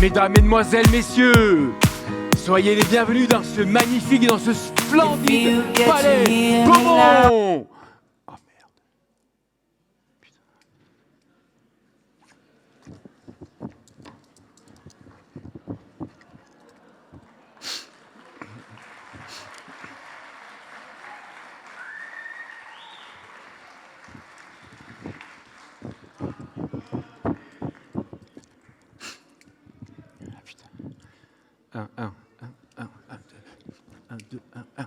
Mesdames, Mesdemoiselles, Messieurs, soyez les bienvenus dans ce magnifique, dans ce splendide palais Gaumont. Oh merde. Putain. Ah, putain. 1, 2, 1, 1.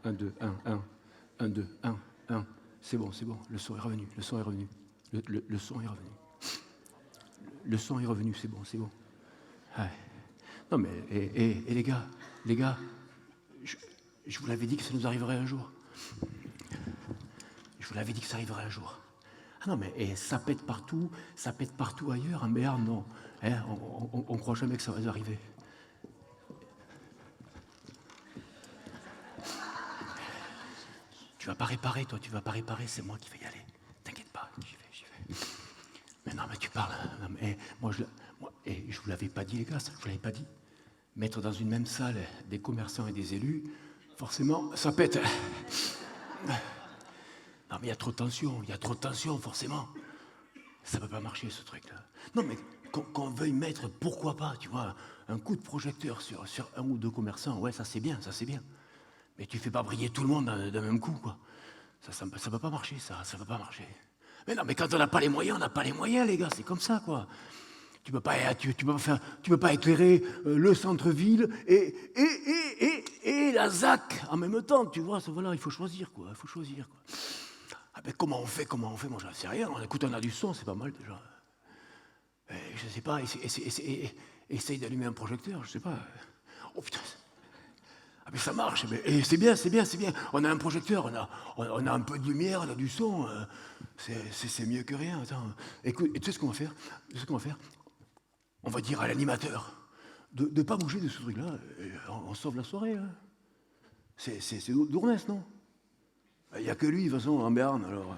Un, 2, 1, 1. 1, 2, 1, 1. C'est bon, le son est revenu, le son est revenu. Le son est revenu. Le son est revenu, c'est bon. Ouais. Non mais, et les gars, je vous l'avais dit que ça nous arriverait un jour. Je vous l'avais dit que ça arriverait un jour. Ah non mais ça pète partout ailleurs, en Béarn, non. Hein, on croit jamais que ça va nous arriver. Tu vas pas réparer, c'est moi qui vais y aller. T'inquiète pas, j'y vais. Mais non, mais tu parles. Non, mais, je vous l'avais pas dit, les gars, je vous l'avais pas dit. Mettre dans une même salle des commerçants et des élus, forcément, ça pète. Non, mais il y a trop de tension, forcément. Ça peut pas marcher, ce truc-là. Non, mais qu'on veuille mettre, pourquoi pas, tu vois, un coup de projecteur sur un ou deux commerçants, ouais, ça c'est bien. Mais tu fais pas briller tout le monde d'un même coup, quoi. Ça peut pas marcher, ça peut pas marcher. Mais non, mais quand on n'a pas les moyens, les gars, c'est comme ça, quoi. Tu peux pas éclairer le centre-ville et la ZAC en même temps, tu vois, ça, voilà, il faut choisir, quoi. Ah ben comment on fait, moi j'en sais rien. Écoute, on a du son, c'est pas mal déjà. Je sais pas, essaye d'allumer un projecteur, je sais pas. Oh putain. Ah mais ça marche, et c'est bien. On a un projecteur, on a un peu de lumière, on a du son. C'est mieux que rien. Attends. Écoute, et tu sais ce qu'on va faire? On va dire à l'animateur de pas bouger de ce truc-là. On sauve la soirée. Hein. C'est Dournès, non? Il n'y a que lui, de toute façon, en Béarn, alors...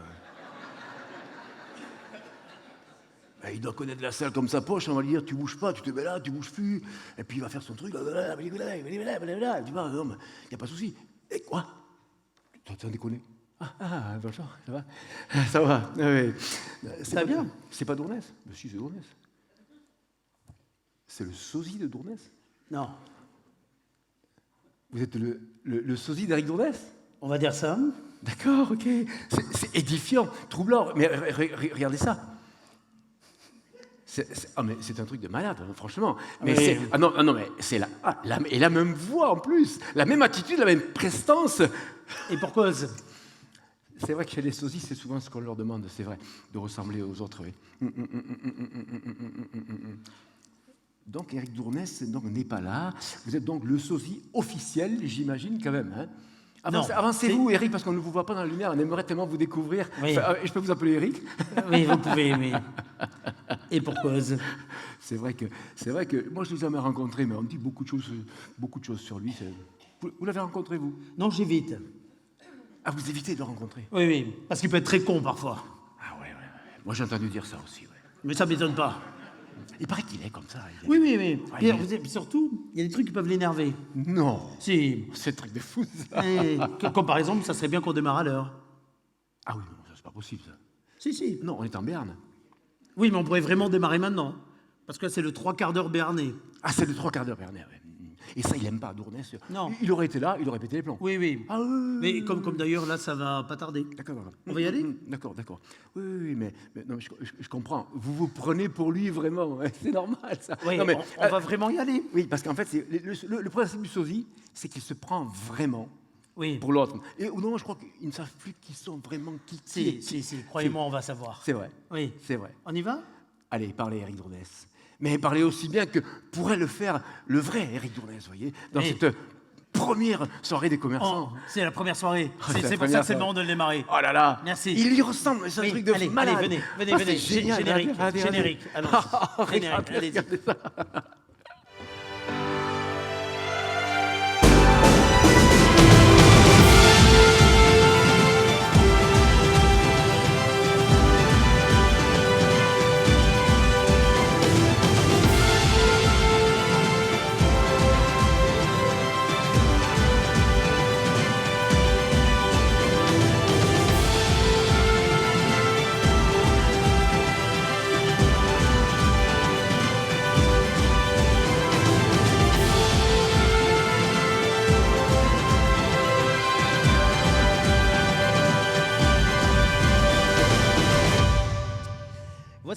il doit connaître la salle comme sa poche, on va lui dire, tu bouges pas, tu te mets là, tu bouges plus, et puis il va faire son truc, tu vois, non, il n'y a pas de souci. Et quoi? T'as déconné? Bonjour, ça va? Ça va, oui. Ça va bien? C'est pas Dournès? Mais si, c'est Dournès. C'est le sosie de Dournès? Non. Vous êtes le sosie d'Éric Dournès? On va dire ça. D'accord, ok. C'est édifiant, troublant. Mais regardez ça. Mais c'est un truc de malade, hein, franchement. Mais oui. Non, mais c'est la même voix en plus, la même attitude, la même prestance. Et pour cause. C'est vrai que chez les sosies, c'est souvent ce qu'on leur demande, c'est vrai, de ressembler aux autres. Oui. Donc, Éric Dournès n'est pas là. Vous êtes donc le sosie officiel, j'imagine, quand même. Hein. Avancez-vous, Éric, parce qu'on ne vous voit pas dans la lumière. On aimerait tellement vous découvrir. Oui. Je peux vous appeler Éric? Oui, vous pouvez, oui. Et pour cause. C'est vrai que moi, je ne l'ai jamais rencontré, mais on me dit beaucoup de choses sur lui. Vous l'avez rencontré, vous? Non, j'évite. Ah, vous évitez de le rencontrer? Oui, parce qu'il peut être très con parfois. Ah ouais. Moi, j'ai entendu dire ça aussi, ouais. Mais ça ne m'étonne pas. Il paraît qu'il est comme ça. Oui. Ouais, Surtout, il y a des trucs qui peuvent l'énerver. Non. Si. C'est un truc de fou, ça. Comme par exemple, ça serait bien qu'on démarre à l'heure. Ah oui, non, ça c'est pas possible, ça. Si. Non, on est en Béarn. Oui, mais on pourrait vraiment démarrer maintenant. Parce que c'est le 3/4 béarnais. Ah, c'est le 3/4 béarnais, ouais. Et ça, il n'aime pas, Dournès. Non. Il aurait été là, il aurait pété les plombs. Oui. Ah oui. Mais comme d'ailleurs, là, ça va pas tarder. D'accord. On va y aller? D'accord. Oui, mais non, je comprends. Vous prenez pour lui, vraiment. C'est normal, ça. Oui, non, mais, on va vraiment y aller. Oui, parce qu'en fait, le principe du sosie, c'est qu'il se prend vraiment pour l'autre. Et au moment, je crois qu'ils ne savent plus qui sont vraiment qui. Si. Croyez-moi, on va savoir. C'est vrai. Oui. C'est vrai. On y va? Allez, parlez, Éric Dournès. Mais parlez aussi bien que pourrait le faire le vrai Éric Dournès, vous voyez, dans cette première soirée des commerçants. Oh, c'est la première soirée. C'est pour ça que c'est le moment de le démarrer. Oh là là. Merci. Il y ressemble, c'est un truc de malade. Allez, venez. Génial. Générique. Allons. Générique, allez-y. Regardez ça.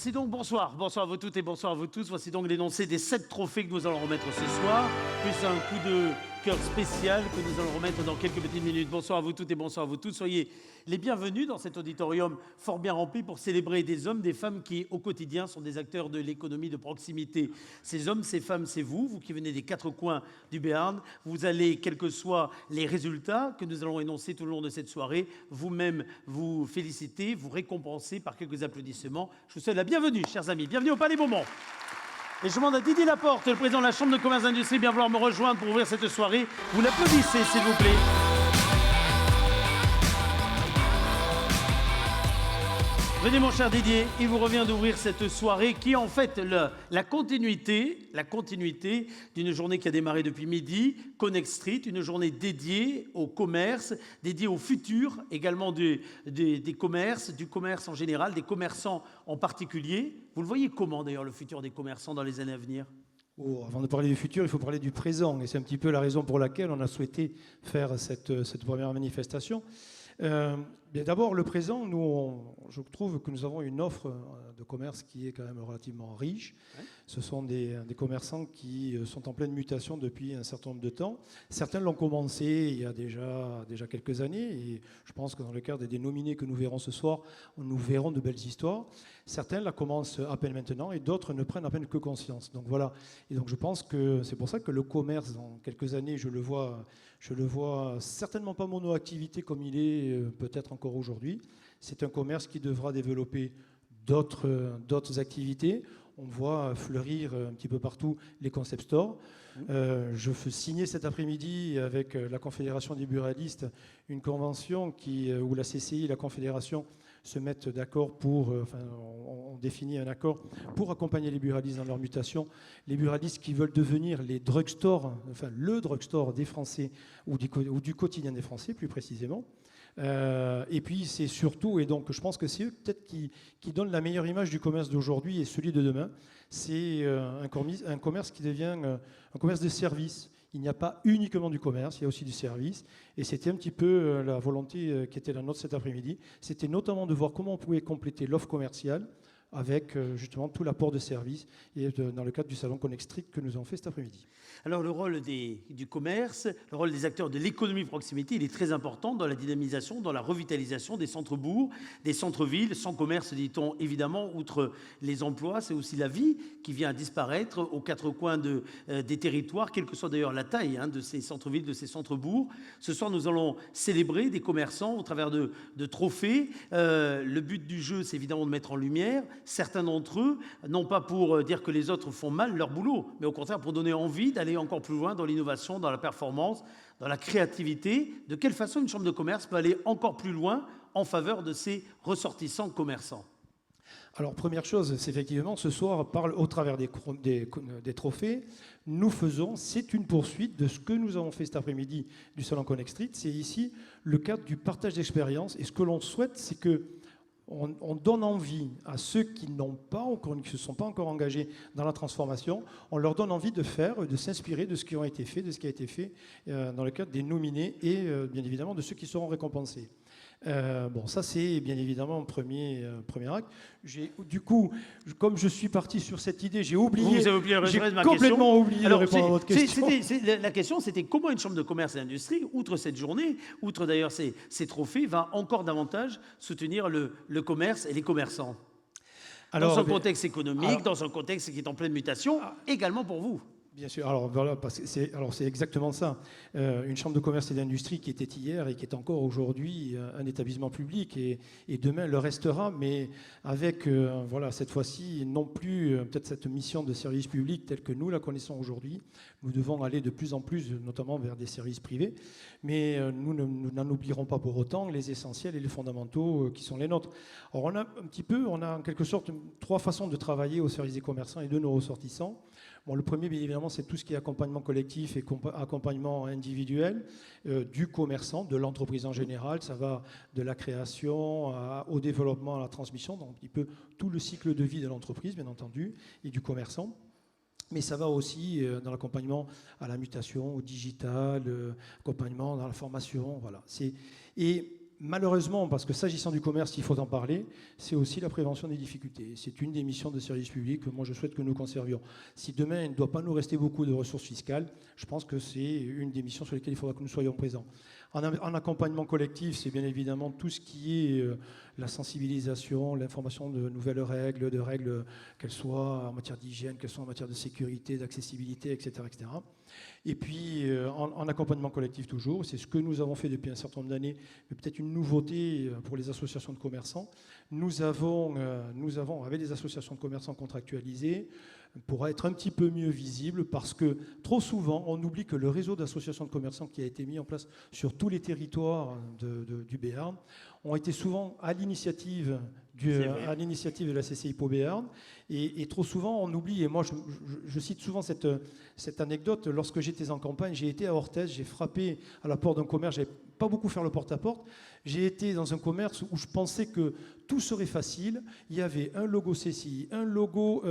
Voici donc, bonsoir à vous toutes et bonsoir à vous tous. Voici donc l'énoncé des 7 trophées que nous allons remettre ce soir, plus un coup de cœur spécial que nous allons remettre dans quelques petites minutes. Bonsoir à vous toutes et bonsoir à vous tous. Soyez les bienvenus dans cet auditorium fort bien rempli pour célébrer des hommes, des femmes qui, au quotidien, sont des acteurs de l'économie de proximité. Ces hommes, ces femmes, c'est vous, vous qui venez des 4 coins du Béarn. Vous allez, quels que soient les résultats que nous allons énoncer tout le long de cette soirée, vous-même vous féliciter, vous récompenser par quelques applaudissements. Je vous souhaite la bienvenue, chers amis. Bienvenue au Palais Beaumont. Et je demande à Didier Laporte, le président de la Chambre de commerce et d'industrie, bien vouloir me rejoindre pour ouvrir cette soirée. Vous l'applaudissez, s'il vous plaît. Venez, mon cher Didier, il vous revient d'ouvrir cette soirée qui est en fait la continuité d'une journée qui a démarré depuis midi, Connect Street, une journée dédiée au commerce, dédiée au futur également des commerces, du commerce en général, des commerçants en particulier. Vous le voyez comment d'ailleurs le futur des commerçants dans les années à venir ? Avant de parler du futur, il faut parler du présent. Et c'est un petit peu la raison pour laquelle on a souhaité faire cette première manifestation. D'abord, le présent, je trouve que nous avons une offre de commerce qui est quand même relativement riche. Ouais. Ce sont des commerçants qui sont en pleine mutation depuis un certain nombre de temps. Certains l'ont commencé il y a déjà quelques années, et je pense que dans le cadre des nominés que nous verrons ce soir, nous verrons de belles histoires. Certains la commencent à peine maintenant, et d'autres ne prennent à peine que conscience. Donc voilà. Et donc je pense que c'est pour ça que le commerce, dans quelques années, je le vois certainement pas mono-activité comme il est peut-être encore aujourd'hui. C'est un commerce qui devra développer d'autres activités. On voit fleurir un petit peu partout les concept stores. Je fais signer cet après-midi avec la Confédération des buralistes une convention où la CCI et la Confédération se mettent d'accord on définit un accord pour accompagner les buralistes dans leur mutation. Les buralistes qui veulent devenir les drugstores, le drugstore des Français ou du quotidien des Français plus précisément. Et puis c'est surtout, et donc je pense que c'est eux peut-être qui donnent la meilleure image du commerce d'aujourd'hui et celui de demain. C'est un commerce qui devient un commerce de service. Il n'y a pas uniquement du commerce, il y a aussi du service. Et c'était un petit peu la volonté qui était la nôtre cet après-midi. C'était notamment de voir comment on pouvait compléter l'offre commerciale avec justement tout l'apport de services et dans le cadre du salon Connect Street que nous avons fait cet après-midi. Alors le rôle du commerce, le rôle des acteurs de l'économie de proximité, il est très important dans la dynamisation, dans la revitalisation des centres-bourgs, des centres-villes. Sans commerce, dit-on évidemment, outre les emplois, c'est aussi la vie qui vient à disparaître aux 4 coins des territoires, quelle que soit d'ailleurs la taille de ces centres-villes, de ces centres-bourgs. Ce soir, nous allons célébrer des commerçants au travers de trophées. Le but du jeu, c'est évidemment de mettre en lumière certains d'entre eux, non pas pour dire que les autres font mal leur boulot, mais au contraire pour donner envie d'aller encore plus loin dans l'innovation, dans la performance, dans la créativité. De quelle façon une chambre de commerce peut aller encore plus loin en faveur de ses ressortissants commerçants ? Alors, première chose, c'est effectivement, ce soir, au travers des trophées, c'est une poursuite de ce que nous avons fait cet après-midi du Salon Connect Street. C'est ici le cadre du partage d'expérience. Et ce que l'on souhaite, c'est que on donne envie à ceux qui ne se sont pas encore engagés dans la transformation, on leur donne envie de faire, de s'inspirer de ce qui a été fait dans le cadre des nominés et bien évidemment de ceux qui seront récompensés. Ça c'est bien évidemment un premier acte. Du coup, comme je suis parti sur cette idée, j'ai complètement oublié de répondre à votre question. La question c'était comment une chambre de commerce et d'industrie, outre cette journée, outre d'ailleurs ces trophées, va encore davantage soutenir le commerce et les commerçants. Dans un contexte économique, dans un contexte qui est en pleine mutation, également pour vous. Bien sûr, alors voilà, c'est exactement ça. Une chambre de commerce et d'industrie qui était hier et qui est encore aujourd'hui un établissement public et demain le restera, mais avec cette fois-ci non plus peut-être cette mission de service public telle que nous la connaissons aujourd'hui. Nous devons aller de plus en plus, notamment vers des services privés, mais nous n'en oublierons pas pour autant les essentiels et les fondamentaux qui sont les nôtres. Alors on a en quelque sorte 3 façons de travailler au service des commerçants et de nos ressortissants. Le premier, bien évidemment, c'est tout ce qui est accompagnement collectif et accompagnement individuel du commerçant, de l'entreprise en général. Ça va de la création au développement, à la transmission, donc un petit peu tout le cycle de vie de l'entreprise, bien entendu, et du commerçant. Mais ça va aussi dans l'accompagnement à la mutation, au digital, accompagnement dans la formation. Voilà. Et malheureusement, parce que s'agissant du commerce, il faut en parler, c'est aussi la prévention des difficultés. C'est une des missions de service public que moi je souhaite que nous conservions. Si demain, il ne doit pas nous rester beaucoup de ressources fiscales, je pense que c'est une des missions sur lesquelles il faudra que nous soyons présents. En accompagnement collectif, c'est bien évidemment tout ce qui est la sensibilisation, l'information de nouvelles règles, qu'elles soient en matière d'hygiène, qu'elles soient en matière de sécurité, d'accessibilité, etc., etc. Et puis, en accompagnement collectif toujours, c'est ce que nous avons fait depuis un certain nombre d'années, mais peut-être une nouveauté pour les associations de commerçants. Nous avons, avec les associations de commerçants contractualisées, pour être un petit peu mieux visible, parce que trop souvent, on oublie que le réseau d'associations de commerçants qui a été mis en place sur tous les territoires du Béarn ont été souvent à l'initiative de la CCI Pau Béarn. Et trop souvent, on oublie, et moi je cite souvent cette anecdote, lorsque j'étais en campagne, j'ai été à Orthez, j'ai frappé à la porte d'un commerce, je n'avais pas beaucoup faire le porte-à-porte, j'ai été dans un commerce où je pensais que tout serait facile, il y avait un logo CCI, un logo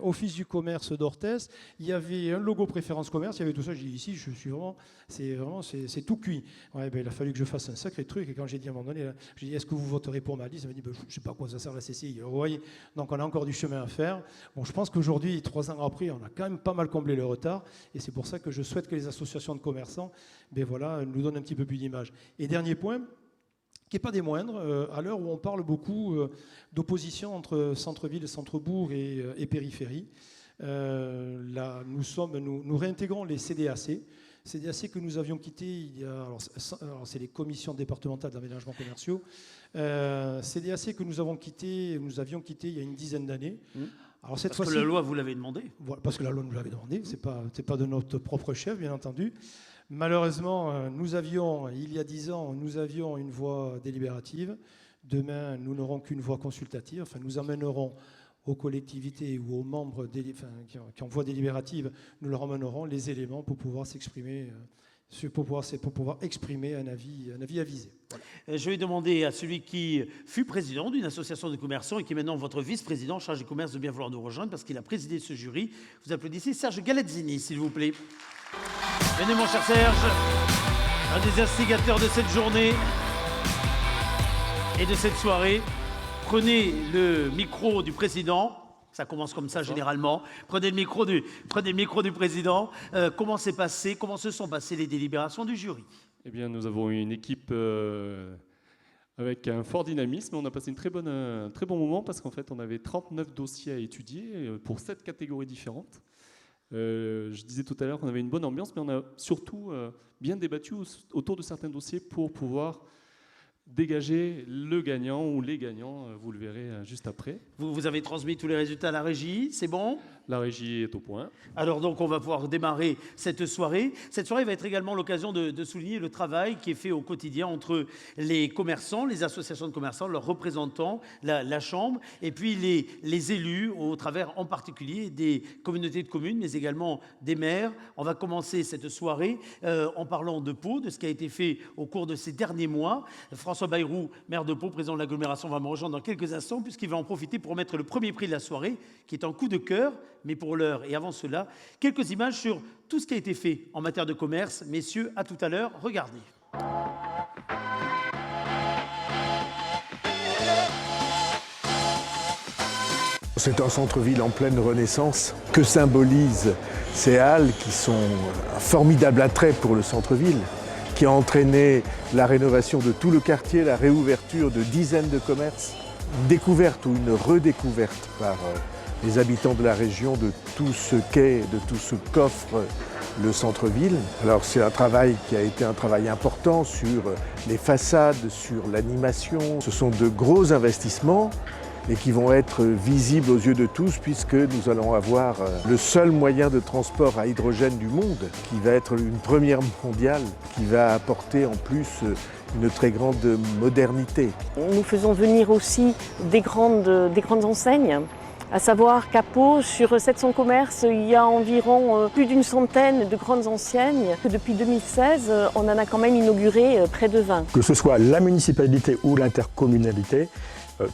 Office du commerce d'Orthez, il y avait un logo préférence commerce, il y avait tout ça, j'ai dit ici, je suis vraiment, c'est tout cuit. Ouais, ben, il a fallu que je fasse un sacré truc, et quand j'ai dit à un moment donné, j'ai dit, est-ce que vous voterez pour ma liste? Il m'a dit, ben, je ne sais pas à quoi ça sert la CCI. Alors, vous voyez, donc on a encore du chemin à faire. Bon, je pense qu'aujourd'hui, 3 ans après, on a quand même pas mal comblé le retard, et c'est pour ça que je souhaite que les associations de commerçants, ben voilà, nous donnent un petit peu plus d'image. Et dernier point, qui n'est pas des moindres, à l'heure où on parle beaucoup d'opposition entre centre-ville, centre-bourg et périphérie. Là, nous réintégrons les CDAC. CDAC que nous avions quittés alors c'est les commissions départementales d'aménagement commerciaux. CDAC que nous avions quitté il y a une dizaine d'années. Alors cette parce que la loi vous l'avait demandé. Voilà, parce que la loi nous l'avait demandé. C'est pas de notre propre chef, bien entendu. Malheureusement, il y a 10 ans, nous avions une voix délibérative. Demain, nous n'aurons qu'une voix consultative. Enfin, nous amènerons aux collectivités ou aux membres qui ont voix délibérative, nous leur amènerons les éléments pour pouvoir s'exprimer, pour pouvoir exprimer un avis avisé. Voilà. Je vais demander à celui qui fut président d'une association de commerçants et qui est maintenant votre vice-président chargé du commerce de bien vouloir nous rejoindre parce qu'il a présidé ce jury. Vous applaudissez Serge Galazzini, s'il vous plaît. Venez mon cher Serge, un des instigateurs de cette journée et de cette soirée. Prenez le micro du président, ça commence comme ça généralement. Prenez le micro du président. Comment se sont passées les délibérations du jury? Eh bien, nous avons eu une équipe avec un fort dynamisme. On a passé un très bon moment parce qu'en fait, on avait 39 dossiers à étudier pour 7 catégories différentes. Je disais tout à l'heure qu'on avait une bonne ambiance, mais on a surtout bien débattu autour de certains dossiers pour pouvoir dégager le gagnant ou les gagnants, vous le verrez juste après. Vous avez transmis tous les résultats à la régie, c'est bon? La régie est au point. Alors donc on va pouvoir démarrer cette soirée. Cette soirée va être également l'occasion de souligner le travail qui est fait au quotidien entre les commerçants, les associations de commerçants, leurs représentants, la Chambre, et puis les élus au travers en particulier des communautés de communes, mais également des maires. On va commencer cette soirée en parlant de Pau, de ce qui a été fait au cours de ces derniers mois. François Bayrou, maire de Pau, président de l'agglomération, va me rejoindre dans quelques instants puisqu'il va en profiter pour mettre le premier prix de la soirée, qui est un coup de cœur, mais pour l'heure et avant cela, quelques images sur tout ce qui a été fait en matière de commerce. Messieurs, à tout à l'heure, regardez. C'est un centre-ville en pleine renaissance que symbolisent ces halles qui sont un formidable attrait pour le centre-ville, qui a entraîné la rénovation de tout le quartier, la réouverture de dizaines de commerces, une découverte ou une redécouverte par les habitants de la région de tout ce qu'est, de tout ce qu'offre le centre-ville. Alors c'est un travail qui a été un travail important sur les façades, sur l'animation. Ce sont de gros investissements et qui vont être visibles aux yeux de tous puisque nous allons avoir le seul moyen de transport à hydrogène du monde qui va être une première mondiale, qui va apporter en plus une très grande modernité. Nous faisons venir aussi des grandes enseignes, à savoir qu'à Pau, sur 700 commerces, il y a environ plus d'une centaine de grandes enseignes. Depuis 2016, on en a quand même inauguré près de 20. Que ce soit la municipalité ou l'intercommunalité,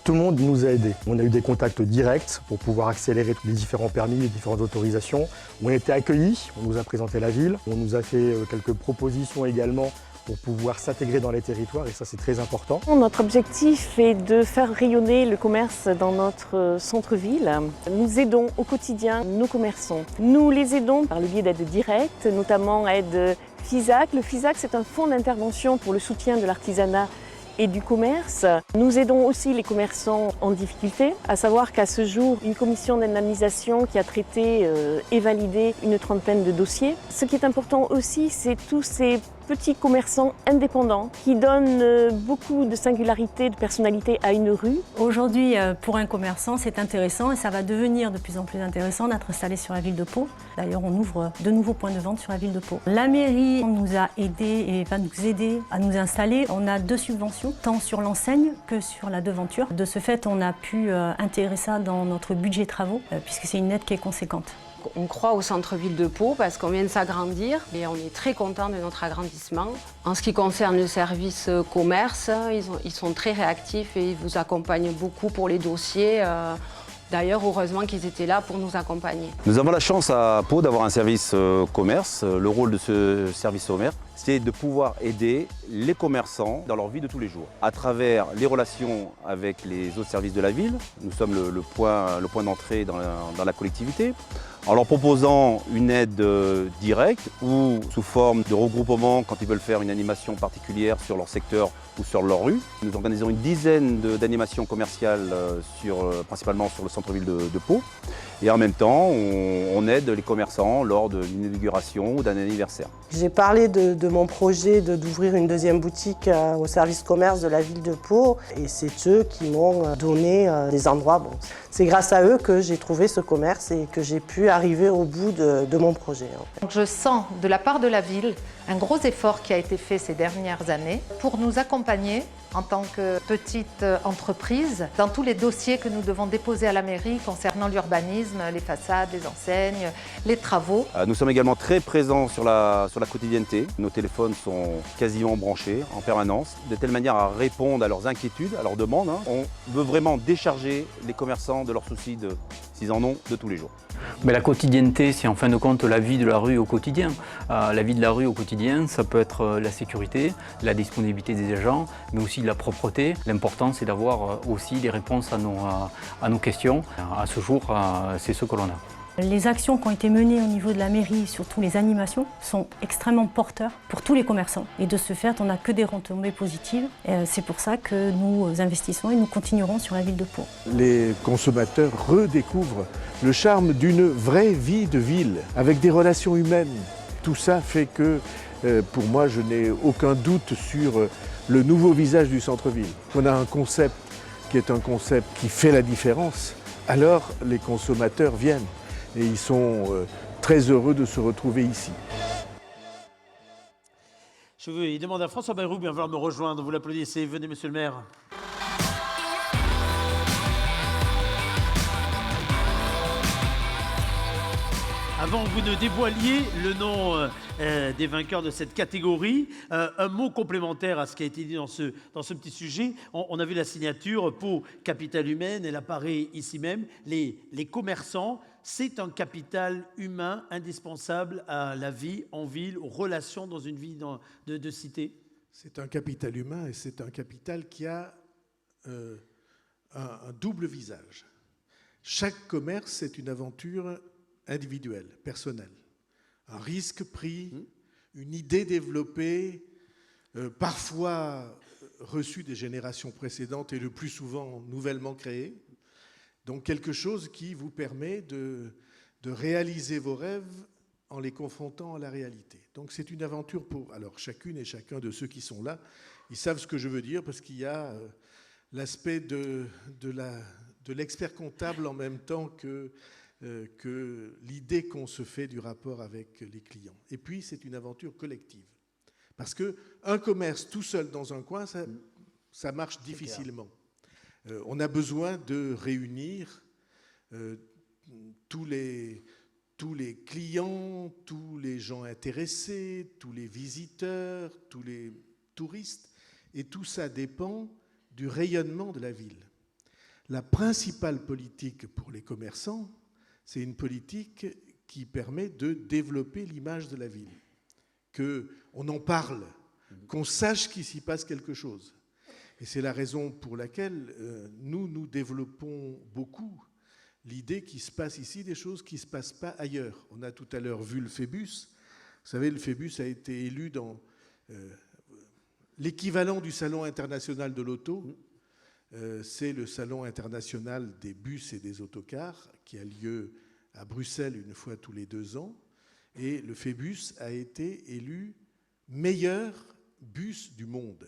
tout le monde nous a aidés. On a eu des contacts directs pour pouvoir accélérer les différents permis, les différentes autorisations. On a été accueillis, on nous a présenté la ville, on nous a fait quelques propositions également pour pouvoir s'intégrer dans les territoires et ça c'est très important. Notre objectif est de faire rayonner le commerce dans notre centre-ville. Nous aidons au quotidien nos commerçants. Nous les aidons par le biais d'aides directes, notamment aide FISAC. Le FISAC, c'est un fonds d'intervention pour le soutien de l'artisanat et du commerce. Nous aidons aussi les commerçants en difficulté, à savoir qu'à ce jour, une commission d'indemnisation qui a traité et validé une trentaine de dossiers. Ce qui est important aussi, c'est tous ces petits commerçants indépendants qui donnent beaucoup de singularité, de personnalité à une rue. Aujourd'hui, pour un commerçant, c'est intéressant et ça va devenir de plus en plus intéressant d'être installé sur la ville de Pau. D'ailleurs, on ouvre de nouveaux points de vente sur la ville de Pau. La mairie nous a aidés et va nous aider à nous installer. On a 2 subventions, tant sur l'enseigne que sur la devanture. De ce fait, on a pu intégrer ça dans notre budget travaux, puisque c'est une aide qui est conséquente. On croit au centre-ville de Pau parce qu'on vient de s'agrandir et on est très content de notre agrandissement. En ce qui concerne le service commerce, ils sont très réactifs et ils vous accompagnent beaucoup pour les dossiers. D'ailleurs, heureusement qu'ils étaient là pour nous accompagner. Nous avons la chance à Pau d'avoir un service commerce. Le rôle de ce service commerce, c'est de pouvoir aider les commerçants dans leur vie de tous les jours. À travers les relations avec les autres services de la ville, nous sommes le point d'entrée dans la collectivité, en leur proposant une aide directe ou sous forme de regroupement quand ils veulent faire une animation particulière sur leur secteur ou sur leur rue. Nous organisons une dizaine d'animations commerciales principalement sur le centre-ville de Pau. Et en même temps, on aide les commerçants lors d'une inauguration ou d'un anniversaire. J'ai parlé de mon projet d'ouvrir une deuxième boutique au service commerce de la ville de Pau et c'est eux qui m'ont donné des endroits. Bon, c'est grâce à eux que j'ai trouvé ce commerce et que j'ai pu arriver au bout de mon projet. Donc je sens de la part de la ville un gros effort qui a été fait ces dernières années pour nous accompagner en tant que petite entreprise dans tous les dossiers que nous devons déposer à la mairie concernant l'urbanisme, les façades, les enseignes, les travaux. Nous sommes également très présents sur la quotidienneté. Nos téléphones sont quasiment branchés en permanence, de telle manière à répondre à leurs inquiétudes, à leurs demandes. On veut vraiment décharger les commerçants de leurs soucis, s'ils en ont, de tous les jours. Mais la quotidienneté, c'est en fin de compte la vie de la rue au quotidien. La vie de la rue au quotidien, ça peut être la sécurité, la disponibilité des agents, mais aussi la propreté. L'important, c'est d'avoir aussi des réponses à nos questions. À ce jour, c'est ce que l'on a. Les actions qui ont été menées au niveau de la mairie, surtout les animations, sont extrêmement porteurs pour tous les commerçants. Et de ce fait, on n'a que des retombées positives. C'est pour ça que nous investissons et nous continuerons sur la ville de Pau. Les consommateurs redécouvrent le charme d'une vraie vie de ville, avec des relations humaines. Tout ça fait que, pour moi, je n'ai aucun doute sur le nouveau visage du centre-ville. On a un concept qui est un concept qui fait la différence, alors les consommateurs viennent. Et ils sont très heureux de se retrouver ici. Je vais demander à François Bayrou de bien vouloir me rejoindre. Vous l'applaudissez. Venez, monsieur le maire. Avant que vous ne dévoiliez le nom des vainqueurs de cette catégorie, un mot complémentaire à ce qui a été dit dans ce petit sujet. On a vu la signature Pau, capitale humaine, elle apparaît ici même. Les commerçants, c'est un capital humain indispensable à la vie en ville, aux relations dans une vie de cité. C'est un capital humain et c'est un capital qui a un double visage. Chaque commerce est une aventure individuelle, personnelle. Un risque pris, une idée développée, parfois reçue des générations précédentes et le plus souvent nouvellement créée. Donc quelque chose qui vous permet de réaliser vos rêves en les confrontant à la réalité. Donc c'est une aventure pour... Alors chacune et chacun de ceux qui sont là, ils savent ce que je veux dire parce qu'il y a l'aspect de l'expert comptable en même temps que l'idée qu'on se fait du rapport avec les clients. Et puis c'est une aventure collective. Parce qu'un commerce tout seul dans un coin, ça marche difficilement. On a besoin de réunir tous les clients, tous les gens intéressés, tous les visiteurs, tous les touristes, et tout ça dépend du rayonnement de la ville. La principale politique pour les commerçants, c'est une politique qui permet de développer l'image de la ville. Qu'on en parle, qu'on sache qu'il s'y passe quelque chose. Et c'est la raison pour laquelle nous développons beaucoup l'idée qu'il se passe ici des choses qui ne se passent pas ailleurs. On a tout à l'heure vu le Phébus. Vous savez, le Phébus a été élu dans l'équivalent du Salon international de l'auto. C'est le Salon international des bus et des autocars qui a lieu à Bruxelles une fois tous les 2 ans. Et le Phébus a été élu meilleur bus du monde.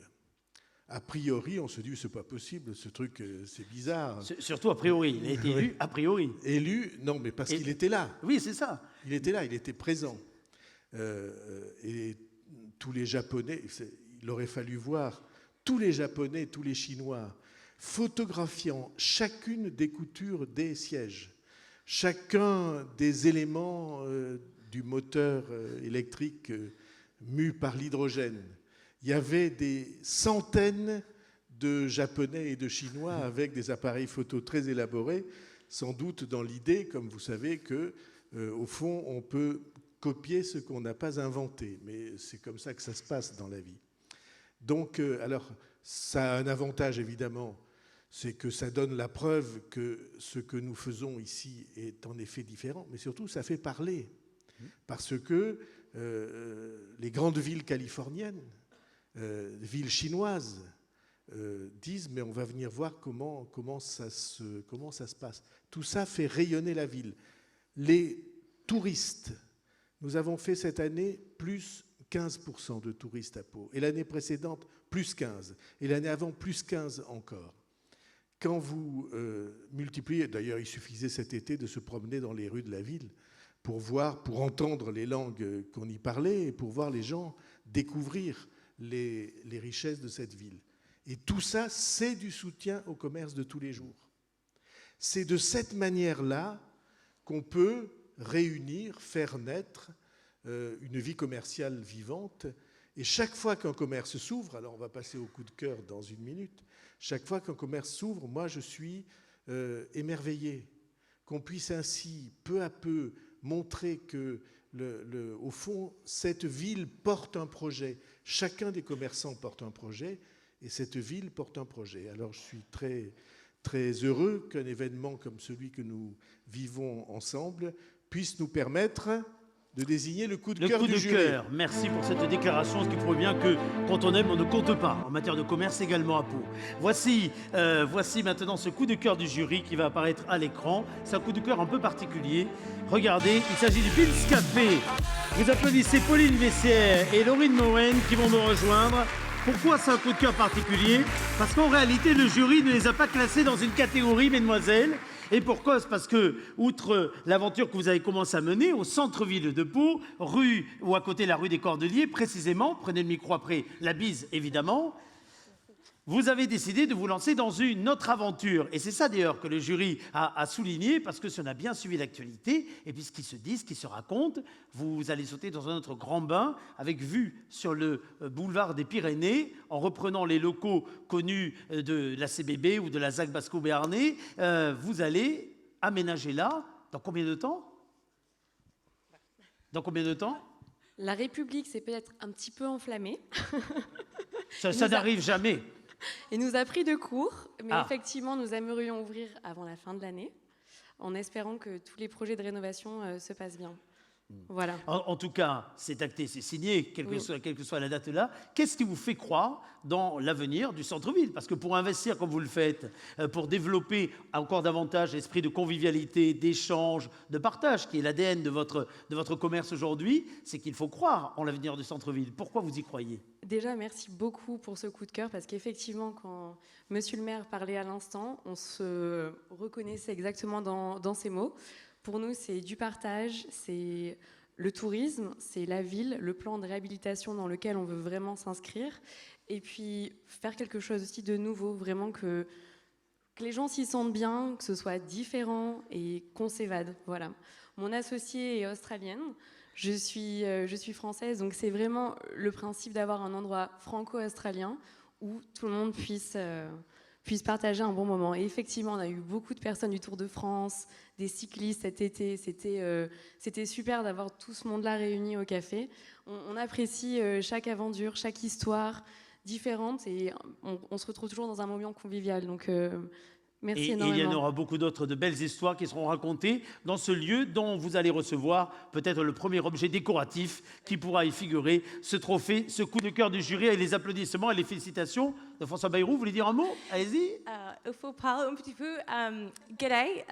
A priori, on se dit, c'est pas possible, ce truc, c'est bizarre. Surtout a priori, il a été élu a priori. Élu, non, mais parce qu'il était là. Oui, c'est ça. Il était là, il était présent. Et tous les Japonais, il aurait fallu voir tous les Japonais, tous les Chinois, photographiant chacune des coutures des sièges, chacun des éléments du moteur électrique mu par l'hydrogène. Il y avait des centaines de Japonais et de Chinois avec des appareils photo très élaborés, sans doute dans l'idée, comme vous savez, que au fond, on peut copier ce qu'on n'a pas inventé. Mais c'est comme ça que ça se passe dans la vie. Donc, alors, ça a un avantage, évidemment, c'est que ça donne la preuve que ce que nous faisons ici est en effet différent, mais surtout, ça fait parler. Parce que les grandes villes californiennes, villes chinoises, disent mais on va venir voir comment ça se passe. Tout ça fait rayonner la ville. Les touristes, nous avons fait cette année plus 15% de touristes à Pau, et l'année précédente plus 15, et l'année avant plus 15 encore. Quand vous multipliez, d'ailleurs il suffisait cet été de se promener dans les rues de la ville pour voir, pour entendre les langues qu'on y parlait et pour voir les gens découvrir les richesses de cette ville. Et tout ça, c'est du soutien au commerce de tous les jours. C'est de cette manière-là qu'on peut réunir, faire naître une vie commerciale vivante. Et chaque fois qu'un commerce s'ouvre, alors on va passer au coup de cœur dans une minute, chaque fois qu'un commerce s'ouvre, moi je suis émerveillé qu'on puisse ainsi, peu à peu, montrer que, au fond, cette ville porte un projet. Chacun des commerçants porte un projet, et cette ville porte un projet. Alors je suis très, très heureux qu'un événement comme celui que nous vivons ensemble puisse nous permettre de désigner le coup de cœur du jury. Merci pour cette déclaration, ce qui prouve bien que quand on aime, on ne compte pas, en matière de commerce également à Pau. Voici maintenant ce coup de cœur du jury qui va apparaître à l'écran. C'est un coup de cœur un peu particulier. Regardez, il s'agit du Pils Café. Vous applaudissez Pauline Vessière et Laurine Mowen qui vont nous rejoindre. Pourquoi c'est un coup de cœur particulier? Parce qu'en réalité, le jury ne les a pas classés dans une catégorie, mesdemoiselles. Et pourquoi? C'est parce que, outre l'aventure que vous avez commencé à mener au centre-ville de Pau, rue ou à côté de la rue des Cordeliers, précisément, prenez le micro après, la bise évidemment, vous avez décidé de vous lancer dans une autre aventure. Et c'est ça d'ailleurs que le jury a souligné, parce que si on a bien suivi l'actualité, et puis ce qui se dit, ce qui se raconte, vous allez sauter dans un autre grand bain, avec vue sur le boulevard des Pyrénées, en reprenant les locaux connus de la CBB ou de la ZAC Basco-Béarnais. Vous allez aménager là, dans combien de temps? Dans combien de temps? La République s'est peut-être un petit peu enflammée. Ça n'arrive jamais. Il nous a pris de court, mais effectivement, nous aimerions ouvrir avant la fin de l'année, en espérant que tous les projets de rénovation se passent bien. Voilà. En tout cas, c'est acté, c'est signé, quelle que soit la date là. Qu'est-ce qui vous fait croire dans l'avenir du centre-ville? Parce que pour investir comme vous le faites, pour développer encore davantage l'esprit de convivialité, d'échange, de partage, qui est l'ADN de votre commerce aujourd'hui, c'est qu'il faut croire en l'avenir du centre-ville. Pourquoi vous y croyez? Déjà, merci beaucoup pour ce coup de cœur, parce qu'effectivement, quand Monsieur le maire parlait à l'instant, on se reconnaissait exactement dans ces mots. Pour nous, c'est du partage, c'est le tourisme, c'est la ville, le plan de réhabilitation dans lequel on veut vraiment s'inscrire, et puis faire quelque chose aussi de nouveau, vraiment que les gens s'y sentent bien, que ce soit différent et qu'on s'évade. Voilà. Mon associée est australienne, je suis française, donc c'est vraiment le principe d'avoir un endroit franco-australien où tout le monde puisse puissent partager un bon moment. Et effectivement, on a eu beaucoup de personnes du Tour de France, des cyclistes cet été. C'était super d'avoir tout ce monde-là réuni au café. On apprécie chaque aventure, chaque histoire différente et on se retrouve toujours dans un moment convivial. Donc, merci énormément. Et il y en aura beaucoup d'autres de belles histoires qui seront racontées dans ce lieu dont vous allez recevoir peut-être le premier objet décoratif qui pourra y figurer, ce trophée, ce coup de cœur du jury et les applaudissements et les félicitations de François Bayrou. Vous voulez dire un mot? Allez-y. Il faut parler un petit peu. G'day,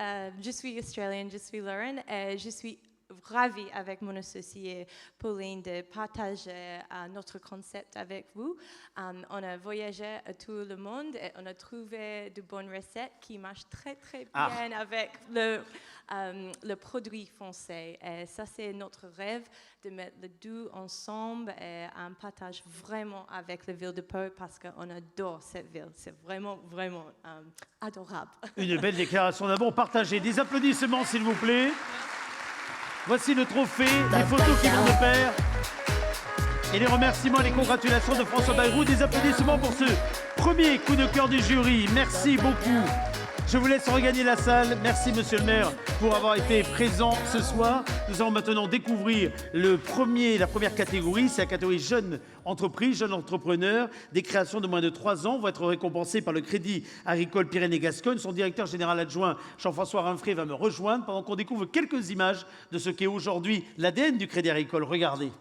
je suis australienne, je suis Lauren et je suis ravie avec mon associé Pauline de partager notre concept avec vous. On a voyagé à tout le monde et on a trouvé de bonnes recettes qui marchent très très bien avec le produit français. Et ça c'est notre rêve de mettre les deux ensemble et un partage vraiment avec la ville de Pau parce qu'on adore cette ville. C'est vraiment vraiment adorable. Une belle déclaration d'amour partagée. Des applaudissements s'il vous plaît. Voici le trophée, les photos qui vont de pair et les remerciements et les congratulations de François Bayrou. Des applaudissements pour ce premier coup de cœur du jury. Merci beaucoup. Je vous laisse regagner la salle. Merci, monsieur le maire, pour avoir été présent ce soir. Nous allons maintenant découvrir la première catégorie. C'est la catégorie jeune entreprise, jeune entrepreneur. Des créations de moins de 3 ans vont être récompensées par le Crédit Agricole Pyrénées-Gascogne. Son directeur général adjoint, Jean-François Rinfré, va me rejoindre pendant qu'on découvre quelques images de ce qu'est aujourd'hui l'ADN du Crédit Agricole. Regardez.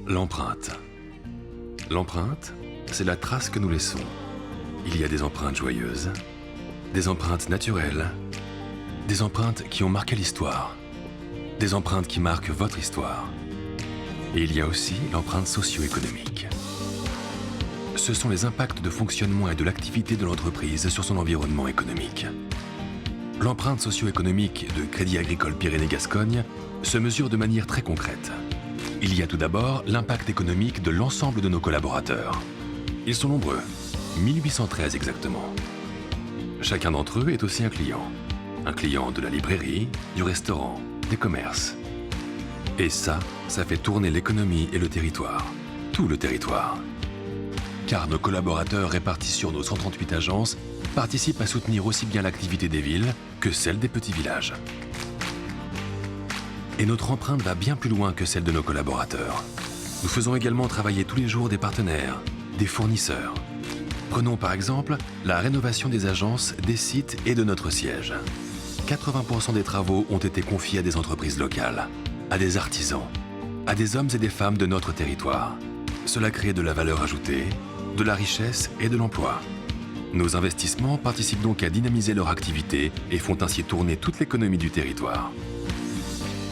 L'empreinte. L'empreinte, c'est la trace que nous laissons. Il y a des empreintes joyeuses, des empreintes naturelles, des empreintes qui ont marqué l'histoire, des empreintes qui marquent votre histoire. Et il y a aussi l'empreinte socio-économique. Ce sont les impacts de fonctionnement et de l'activité de l'entreprise sur son environnement économique. L'empreinte socio-économique de Crédit Agricole Pyrénées-Gascogne se mesure de manière très concrète. Il y a tout d'abord l'impact économique de l'ensemble de nos collaborateurs. Ils sont nombreux, 1813 exactement. Chacun d'entre eux est aussi un client de la librairie, du restaurant, des commerces. Et ça fait tourner l'économie et le territoire, tout le territoire. Car nos collaborateurs répartis sur nos 138 agences participent à soutenir aussi bien l'activité des villes que celle des petits villages. Et notre empreinte va bien plus loin que celle de nos collaborateurs. Nous faisons également travailler tous les jours des partenaires, des fournisseurs. Prenons par exemple la rénovation des agences, des sites et de notre siège. 80% des travaux ont été confiés à des entreprises locales, à des artisans, à des hommes et des femmes de notre territoire. Cela crée de la valeur ajoutée, de la richesse et de l'emploi. Nos investissements participent donc à dynamiser leur activité et font ainsi tourner toute l'économie du territoire.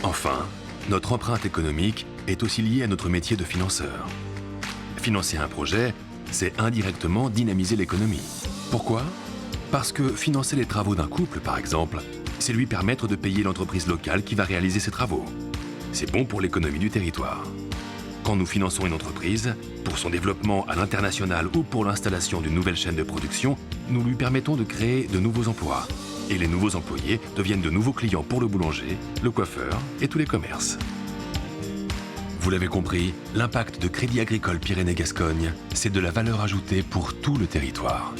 Enfin, notre empreinte économique est aussi liée à notre métier de financeur. Financer un projet, c'est indirectement dynamiser l'économie. Pourquoi? Parce que financer les travaux d'un couple, par exemple, c'est lui permettre de payer l'entreprise locale qui va réaliser ces travaux. C'est bon pour l'économie du territoire. Quand nous finançons une entreprise, pour son développement à l'international ou pour l'installation d'une nouvelle chaîne de production, nous lui permettons de créer de nouveaux emplois. Et les nouveaux employés deviennent de nouveaux clients pour le boulanger, le coiffeur et tous les commerces. Vous l'avez compris, l'impact de Crédit Agricole Pyrénées-Gascogne, c'est de la valeur ajoutée pour tout le territoire.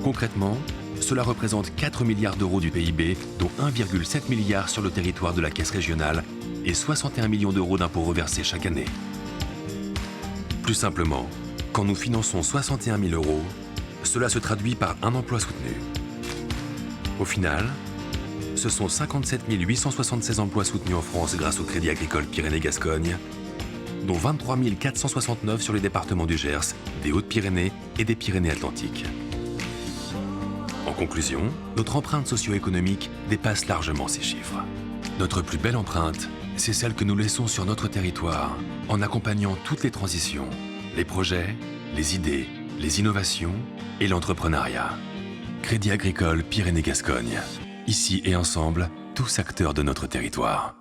Concrètement, cela représente 4 milliards d'euros du PIB, dont 1,7 milliard sur le territoire de la caisse régionale et 61 millions d'euros d'impôts reversés chaque année. Plus simplement, quand nous finançons 61 000 euros, cela se traduit par un emploi soutenu. Au final, ce sont 57 876 emplois soutenus en France grâce au Crédit Agricole Pyrénées-Gascogne, dont 23 469 sur les départements du Gers, des Hautes-Pyrénées et des Pyrénées-Atlantiques. En conclusion, notre empreinte socio-économique dépasse largement ces chiffres. Notre plus belle empreinte, c'est celle que nous laissons sur notre territoire en accompagnant toutes les transitions, les projets, les idées, les innovations et l'entrepreneuriat. Crédit Agricole Pyrénées-Gascogne. Ici et ensemble, tous acteurs de notre territoire.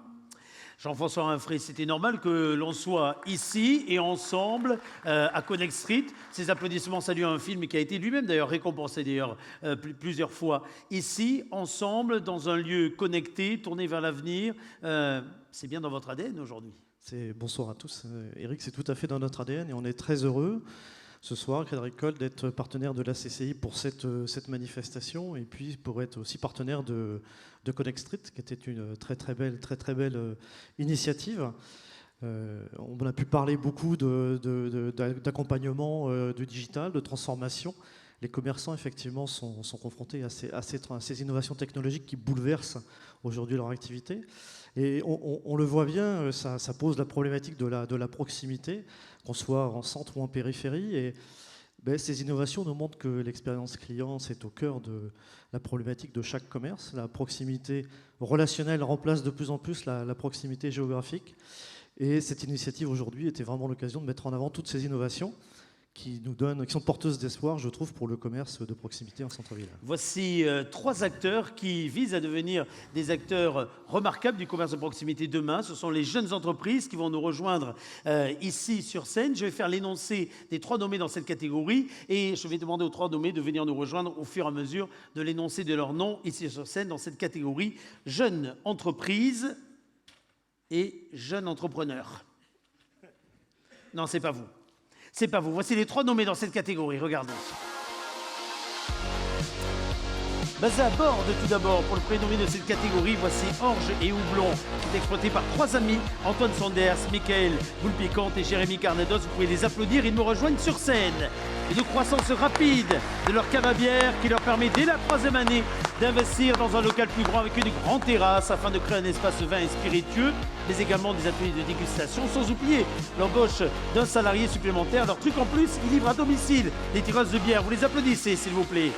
Jean-François Rinfré, c'était normal que l'on soit ici et ensemble à Connect Street. Ces applaudissements saluent un film qui a été lui-même d'ailleurs récompensé plusieurs fois. Ici, ensemble, dans un lieu connecté, tourné vers l'avenir. C'est bien dans votre ADN aujourd'hui. Bonsoir à tous. Eric, c'est tout à fait dans notre ADN et on est très heureux ce soir, Crédit Agricole, d'être partenaire de la CCI pour cette manifestation et puis pour être aussi partenaire de Connect Street, qui était une très belle initiative. On a pu parler beaucoup d'accompagnement du digital, de transformation. Les commerçants, effectivement, sont confrontés à ces innovations technologiques qui bouleversent aujourd'hui leur activité. Et on le voit bien, ça pose la problématique de la proximité, qu'on soit en centre ou en périphérie. Et ces innovations nous montrent que l'expérience client, c'est au cœur de la problématique de chaque commerce. La proximité relationnelle remplace de plus en plus la proximité géographique. Et cette initiative aujourd'hui était vraiment l'occasion de mettre en avant toutes ces innovations qui sont porteuses d'espoir, je trouve, pour le commerce de proximité en centre-ville. Voici 3 acteurs qui visent à devenir des acteurs remarquables du commerce de proximité demain. Ce sont les jeunes entreprises qui vont nous rejoindre ici sur scène. Je vais faire l'énoncé des 3 nommés dans cette catégorie et je vais demander aux 3 nommés de venir nous rejoindre au fur et à mesure de l'énoncé de leur nom ici sur scène dans cette catégorie jeunes entreprises et jeunes entrepreneurs. Non, c'est pas vous. C'est pas vous. Voici les 3 nommés dans cette catégorie. Regardons. Basé à Borde, tout d'abord, pour le prénommé de cette catégorie, voici Orge et Houblon, qui est exploité par 3 amis, Antoine Sanders, Michael Boule-Piquante et Jérémy Carnados. Vous pouvez les applaudir, ils me rejoignent sur scène. Et de croissance rapide de leur cave à bière qui leur permet dès la 3e année d'investir dans un local plus grand avec une grande terrasse afin de créer un espace vin et spiritueux, mais également des ateliers de dégustation, sans oublier l'embauche d'un salarié supplémentaire. Leur truc en plus, ils livrent à domicile des tireuses de bière. Vous les applaudissez, s'il vous plaît.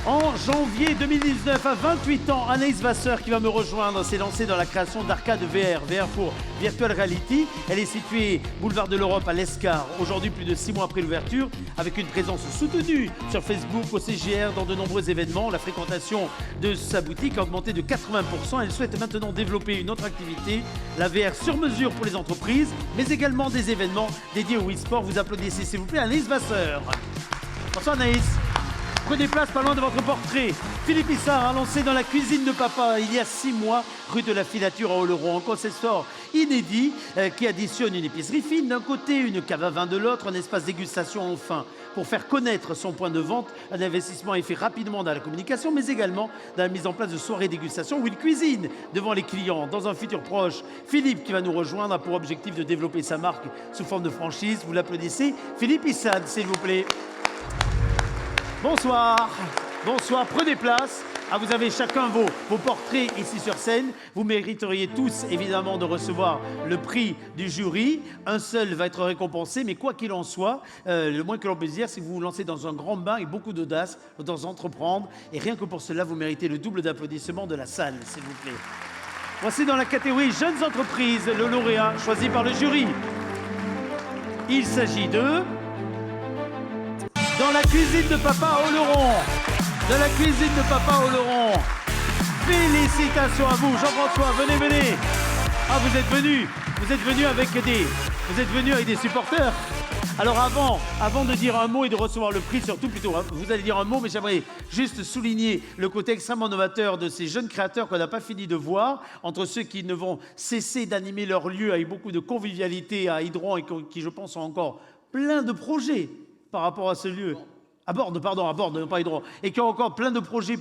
En janvier 2019, à 28 ans, Anaïs Vasseur, qui va me rejoindre, s'est lancée dans la création d'Arcade VR, VR pour Virtual Reality. Elle est située boulevard de l'Europe à l'Escar, aujourd'hui plus de 6 mois après l'ouverture, avec une présence soutenue sur Facebook, au CGR, dans de nombreux événements. La fréquentation de sa boutique a augmenté de 80%. Elle souhaite maintenant développer une autre activité, la VR sur mesure pour les entreprises, mais également des événements dédiés au e-sport. Vous applaudissez, s'il vous plaît, Anaïs Vasseur. Bonsoir Anaïs. Prenez place pas loin de votre portrait. Philippe Issard a lancé dans la cuisine de papa il y a 6 mois, rue de la Filature à Oloron, un concept inédit qui additionne une épicerie fine d'un côté, une cave à vin de l'autre, un espace dégustation enfin. Pour faire connaître son point de vente, un investissement est fait rapidement dans la communication, mais également dans la mise en place de soirées dégustation où il cuisine devant les clients. Dans un futur proche, Philippe, qui va nous rejoindre, a pour objectif de développer sa marque sous forme de franchise. Vous l'applaudissez. Philippe Issard, s'il vous plaît. Bonsoir, bonsoir, prenez place. Ah, vous avez chacun vos portraits ici sur scène. Vous mériteriez tous, évidemment, de recevoir le prix du jury. Un seul va être récompensé, mais quoi qu'il en soit, le moins que l'on puisse dire, c'est que vous vous lancez dans un grand bain avec beaucoup d'audace, d'entreprendre. Et rien que pour cela, vous méritez le double d'applaudissements de la salle, s'il vous plaît. Voici dans la catégorie Jeunes Entreprises, le lauréat choisi par le jury. Il s'agit de... Dans la cuisine de papa Oloron. Dans la cuisine de papa Oloron. Félicitations à vous, Jean-François, venez. Ah, vous êtes venus avec des supporters. Alors avant de dire un mot et de recevoir le prix, surtout plutôt, vous allez dire un mot, mais j'aimerais juste souligner le côté extrêmement novateur de ces jeunes créateurs qu'on n'a pas fini de voir, entre ceux qui ne vont cesser d'animer leur lieu avec beaucoup de convivialité à Hydron et qui, je pense, ont encore plein de projets par rapport à ce lieu. À Borde, pas Hydron. Et qui ont encore plein de projets,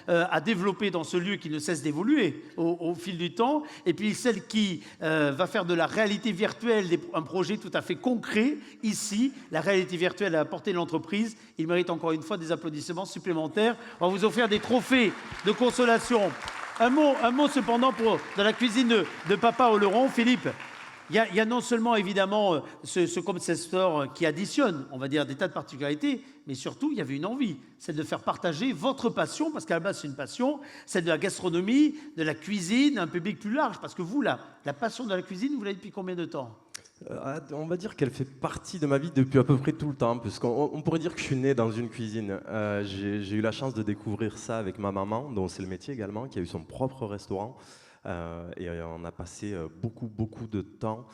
à développer dans ce lieu qui ne cesse d'évoluer au fil du temps. Et puis celle qui va faire de la réalité virtuelle un projet tout à fait concret ici. La réalité virtuelle à la portée de l'entreprise. Il mérite encore une fois des applaudissements supplémentaires. On va vous offrir des trophées de consolation. Un mot cependant dans la cuisine de papa Oloron, Philippe. Il y a non seulement, évidemment, ce concept store qui additionne, on va dire, des tas de particularités, mais surtout, il y avait une envie, celle de faire partager votre passion, parce qu'à la base, c'est une passion, celle de la gastronomie, de la cuisine, un public plus large, parce que vous, la passion de la cuisine, vous l'avez depuis combien de temps ? On va dire qu'elle fait partie de ma vie depuis à peu près tout le temps, parce qu'on pourrait dire que je suis né dans une cuisine. J'ai eu la chance de découvrir ça avec ma maman, dont c'est le métier également, qui a eu son propre restaurant. Et on a passé beaucoup de temps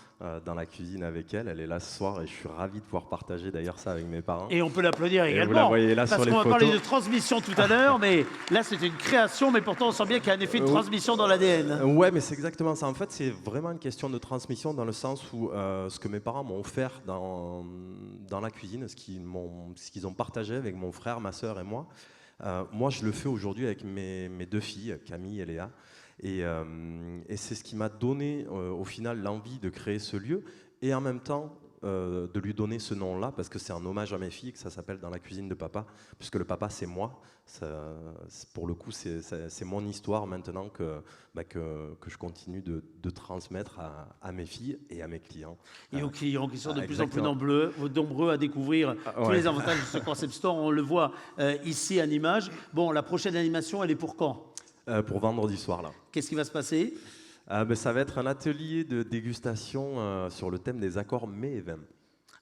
dans la cuisine avec elle. Elle est là ce soir et je suis ravi de pouvoir partager d'ailleurs ça avec mes parents. Et on peut l'applaudir Et également. vous la voyez là parce sur les qu'on va photos. parler de transmission tout à l'heure, mais là c'est une création, mais pourtant on sent bien qu'il y a un effet de transmission dans l'ADN. Ouais, mais c'est exactement ça. En fait, c'est vraiment une question de transmission dans le sens où ce que mes parents m'ont offert dans la cuisine, ce qu'ils ont partagé avec mon frère, ma sœur et moi, moi je le fais aujourd'hui avec mes deux filles, Camille et Léa. Et c'est ce qui m'a donné au final l'envie de créer ce lieu et en même temps de lui donner ce nom-là parce que c'est un hommage à mes filles, que ça s'appelle Dans la cuisine de papa, puisque le papa c'est moi. Pour le coup c'est mon histoire maintenant que je continue de transmettre à mes filles et à mes clients. Et aux clients qui sont de plus en plus exactement. nombreux à découvrir tous ouais. les avantages de ce concept store. On le voit ici en image. Bon, la prochaine animation, elle est pour quand ? Pour vendredi soir là. Qu'est-ce qui va se passer ? Ça va être un atelier de dégustation sur le thème des accords mets et vins.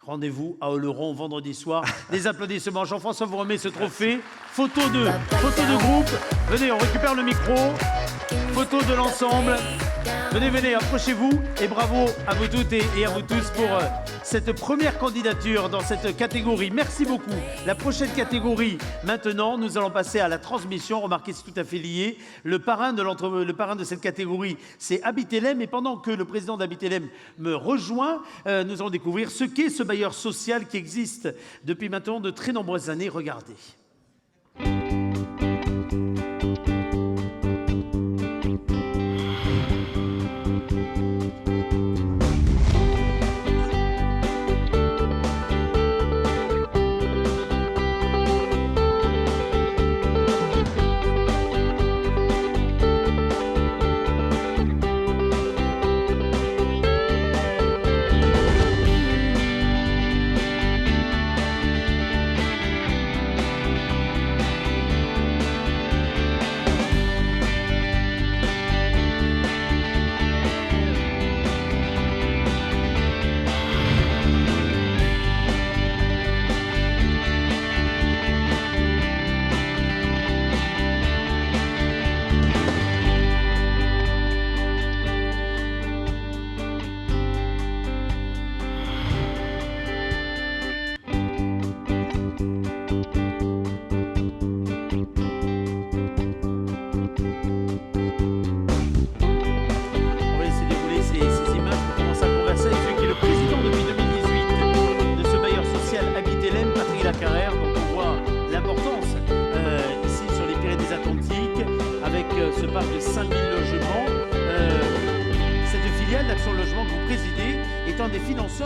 Rendez-vous à Oloron vendredi soir. Des applaudissements. Jean-François vous remet ce trophée. Photo de groupe. Venez, on récupère le micro. Photo de l'ensemble. Venez, approchez-vous. Et bravo à vous toutes et à vous tous pour cette première candidature dans cette catégorie. Merci beaucoup. La prochaine catégorie, maintenant, nous allons passer à la transmission. Remarquez, c'est tout à fait lié. Le parrain de cette catégorie, c'est Habitelem. Et pendant que le président d'Habitelem me rejoint, nous allons découvrir ce qu'est ce bailleur social qui existe depuis maintenant de très nombreuses années. Regardez.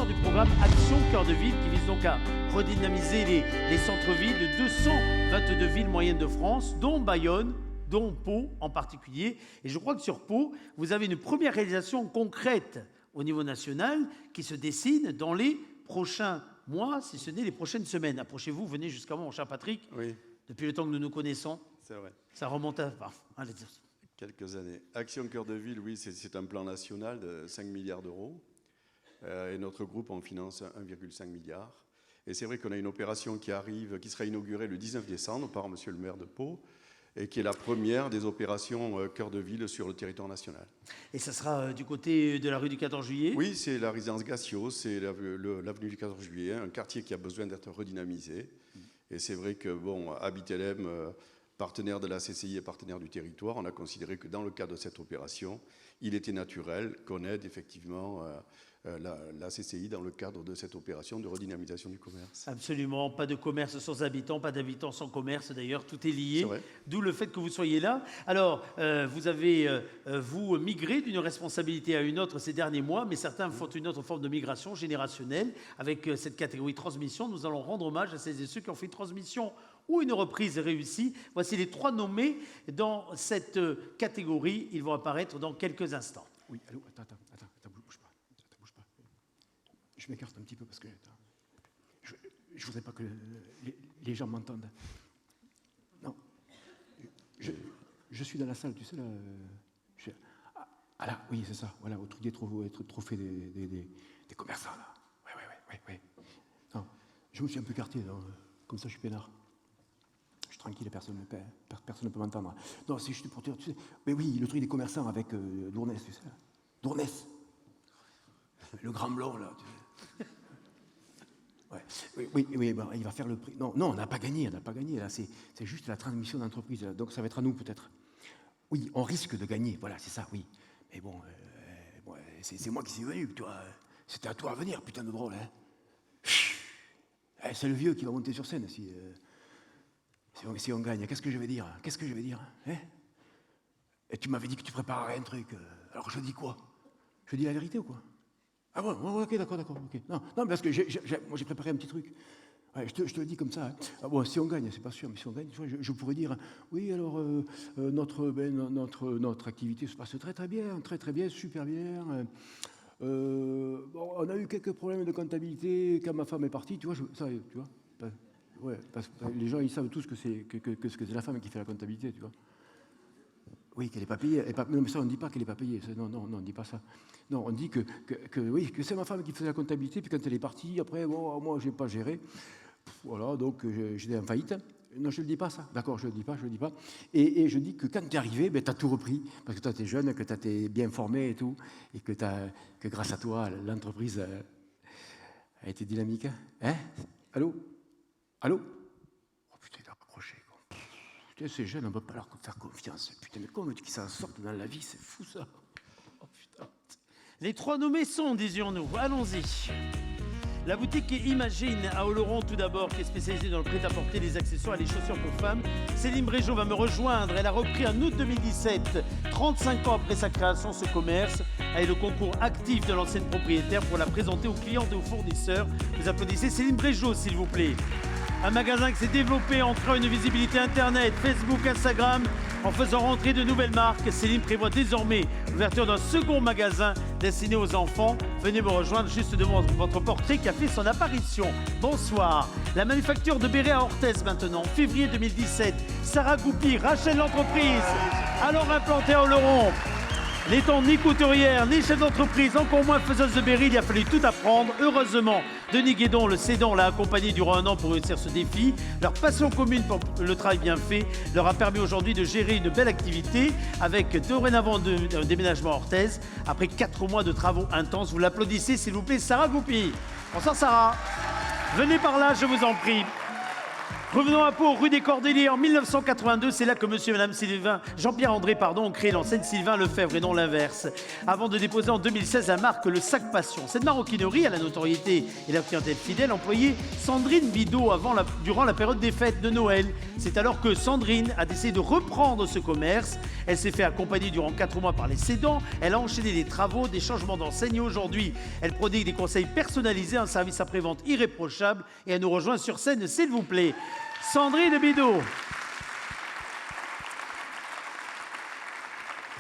Du programme Action Cœur de Ville qui vise donc à redynamiser les centres-villes de 222 villes moyennes de France, dont Bayonne, dont Pau en particulier. Et je crois que sur Pau, vous avez une première réalisation concrète au niveau national qui se dessine dans les prochains mois, si ce n'est les prochaines semaines. Approchez-vous, venez jusqu'à moi, mon cher Patrick. Oui. Depuis le temps que nous nous connaissons, c'est vrai. Ça remonte à... allez, quelques années. Action Cœur de Ville, oui, c'est un plan national de 5 milliards d'euros. Et notre groupe en finance 1,5 milliard. Et c'est vrai qu'on a une opération qui arrive, qui sera inaugurée le 19 décembre par monsieur le maire de Pau, et qui est la première des opérations Cœur de Ville sur le territoire national. Et ça sera du côté de la rue du 14 juillet ? Oui, c'est la résidence Gassio, c'est l'avenue du 14 juillet, un quartier qui a besoin d'être redynamisé. Et c'est vrai que, bon, Habitelem, partenaire de la CCI et partenaire du territoire, on a considéré que dans le cadre de cette opération, il était naturel qu'on aide effectivement la CCI dans le cadre de cette opération de redynamisation du commerce. Absolument, pas de commerce sans habitants, pas d'habitants sans commerce d'ailleurs, tout est lié, d'où le fait que vous soyez là. Alors, vous avez, vous, migré d'une responsabilité à une autre ces derniers mois, mais certains font une autre forme de migration générationnelle. Avec cette catégorie transmission, nous allons rendre hommage à celles et ceux qui ont fait une transmission ou une reprise réussie. Voici les 3 nommés dans cette catégorie. Ils vont apparaître dans quelques instants. Oui, allô, attends, bouge pas. Je m'écarte un petit peu parce que je voudrais pas que les gens m'entendent. Non, je suis dans la salle, tu sais là. Ah là, oui, c'est ça. Voilà, au truc des trophées des commerçants là. Ouais. Non, je me suis un peu écarté, comme ça je suis peinard. Je suis tranquille, personne ne peut m'entendre. Non, c'est juste pour dire, tu sais, mais oui, le truc des commerçants avec Dournès, tu sais. Dournès. Le grand blond, là. Tu sais. Ouais. Oui, bon, il va faire le prix. Non, on n'a pas gagné, là. C'est juste la transmission d'entreprise. Donc ça va être à nous, peut-être. Oui, on risque de gagner, voilà, c'est ça, oui. Mais bon, c'est moi qui suis venu, tu vois. C'était à toi à venir, putain de drôle, hein. C'est le vieux qui va monter sur scène si on gagne. Qu'est-ce que je vais dire hein? Et tu m'avais dit que tu préparerais un truc. Alors je dis quoi? Je dis la vérité ou quoi? Ah bon, ok, d'accord, ok. Non, parce que moi j'ai préparé un petit truc. Ouais, je te le dis comme ça. Hein. Ah bon, si on gagne, c'est pas sûr, mais si on gagne, tu vois, je pourrais dire, oui, alors notre activité se passe très bien, super bien. Bon, on a eu quelques problèmes de comptabilité quand ma femme est partie, tu vois, ouais, parce que les gens ils savent tous que c'est la femme qui fait la comptabilité, tu vois. Oui, qu'elle n'est pas payée. Non, mais ça, on ne dit pas qu'elle n'est pas payée. Non, on ne dit pas ça. Non, on dit que c'est ma femme qui faisait la comptabilité, puis quand elle est partie, après, bon, moi, je n'ai pas géré. Voilà, donc j'étais en faillite. Non, je ne le dis pas, ça. D'accord, je ne le dis pas. Et je dis que quand tu es arrivé, ben, tu as tout repris. Parce que toi, tu es jeune, que tu t'es bien formé et tout. Et que grâce à toi, l'entreprise a été dynamique. Hein? Allô? Oh putain, il a raccroché. Putain, ces jeunes, on ne peut pas leur faire confiance. Putain, mais comment qu'ils s'en sortent dans la vie, c'est fou, ça. Oh putain. Les trois nommés sont, disions-nous. Allons-y. La boutique Imagine à Oloron, tout d'abord, qui est spécialisée dans le prêt-à-porter, les accessoires et les chaussures pour femmes. Céline Brégeot va me rejoindre. Elle a repris en août 2017, 35 ans après sa création, ce commerce, avec le concours actif de l'ancienne propriétaire pour la présenter aux clients et aux fournisseurs. Vous applaudissez Céline Brégeot, s'il vous plaît. Un magasin qui s'est développé en créant une visibilité Internet, Facebook, Instagram, en faisant rentrer de nouvelles marques. Céline prévoit désormais l'ouverture d'un second magasin destiné aux enfants. Venez me rejoindre juste devant votre portrait qui a fait son apparition. Bonsoir. La manufacture de Béret à Orthez maintenant, février 2017. Sarah Goupy rachète l'entreprise. Alors implantée à Oloron. N'étant ni couturière, ni chef d'entreprise, encore moins faiseuse de Berry, il a fallu tout apprendre. Heureusement, Denis Guédon, le cédant, l'a accompagné durant un an pour réussir ce défi. Leur passion commune pour le travail bien fait leur a permis aujourd'hui de gérer une belle activité avec dorénavant un déménagement à Orthez. Après 4 mois de travaux intenses, vous l'applaudissez s'il vous plaît, Sarah Goupy. Bonsoir Sarah. Venez par là, je vous en prie. Revenons à Pau, rue des Cordeliers, en 1982, c'est là que monsieur et madame Jean-Pierre André ont créé l'enseigne Sylvain Lefebvre et non l'inverse, avant de déposer en 2016 la marque Le Sac Passion. Cette maroquinerie, à la notoriété et la clientèle fidèle, employait Sandrine Bidot durant la période des fêtes de Noël. C'est alors que Sandrine a décidé de reprendre ce commerce. Elle s'est fait accompagner durant 4 mois par les cédants. Elle a enchaîné des travaux, des changements d'enseigne. Aujourd'hui, elle prodigue des conseils personnalisés, un service après-vente irréprochable. Et elle nous rejoint sur scène, s'il vous plaît. Sandrine Bidot.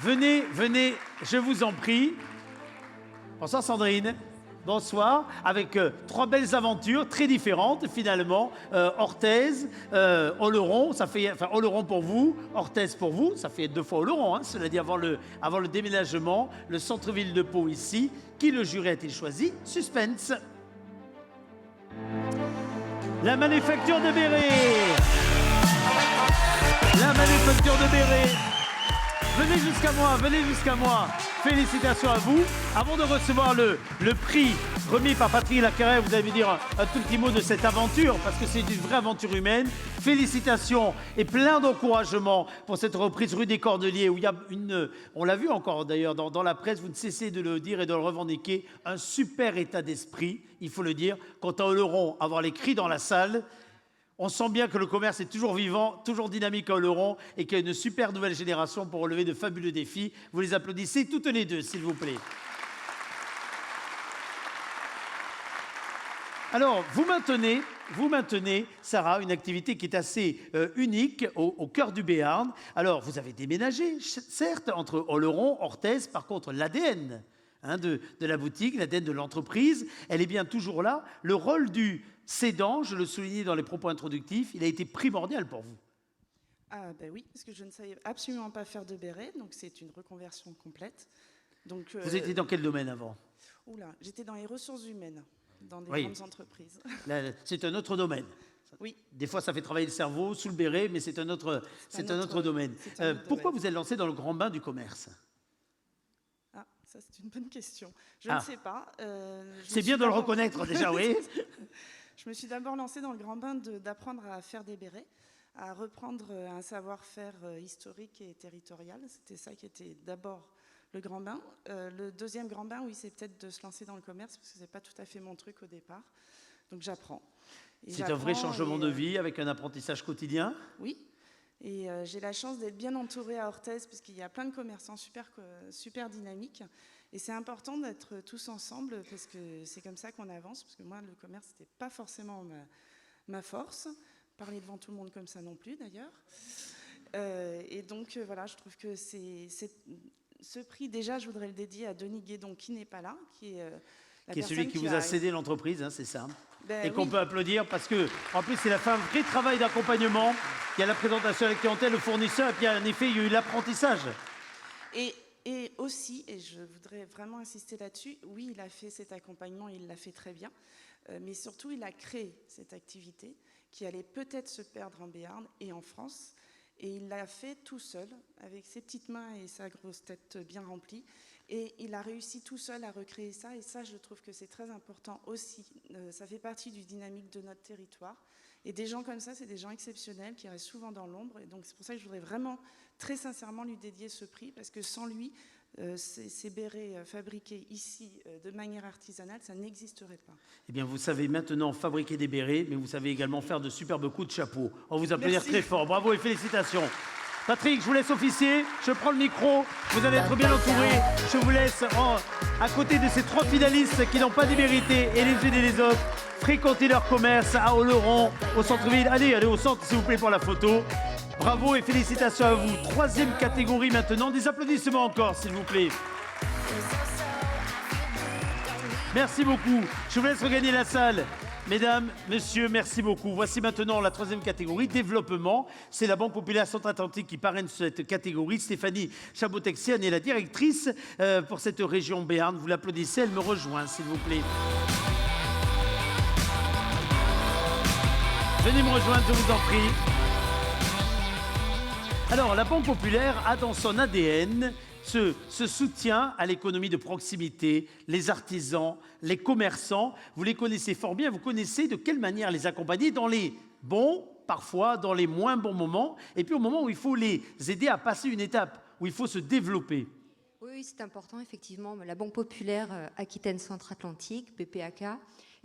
Venez, je vous en prie. Bonsoir Sandrine. Bonsoir. Avec 3 belles aventures très différentes finalement. Orthez, Oloron, ça fait Oloron pour vous, Orthez pour vous, ça fait 2 fois Oloron, hein, cela dit avant le déménagement, le centre-ville de Pau ici. Qui le jury a-t-il choisi? Suspense. La manufacture de Béret. La manufacture de Béret. Venez jusqu'à moi. Félicitations à vous. Avant de recevoir le prix remis par Patrick Lacarrère, vous allez me dire un tout petit mot de cette aventure, parce que c'est une vraie aventure humaine. Félicitations et plein d'encouragement pour cette reprise rue des Cordeliers, où il y a on l'a vu encore d'ailleurs dans la presse, vous ne cessez de le dire et de le revendiquer, un super état d'esprit, il faut le dire. Quant à Oloron, avoir les cris dans la salle, on sent bien que le commerce est toujours vivant, toujours dynamique à Oloron et qu'il y a une super nouvelle génération pour relever de fabuleux défis. Vous les applaudissez toutes les deux, s'il vous plaît. Alors, vous maintenez, Sarah, une activité qui est assez unique au cœur du Béarn. Alors, vous avez déménagé, certes, entre Oloron, Orthez, par contre, l'ADN de la boutique, l'ADN de l'entreprise, elle est bien toujours là. Le rôle du cédant, je le soulignais dans les propos introductifs, il a été primordial pour vous. Ah ben oui, parce que je ne savais absolument pas faire de béret, donc c'est une reconversion complète. Donc, vous étiez dans quel domaine avant? Oula, j'étais dans les ressources humaines, dans des oui. grandes entreprises. Là, c'est un autre domaine. Oui. Des fois, ça fait travailler le cerveau sous le béret, mais c'est un autre domaine. Pourquoi vous êtes lancé dans le grand bain du commerce? Ah, ça c'est une bonne question. Je ne sais pas. C'est bien de le reconnaître déjà, oui. Je me suis d'abord lancée dans le grand bain d'apprendre à faire des bérets, à reprendre un savoir-faire historique et territorial. C'était ça qui était d'abord le grand bain. Le deuxième grand bain, oui, c'est peut-être de se lancer dans le commerce, parce que ce n'est pas tout à fait mon truc au départ. Donc j'apprends. C'est un vrai changement de vie avec un apprentissage quotidien? Oui. Et j'ai la chance d'être bien entourée à Orthez, puisqu'il y a plein de commerçants super dynamiques. Et c'est important d'être tous ensemble, parce que c'est comme ça qu'on avance. Parce que moi, le commerce, ce n'était pas forcément ma force. Parler devant tout le monde comme ça non plus, d'ailleurs. Et donc, voilà, je trouve que ce prix, déjà, je voudrais le dédier à Denis Guédon, qui n'est pas là, qui est celui qui vous a cédé l'entreprise, hein, c'est ça. Ben, et qu'on peut applaudir parce que, en plus, il a fait un vrai travail d'accompagnement. Il y a la présentation à la clientèle, le fournisseur, et puis en effet, il y a eu l'apprentissage. Et aussi, et je voudrais vraiment insister là-dessus, oui, il a fait cet accompagnement, il l'a fait très bien, mais surtout, il a créé cette activité qui allait peut-être se perdre en Béarn et en France, et il l'a fait tout seul, avec ses petites mains et sa grosse tête bien remplie. Et il a réussi tout seul à recréer ça, et ça, je trouve que c'est très important aussi. Ça fait partie du dynamique de notre territoire. Et des gens comme ça, c'est des gens exceptionnels qui restent souvent dans l'ombre. Et donc, c'est pour ça que je voudrais vraiment, très sincèrement, lui dédier ce prix, parce que sans lui, ces bérets fabriqués ici de manière artisanale, ça n'existerait pas. Eh bien, vous savez maintenant fabriquer des bérets, mais vous savez également faire de superbes coups de chapeau. On vous applaudir très fort. Bravo et félicitations. Patrick, je vous laisse officier, je prends le micro, vous allez être bien entouré. Je vous laisse à côté de ces 3 finalistes qui n'ont pas démérité et les unes et les autres, fréquenter leur commerce à Oloron, au centre-ville. Allez au centre s'il vous plaît pour la photo. Bravo et félicitations à vous. 3e catégorie maintenant, des applaudissements encore s'il vous plaît. Merci beaucoup, je vous laisse regagner la salle. Mesdames, messieurs, merci beaucoup. Voici maintenant la 3e catégorie, développement. C'est la Banque Populaire Centre-Atlantique qui parraine cette catégorie. Stéphanie Chabot-Texian est la directrice pour cette région Béarn. Vous l'applaudissez, elle me rejoint, s'il vous plaît. Venez me rejoindre, je vous en prie. Alors, la Banque Populaire a dans son ADN ce soutien à l'économie de proximité, les artisans, les commerçants. Vous les connaissez fort bien, vous connaissez de quelle manière les accompagner dans les bons, parfois dans les moins bons moments, et puis au moment où il faut les aider à passer une étape, où il faut se développer. Oui, c'est important, effectivement. La Banque Populaire Aquitaine Centre-Atlantique, BPAK,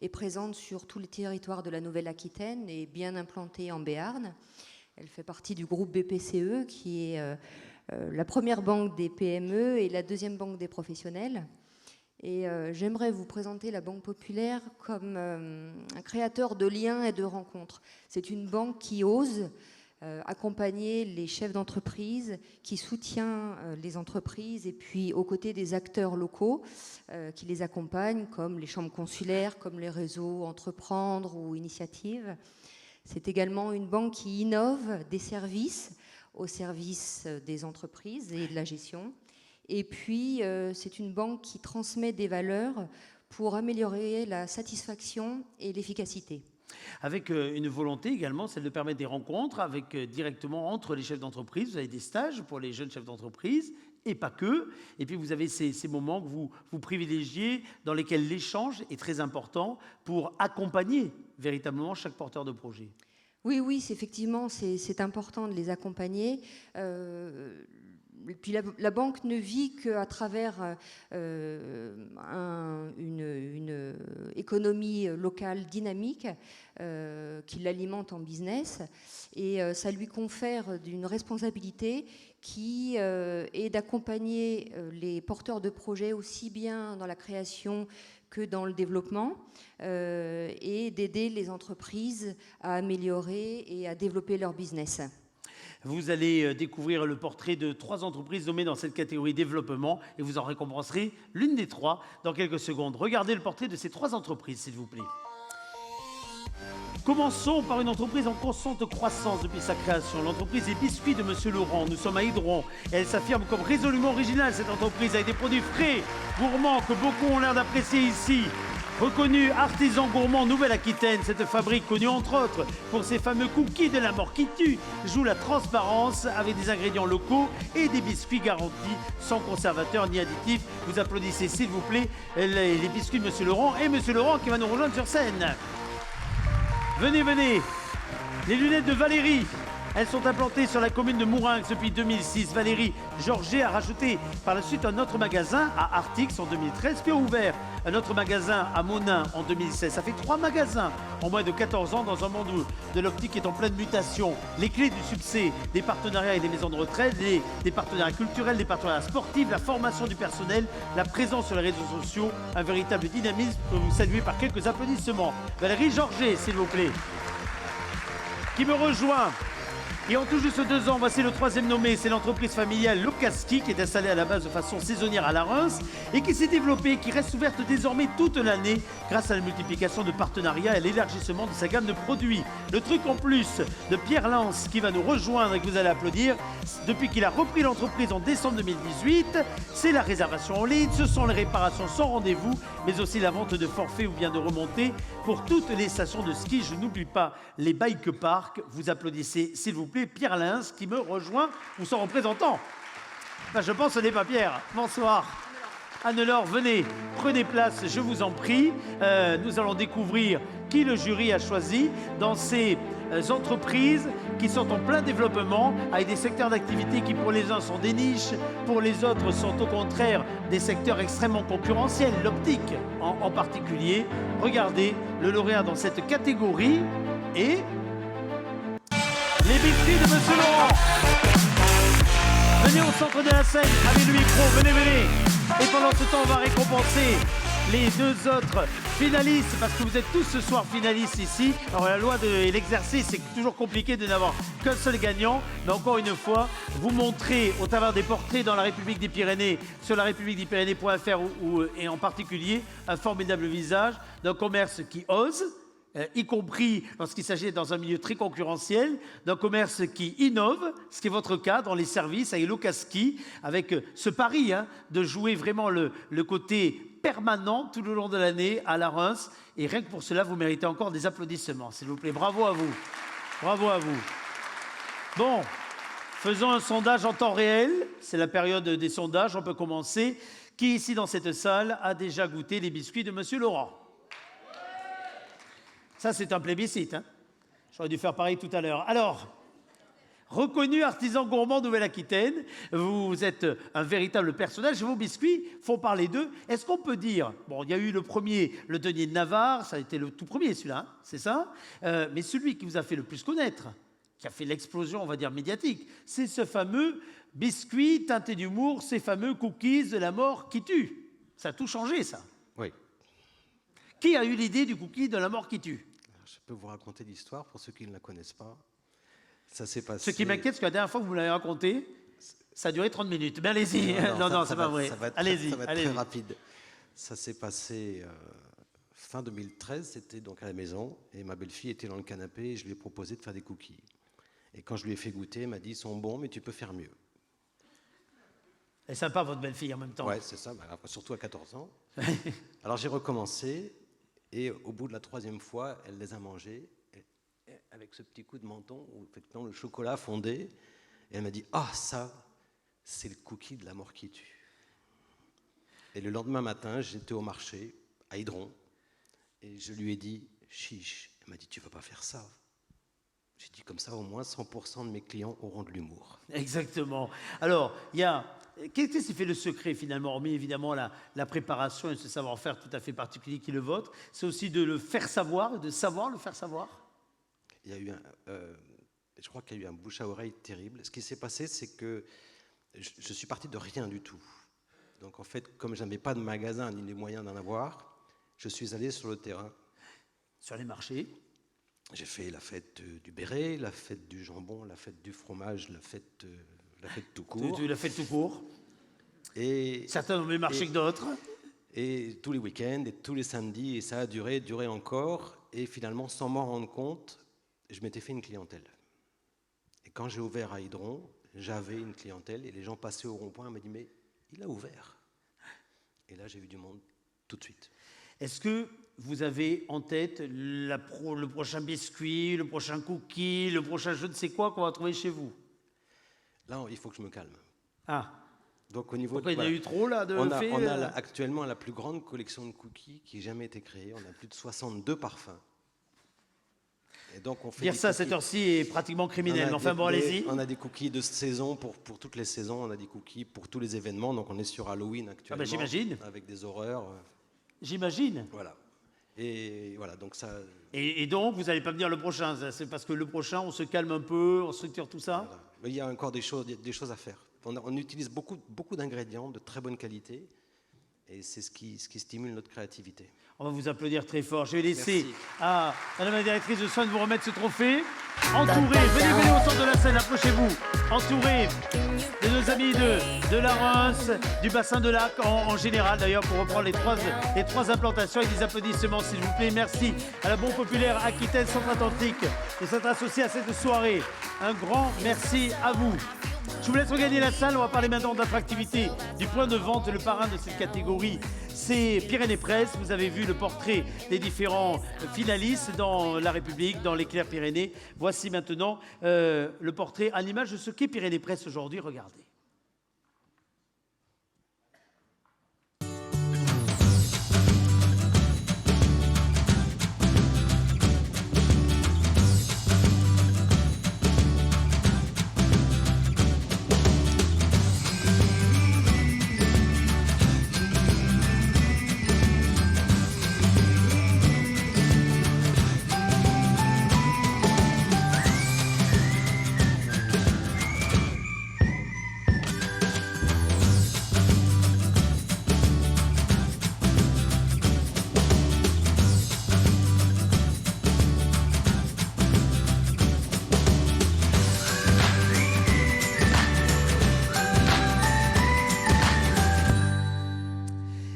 est présente sur tous les territoires de la Nouvelle-Aquitaine et bien implantée en Béarn. Elle fait partie du groupe BPCE, qui est la première banque des PME et la 2e banque des professionnels. Et j'aimerais vous présenter la Banque Populaire comme un créateur de liens et de rencontres. C'est une banque qui ose accompagner les chefs d'entreprise, qui soutient les entreprises et puis aux côtés des acteurs locaux qui les accompagnent, comme les chambres consulaires, comme les réseaux Entreprendre ou Initiative. C'est également une banque qui innove des services au service des entreprises et de la gestion. Et puis, c'est une banque qui transmet des valeurs pour améliorer la satisfaction et l'efficacité. Avec une volonté également, celle de permettre des rencontres avec, directement entre les chefs d'entreprise. Vous avez des stages pour les jeunes chefs d'entreprise, et pas que. Et puis vous avez ces moments que vous privilégiez, dans lesquels l'échange est très important pour accompagner véritablement chaque porteur de projet. Oui, effectivement, c'est important de les accompagner. Et puis la banque ne vit qu'à travers une économie locale dynamique qui l'alimente en business. Et ça lui confère une responsabilité qui est d'accompagner les porteurs de projets aussi bien dans la création que dans le développement et d'aider les entreprises à améliorer et à développer leur business. Vous allez découvrir le portrait de 3 entreprises nommées dans cette catégorie développement et vous en récompenserez l'une des 3 dans quelques secondes. Regardez le portrait de ces 3 entreprises, s'il vous plaît. Commençons par une entreprise en constante croissance depuis sa création. L'entreprise des biscuits de Monsieur Laurent. Nous sommes à Hydron et elle s'affirme comme résolument originale, cette entreprise, avec des produits frais, gourmands, que beaucoup ont l'air d'apprécier ici. Reconnu artisan gourmand Nouvelle-Aquitaine, cette fabrique connue entre autres pour ses fameux cookies de la mort qui tue, joue la transparence avec des ingrédients locaux et des biscuits garantis sans conservateurs ni additifs. Vous applaudissez s'il vous plaît les biscuits de Monsieur Laurent et Monsieur Laurent qui va nous rejoindre sur scène. Venez, venez. Les lunettes de Valérie. Elles sont implantées sur la commune de Mourinx depuis 2006. Valérie Georget a rajouté par la suite un autre magasin à Artix en 2013, puis a ouvert un autre magasin à Monin en 2016. Ça fait 3 magasins en moins de 14 ans dans un monde où de l'optique est en pleine mutation. Les clés du succès des partenariats et des maisons de retraite, des partenariats culturels, des partenariats sportifs, la formation du personnel, la présence sur les réseaux sociaux, un véritable dynamisme que vous saluez par quelques applaudissements. Valérie Georget, s'il vous plaît, qui me rejoint. Et en tout juste 2 ans, voici le 3e nommé, c'est l'entreprise familiale Lokaski qui est installée à la base de façon saisonnière à la Reims et qui s'est développée, qui reste ouverte désormais toute l'année grâce à la multiplication de partenariats et à l'élargissement de sa gamme de produits. Le truc en plus de Pierre Lance qui va nous rejoindre et que vous allez applaudir, depuis qu'il a repris l'entreprise en décembre 2018, c'est la réservation en ligne, ce sont les réparations sans rendez-vous, mais aussi la vente de forfaits ou bien de remontées pour toutes les stations de ski. Je n'oublie pas les bike parks. Vous applaudissez s'il vous plaît Pierre Lins qui me rejoint ou son représentant. Enfin, je pense que ce n'est pas Pierre. Bonsoir. Anne-Laure, venez, prenez place, je vous en prie. Nous allons découvrir qui le jury a choisi dans ces entreprises qui sont en plein développement, avec des secteurs d'activité qui pour les uns sont des niches, pour les autres sont au contraire des secteurs extrêmement concurrentiels, l'optique en particulier. Regardez, le lauréat dans cette catégorie est les biscuits de Monsieur Laurent. Venez au centre de la scène avec le micro, venez, venez. Et pendant ce temps, on va récompenser les 2 autres finalistes, parce que vous êtes tous ce soir finalistes ici. Alors la loi et l'exercice, c'est toujours compliqué de n'avoir qu'un seul gagnant. Mais encore une fois, vous montrez au travers des portraits dans la République des Pyrénées, sur la républiquedespyrénées.fr et en particulier, un formidable visage d'un commerce qui ose, y compris lorsqu'il s'agit d'être dans un milieu très concurrentiel, d'un commerce qui innove, ce qui est votre cas dans les services avec Lokaski, avec ce pari de jouer vraiment le côté permanent tout le long de l'année à la Reims. Et rien que pour cela, vous méritez encore des applaudissements, s'il vous plaît. Bravo à vous. Bravo à vous. Bon, faisons un sondage en temps réel. C'est la période des sondages, on peut commencer. Qui ici dans cette salle a déjà goûté les biscuits de Monsieur Laurent ? Ça, c'est un plébiscite. J'aurais dû faire pareil tout à l'heure. Alors, reconnu artisan gourmand Nouvelle-Aquitaine, vous êtes un véritable personnage. Vos biscuits font parler d'eux. Est-ce qu'on peut dire... Bon, il y a eu le premier, le denier de Navarre, ça a été le tout premier, celui-là, c'est ça. Mais celui qui vous a fait le plus connaître, qui a fait l'explosion, on va dire, médiatique, c'est ce fameux biscuit teinté d'humour, ces fameux cookies de la mort qui tue. Ça a tout changé, ça. Oui. Qui a eu l'idée du cookie de la mort qui tue ? Je peux vous raconter l'histoire pour ceux qui ne la connaissent pas. Ça s'est passé... Ce qui m'inquiète, c'est que la dernière fois que vous me l'avez raconté, ça a duré 30 minutes. Mais allez-y. Non, c'est pas vrai. Allez-y. Ça va être très rapide. Ça s'est passé fin 2013, c'était donc à la maison, et ma belle-fille était dans le canapé, et je lui ai proposé de faire des cookies. Et quand je lui ai fait goûter, elle m'a dit, ils sont bons, mais tu peux faire mieux. Elle est sympa, votre belle-fille, en même temps. Oui, c'est ça, surtout à 14 ans. Alors j'ai recommencé, et au bout de la 3e fois, elle les a mangés, avec ce petit coup de menton où effectivement le chocolat fondait, et elle m'a dit « Ah, ça, c'est le cookie de la mort qui tue ». Et le lendemain matin, j'étais au marché, à Hydron, et je lui ai dit « Chiche ». Elle m'a dit « Tu ne vas pas faire ça ». J'ai dit comme ça, au moins 100% de mes clients auront de l'humour. Exactement. Alors, il y a... Qu'est-ce qui fait le secret finalement, hormis évidemment la préparation et ce savoir-faire tout à fait particulier qui est le vôtre, c'est aussi de le faire savoir, de savoir le faire savoir. Il y a eu je crois qu'il y a eu un bouche à oreille terrible. Ce qui s'est passé, c'est que je suis parti de rien du tout. Donc en fait, comme je n'avais pas de magasin ni les moyens d'en avoir, je suis allé sur le terrain. Sur les marchés. J'ai fait la fête du béret, la fête du jambon, la fête du fromage, la fête tout court. La fête tout court. Et certains ont mieux marché que d'autres. Et tous les week-ends, et tous les samedis, et ça a duré encore. Et finalement, sans m'en rendre compte, je m'étais fait une clientèle. Et quand j'ai ouvert à Hydron, j'avais une clientèle, et les gens passaient au rond-point et me disaient « Mais il a ouvert ». Et là, j'ai eu du monde tout de suite. Est-ce que vous avez en tête le prochain biscuit, le prochain cookie, le prochain je ne sais quoi qu'on va trouver chez vous? Là, il faut que je me calme. Ah. Donc, au niveau Pourquoi il y en a eu trop là de on a actuellement la plus grande collection de cookies qui ait jamais été créée. On a plus de 62 parfums. Et donc on fait dire ça à cette heure-ci est pratiquement criminel. Enfin bon, allez-y. On a des cookies de saison pour toutes les saisons. On a des cookies pour tous les événements. Donc on est sur Halloween actuellement. Ah ben j'imagine. Avec des horreurs. J'imagine. Voilà. Et voilà, donc ça... Et donc, vous n'allez pas me dire le prochain, c'est parce que le prochain, on se calme un peu, on structure tout ça. Voilà. Mais il y a encore des choses à faire. On utilise beaucoup d'ingrédients de très bonne qualité, et c'est ce qui stimule notre créativité. On va vous applaudir très fort. Je vais laisser à Madame la directrice de soins de vous remettre ce trophée. Entouré, venez au centre de la scène, approchez-vous. Entouré de nos amis de la Reims, du bassin de Lac en général, d'ailleurs, pour reprendre les trois implantations. Et des applaudissements, s'il vous plaît. Merci à la Banque Populaire Aquitaine Centre-Atlantique de s'être associée à cette soirée. Un grand merci à vous. Je vous laisse regagner la salle. On va parler maintenant d'attractivité du point de vente. Le parrain de cette catégorie, c'est Pyrénées Presse. Vous avez vu le portrait des différents finalistes dans La République, dans l'Éclair Pyrénées. Voici maintenant le portrait à l'image de ce qu'est Pyrénées Presse aujourd'hui. Regardez.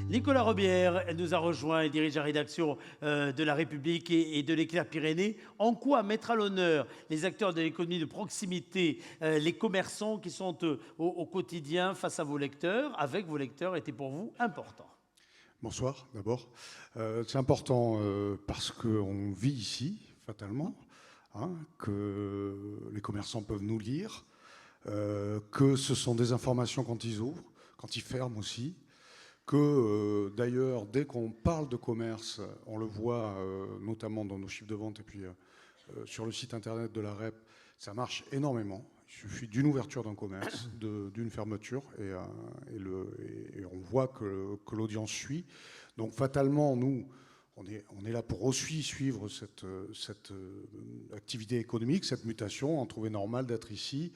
Nicolas Robière nous a rejoint et dirige la rédaction de La République et de l'Éclair Pyrénées. En quoi mettre à l'honneur les acteurs de l'économie de proximité, les commerçants qui sont au quotidien face à vos lecteurs, avec vos lecteurs, était pour vous important? Bonsoir d'abord. C'est important parce qu'on vit ici, fatalement, que les commerçants peuvent nous lire, que ce sont des informations quand ils ouvrent, quand ils ferment aussi, que d'ailleurs, dès qu'on parle de commerce, on le voit notamment dans nos chiffres de vente et puis sur le site internet de la REP, ça marche énormément. Il suffit d'une ouverture d'un commerce, d'une fermeture, et on voit que l'audience suit. Donc fatalement, nous, on est là pour aussi suivre cette activité économique, cette mutation, en trouver normal d'être ici.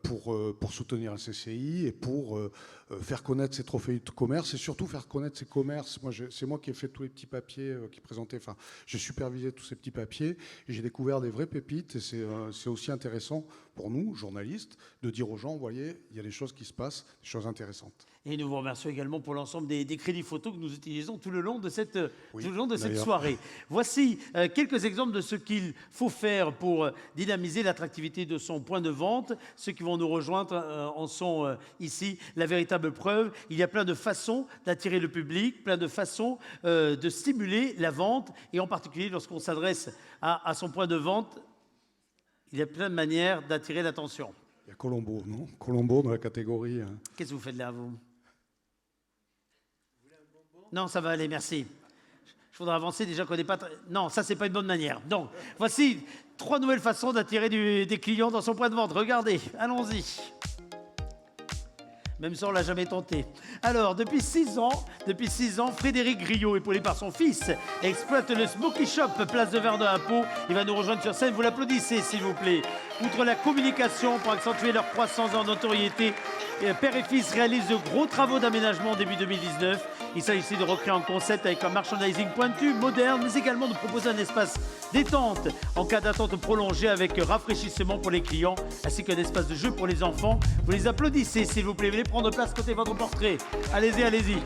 Pour soutenir la CCI et pour faire connaître ces trophées de commerce et surtout faire connaître ces commerces. C'est moi qui ai fait tous les petits papiers qui présentaient, enfin, j'ai supervisé tous ces petits papiers et j'ai découvert des vraies pépites et c'est aussi intéressant pour nous, journalistes, de dire aux gens, vous voyez, il y a des choses qui se passent, des choses intéressantes. Et nous vous remercions également pour l'ensemble des crédits photos que nous utilisons tout le long de cette soirée. Voici quelques exemples de ce qu'il faut faire pour dynamiser l'attractivité de son point de vente. Ceux qui vont nous rejoindre en sont ici la véritable preuve. Il y a plein de façons d'attirer le public, plein de façons de stimuler la vente, et en particulier lorsqu'on s'adresse à son point de vente, il y a plein de manières d'attirer l'attention. Il y a Colombo, non? Colombo dans la catégorie. Qu'est-ce que vous faites là, vous? Non, ça va aller, merci. Je voudrais avancer, déjà qu'on n'est pas... Non, ça, c'est pas une bonne manière. Donc, voici 3 nouvelles façons d'attirer des clients dans son point de vente. Regardez, allons-y. Même ça, on ne l'a jamais tenté. Alors, depuis 6 ans, Frédéric Griot, épaulé par son fils, exploite le Smoky Shop, place de Verdun à Pau. Il va nous rejoindre sur scène. Vous l'applaudissez, s'il vous plaît. Outre la communication pour accentuer leur croissance en notoriété, père et fils réalisent de gros travaux d'aménagement début 2019. Il s'agit de recréer un concept avec un merchandising pointu, moderne, mais également de proposer un espace détente en cas d'attente prolongée avec rafraîchissement pour les clients, ainsi qu'un espace de jeu pour les enfants. Vous les applaudissez, s'il vous plaît. Venez prendre place côté votre portrait. Allez-y, allez-y.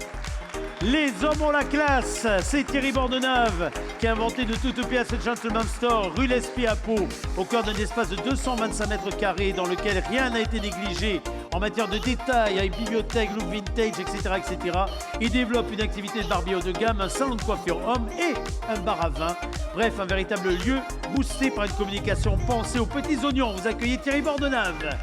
Les hommes ont la classe. C'est Thierry Bordenave qui a inventé de toutes pièces ce Gentleman Store, rue Lespier à Pau, au cœur d'un espace de 225 mètres carrés dans lequel rien n'a été négligé en matière de détail avec bibliothèque, look vintage, etc., etc. Il développe une activité de barbier haut de gamme, un salon de coiffure homme et un bar à vin. Bref, un véritable lieu boosté par une communication pensée aux petits oignons. Vous accueillez Thierry Bordenave.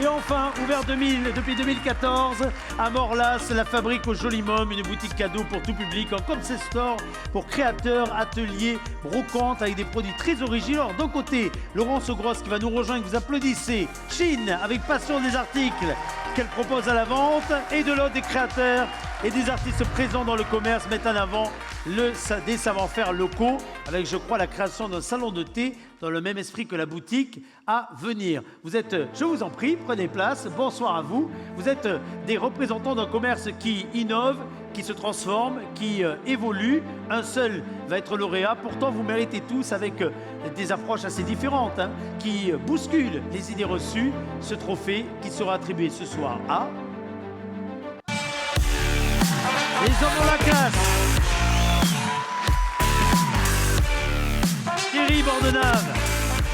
Et enfin, ouvert depuis 2014, à Morlas, la fabrique au Joli Môme, une boutique cadeau pour tout public, en concept store pour créateurs, ateliers, brocantes avec des produits très originaux. Alors, d'un côté, Laurence Grosse qui va nous rejoindre, vous applaudissez. Chine, avec passion des articles qu'elle propose à la vente, et de l'autre, des créateurs et des artistes présents dans le commerce mettent en avant des savoir-faire locaux, avec, je crois, la création d'un salon de thé dans le même esprit que la boutique à venir. Vous êtes, je vous en prie, prenez place, bonsoir à vous. Vous êtes des représentants d'un commerce qui innove, qui se transforme, qui évolue. Un seul va être lauréat, pourtant vous méritez tous avec des approches assez différentes, hein, qui bousculent les idées reçues. Ce trophée qui sera attribué ce soir à... Les hommes ont la classe. Thierry Bordenave.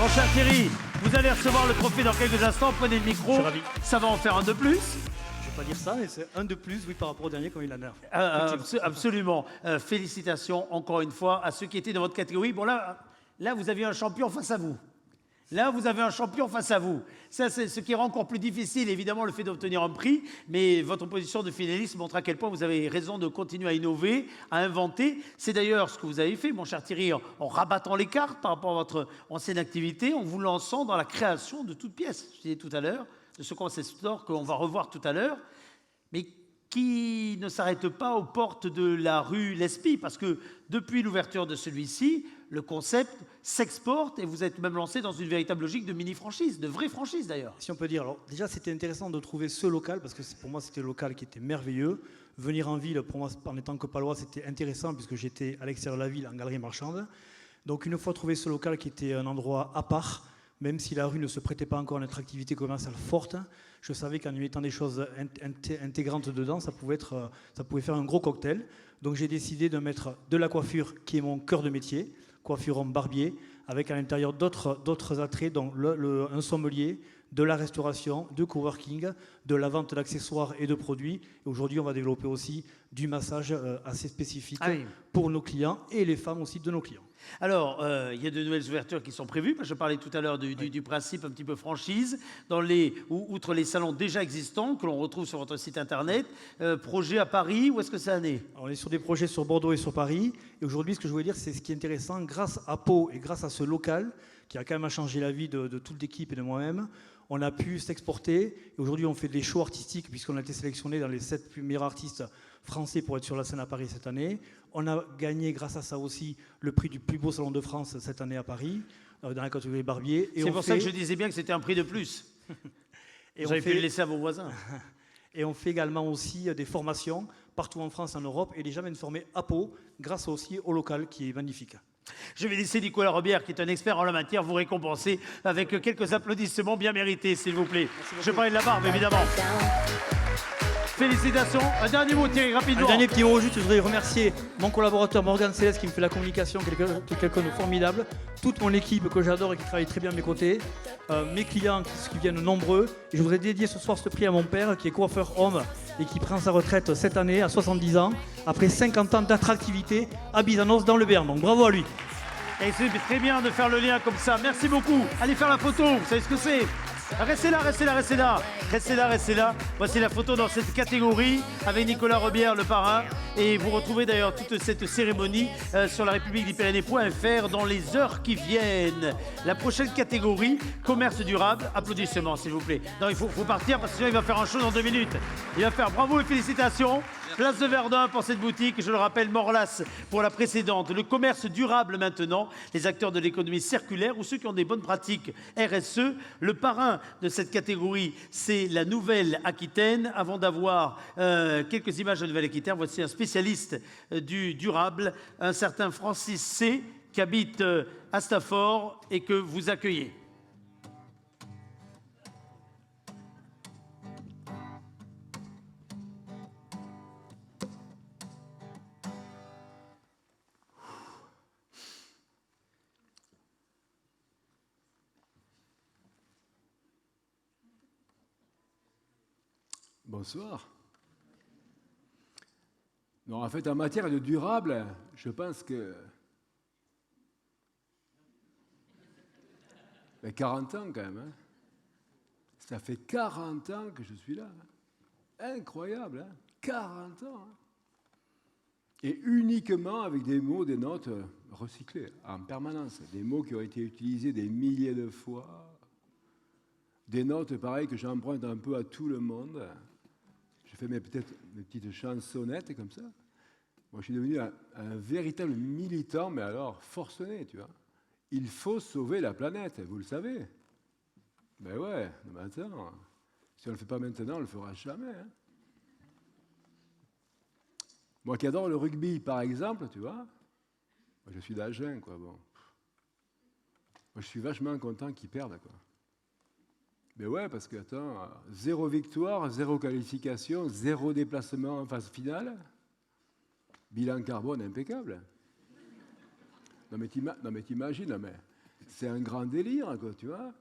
Mon cher Thierry, vous allez recevoir le trophée dans quelques instants. Prenez le micro. Je suis ravi. Ça va en faire un de plus. Je ne vais pas dire ça, mais c'est un de plus, oui, par rapport au dernier, comme il a l'air. Absolument. Félicitations encore une fois à ceux qui étaient dans votre catégorie. Bon, là vous aviez un champion face à vous. Là, vous avez un champion face à vous. Ça, c'est ce qui rend encore plus difficile, évidemment, le fait d'obtenir un prix. Mais votre position de finaliste montre à quel point vous avez raison de continuer à innover, à inventer. C'est d'ailleurs ce que vous avez fait, mon cher Thierry, en rabattant les cartes par rapport à votre ancienne activité, en vous lançant dans la création de toutes pièces. Je disais tout à l'heure, de ce concept store qu'on va revoir tout à l'heure, mais qui ne s'arrête pas aux portes de la rue Lespie, parce que depuis l'ouverture de celui-ci, le concept s'exporte et vous êtes même lancé dans une véritable logique de mini-franchise, de vraie franchise d'ailleurs. Si on peut dire, alors déjà c'était intéressant de trouver ce local, parce que pour moi c'était le local qui était merveilleux. Venir en ville, pour moi en étant que palois, c'était intéressant puisque j'étais à l'extérieur de la ville en galerie marchande. Donc une fois trouvé ce local qui était un endroit à part, même si la rue ne se prêtait pas encore à une attractivité commerciale forte, je savais qu'en y mettant des choses intégrantes dedans, ça pouvait faire un gros cocktail. Donc j'ai décidé de mettre de la coiffure, qui est mon cœur de métier, coiffure homme barbier, avec à l'intérieur d'autres attraits, dont un sommelier, de la restauration, de coworking, de la vente d'accessoires et de produits. Et aujourd'hui, on va développer aussi du massage assez spécifique pour nos clients et les femmes aussi de nos clients. Alors, il y a de nouvelles ouvertures qui sont prévues. Je parlais tout à l'heure du principe un petit peu franchise. Outre les salons déjà existants que l'on retrouve sur votre site internet, projet à Paris, où est-ce que ça en est? On est sur des projets sur Bordeaux et sur Paris. Et aujourd'hui, ce que je voulais dire, c'est ce qui est intéressant, grâce à Pau et grâce à ce local, qui a quand même changé la vie de toute l'équipe et de moi-même, on a pu s'exporter. Et aujourd'hui, on fait des shows artistiques, puisqu'on a été sélectionné dans les 7 plus meilleurs artistes français pour être sur la scène à Paris cette année. On a gagné, grâce à ça aussi, le prix du plus beau salon de France cette année à Paris, dans la catégorie barbier. C'est pour ça que je disais bien que c'était un prix de plus. Vous avez pu le laisser à vos voisins. Et on fait également aussi des formations partout en France, en Europe, et les gens viennent former à Pau, grâce aussi au local qui est magnifique. Je vais laisser Nicolas Robière, qui est un expert en la matière, vous récompenser avec quelques applaudissements bien mérités, s'il vous plaît. Je parlais de la barbe, évidemment. Félicitations. Un dernier mot, Thierry, rapidement. Un dernier petit mot, juste, je voudrais remercier mon collaborateur Morgane Céleste qui me fait la communication, quelqu'un de formidable, toute mon équipe que j'adore et qui travaille très bien à mes côtés, mes clients qui viennent nombreux. Et je voudrais dédier ce soir ce prix à mon père, qui est coiffeur homme et qui prend sa retraite cette année à 70 ans, après 50 ans d'attractivité à Bizanos dans le Béarn. Donc bravo à lui. Et c'est très bien de faire le lien comme ça. Merci beaucoup. Allez faire la photo, vous savez ce que c'est. Restez là, restez là, restez là. Restez là, restez là. Voici la photo dans cette catégorie avec Nicolas Robière, le parrain. Et vous retrouvez d'ailleurs toute cette cérémonie sur la république-des-Pyrénées.fr dans les heures qui viennent. La prochaine catégorie, commerce durable. Applaudissements, s'il vous plaît. Non, il faut partir parce que sinon il va faire un show dans 2 minutes. Il va faire bravo et félicitations. Place de Verdun pour cette boutique, je le rappelle, Morlas pour la précédente. Le commerce durable maintenant, les acteurs de l'économie circulaire ou ceux qui ont des bonnes pratiques RSE. Le parrain de cette catégorie, c'est la Nouvelle-Aquitaine. Avant d'avoir quelques images de Nouvelle-Aquitaine, voici un spécialiste du durable, un certain Francis C, qui habite à Stafford et que vous accueillez. Bonsoir. Non, en fait, en matière de durable, je pense que... 40 ans quand même. Hein. Ça fait 40 ans que je suis là. Hein. Incroyable, hein. 40 ans. Hein. Et uniquement avec des mots, des notes recyclées en permanence. Des mots qui ont été utilisés des milliers de fois. Des notes pareilles que j'emprunte un peu à tout le monde. Je fais peut-être mes petites chansonnettes comme ça. Moi, je suis devenu un véritable militant, mais alors forcené, tu vois. Il faut sauver la planète, vous le savez. Ben ouais, mais attends, si on ne le fait pas maintenant, on ne le fera jamais. Hein. Moi qui adore le rugby, par exemple, tu vois, moi, je suis d'Agen, quoi, bon. Moi, je suis vachement content qu'ils perdent, quoi. Ben ouais, parce que, attends, 0 victoire, 0 qualification, 0 déplacement en phase finale, bilan carbone impeccable. Non mais t'imagines, mais c'est un grand délire, quoi, tu vois.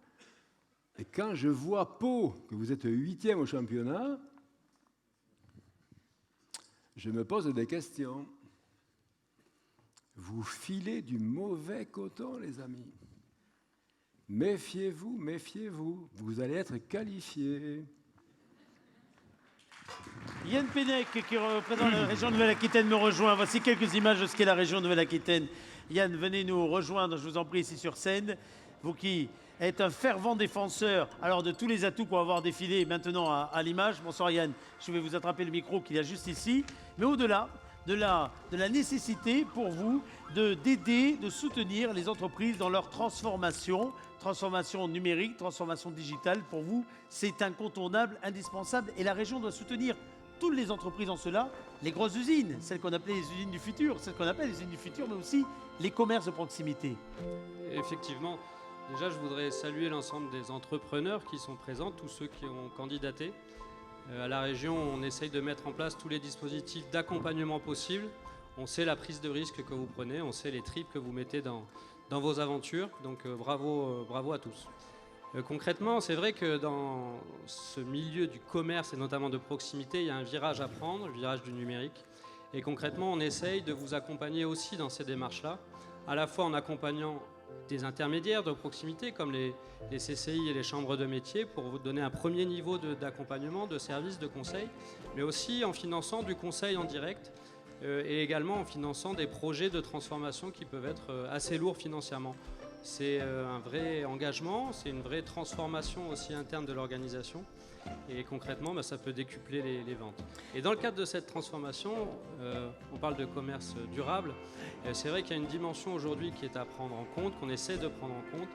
Et quand je vois Pau, que vous êtes 8e au championnat, je me pose des questions. Vous filez du mauvais coton, les amis. Méfiez-vous, méfiez-vous. Vous allez être qualifiés. Yann Pennec, qui représente la région Nouvelle-Aquitaine, me rejoint. Voici quelques images de ce qu'est la région Nouvelle-Aquitaine. Yann, venez nous rejoindre, je vous en prie, ici sur scène. Vous qui êtes un fervent défenseur alors de tous les atouts qu'on va voir défiler maintenant à l'image. Bonsoir Yann, je vais vous attraper le micro qu'il y a juste ici. Mais au-delà de la nécessité pour vous d'aider, de soutenir les entreprises dans leur transformation numérique, transformation digitale, pour vous, c'est incontournable, indispensable. Et la région doit soutenir toutes les entreprises en cela, les grosses usines, celles qu'on appelait les usines du futur, mais aussi les commerces de proximité. Effectivement, déjà je voudrais saluer l'ensemble des entrepreneurs qui sont présents, tous ceux qui ont candidaté. À la région, on essaye de mettre en place tous les dispositifs d'accompagnement possibles. On sait la prise de risque que vous prenez, on sait les tripes que vous mettez dans vos aventures, donc bravo à tous. Concrètement, c'est vrai que dans ce milieu du commerce et notamment de proximité, il y a un virage à prendre, le virage du numérique. Et concrètement, on essaye de vous accompagner aussi dans ces démarches-là, à la fois en accompagnant des intermédiaires de proximité comme les CCI et les chambres de métiers pour vous donner un premier niveau d'accompagnement, de service, de conseil, mais aussi en finançant du conseil en direct et également en finançant des projets de transformation qui peuvent être assez lourds financièrement. C'est un vrai engagement, c'est une vraie transformation aussi interne de l'organisation. Et concrètement, ça peut décupler les ventes. Et dans le cadre de cette transformation, on parle de commerce durable. C'est vrai qu'il y a une dimension aujourd'hui qui est à prendre en compte, qu'on essaie de prendre en compte,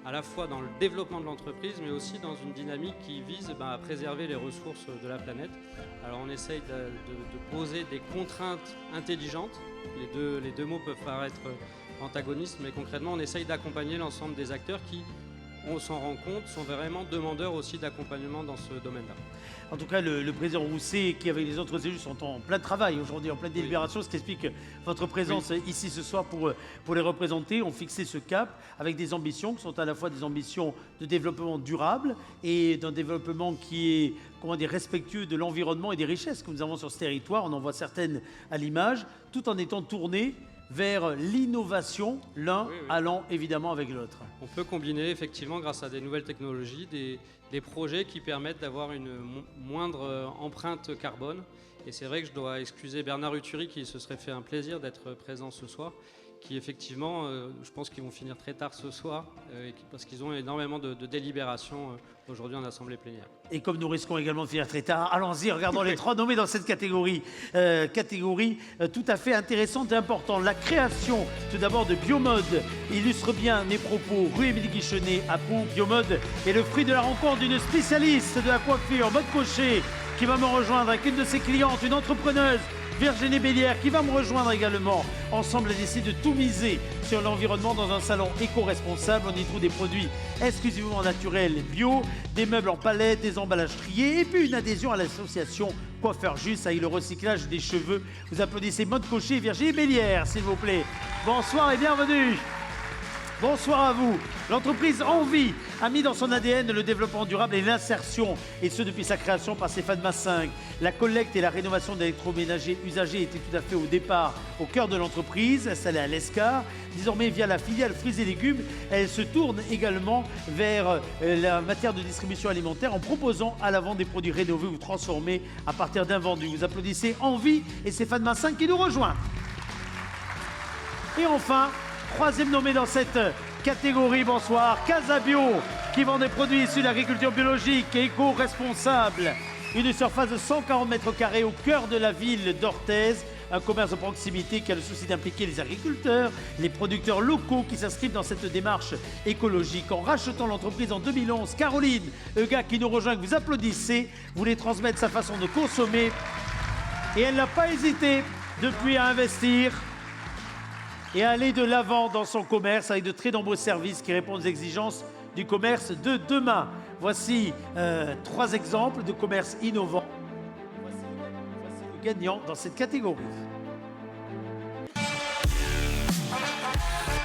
à la fois dans le développement de l'entreprise, mais aussi dans une dynamique qui vise à préserver les ressources de la planète. Alors on essaye de poser des contraintes intelligentes. Les deux mots peuvent paraître antagonistes, mais concrètement, on essaye d'accompagner l'ensemble des acteurs qui, on s'en rend compte, sont vraiment demandeurs aussi d'accompagnement dans ce domaine-là. En tout cas, le président Rousset, qui avec les autres élus, sont en plein travail aujourd'hui, en pleine délibération, ce qui explique votre présence ici ce soir pour les représenter. On fixé ce cap avec des ambitions qui sont à la fois des ambitions de développement durable et d'un développement qui est respectueux de l'environnement et des richesses que nous avons sur ce territoire. On en voit certaines à l'image, tout en étant tourné vers l'innovation, l'un allant évidemment avec l'autre. On peut combiner effectivement grâce à des nouvelles technologies, des projets qui permettent d'avoir une moindre empreinte carbone. Et c'est vrai que je dois excuser Bernard Uturi qui se serait fait un plaisir d'être présent ce soir, qui effectivement, je pense qu'ils vont finir très tard ce soir, parce qu'ils ont énormément de délibérations aujourd'hui en assemblée plénière. Et comme nous risquons également de finir très tard, allons-y, regardons les trois nommés dans cette catégorie. Tout à fait intéressante et importante. La création, tout d'abord, de Biomode illustre bien mes propos. Rue Émile Guichonnet à Pau. Biomode est le fruit de la rencontre d'une spécialiste de la coiffure, Maude Cochet, qui va me rejoindre avec une de ses clientes, une entrepreneuse, Virginie Bélière, qui va me rejoindre également. Ensemble, elle décide de tout miser sur l'environnement dans un salon éco-responsable. On y trouve des produits exclusivement naturels, bio, des meubles en palette, des emballages triés, et puis une adhésion à l'association Coiffeur Juste avec le recyclage des cheveux. Vous applaudissez Maude Cochet et Virginie Bélière, s'il vous plaît. Bonsoir et bienvenue. Bonsoir à vous. L'entreprise Envie a mis dans son ADN le développement durable et l'insertion, et ce depuis sa création par Stéphane Massinck. La collecte et la rénovation d'électroménagers usagés étaient tout à fait au départ au cœur de l'entreprise, installée à l'Escar. Désormais, via la filiale fruits et légumes, elle se tourne également vers la matière de distribution alimentaire en proposant à la vente des produits rénovés ou transformés à partir d'invendus. Vous applaudissez Envie et Stéphane Massinck qui nous rejoint. Et enfin, troisième nommé dans cette catégorie, bonsoir, Casabio, qui vend des produits issus de l'agriculture biologique et éco-responsable. Une surface de 140 mètres carrés au cœur de la ville d'Orthez. Un commerce de proximité qui a le souci d'impliquer les agriculteurs, les producteurs locaux qui s'inscrivent dans cette démarche écologique. En rachetant l'entreprise en 2011, Caroline Euga, qui nous rejoint, que vous applaudissez, voulait transmettre sa façon de consommer. Et elle n'a pas hésité depuis à investir et à aller de l'avant dans son commerce avec de très nombreux services qui répondent aux exigences du commerce de demain. Voici 3 exemples de commerce innovant. Voici le gagnant dans cette catégorie.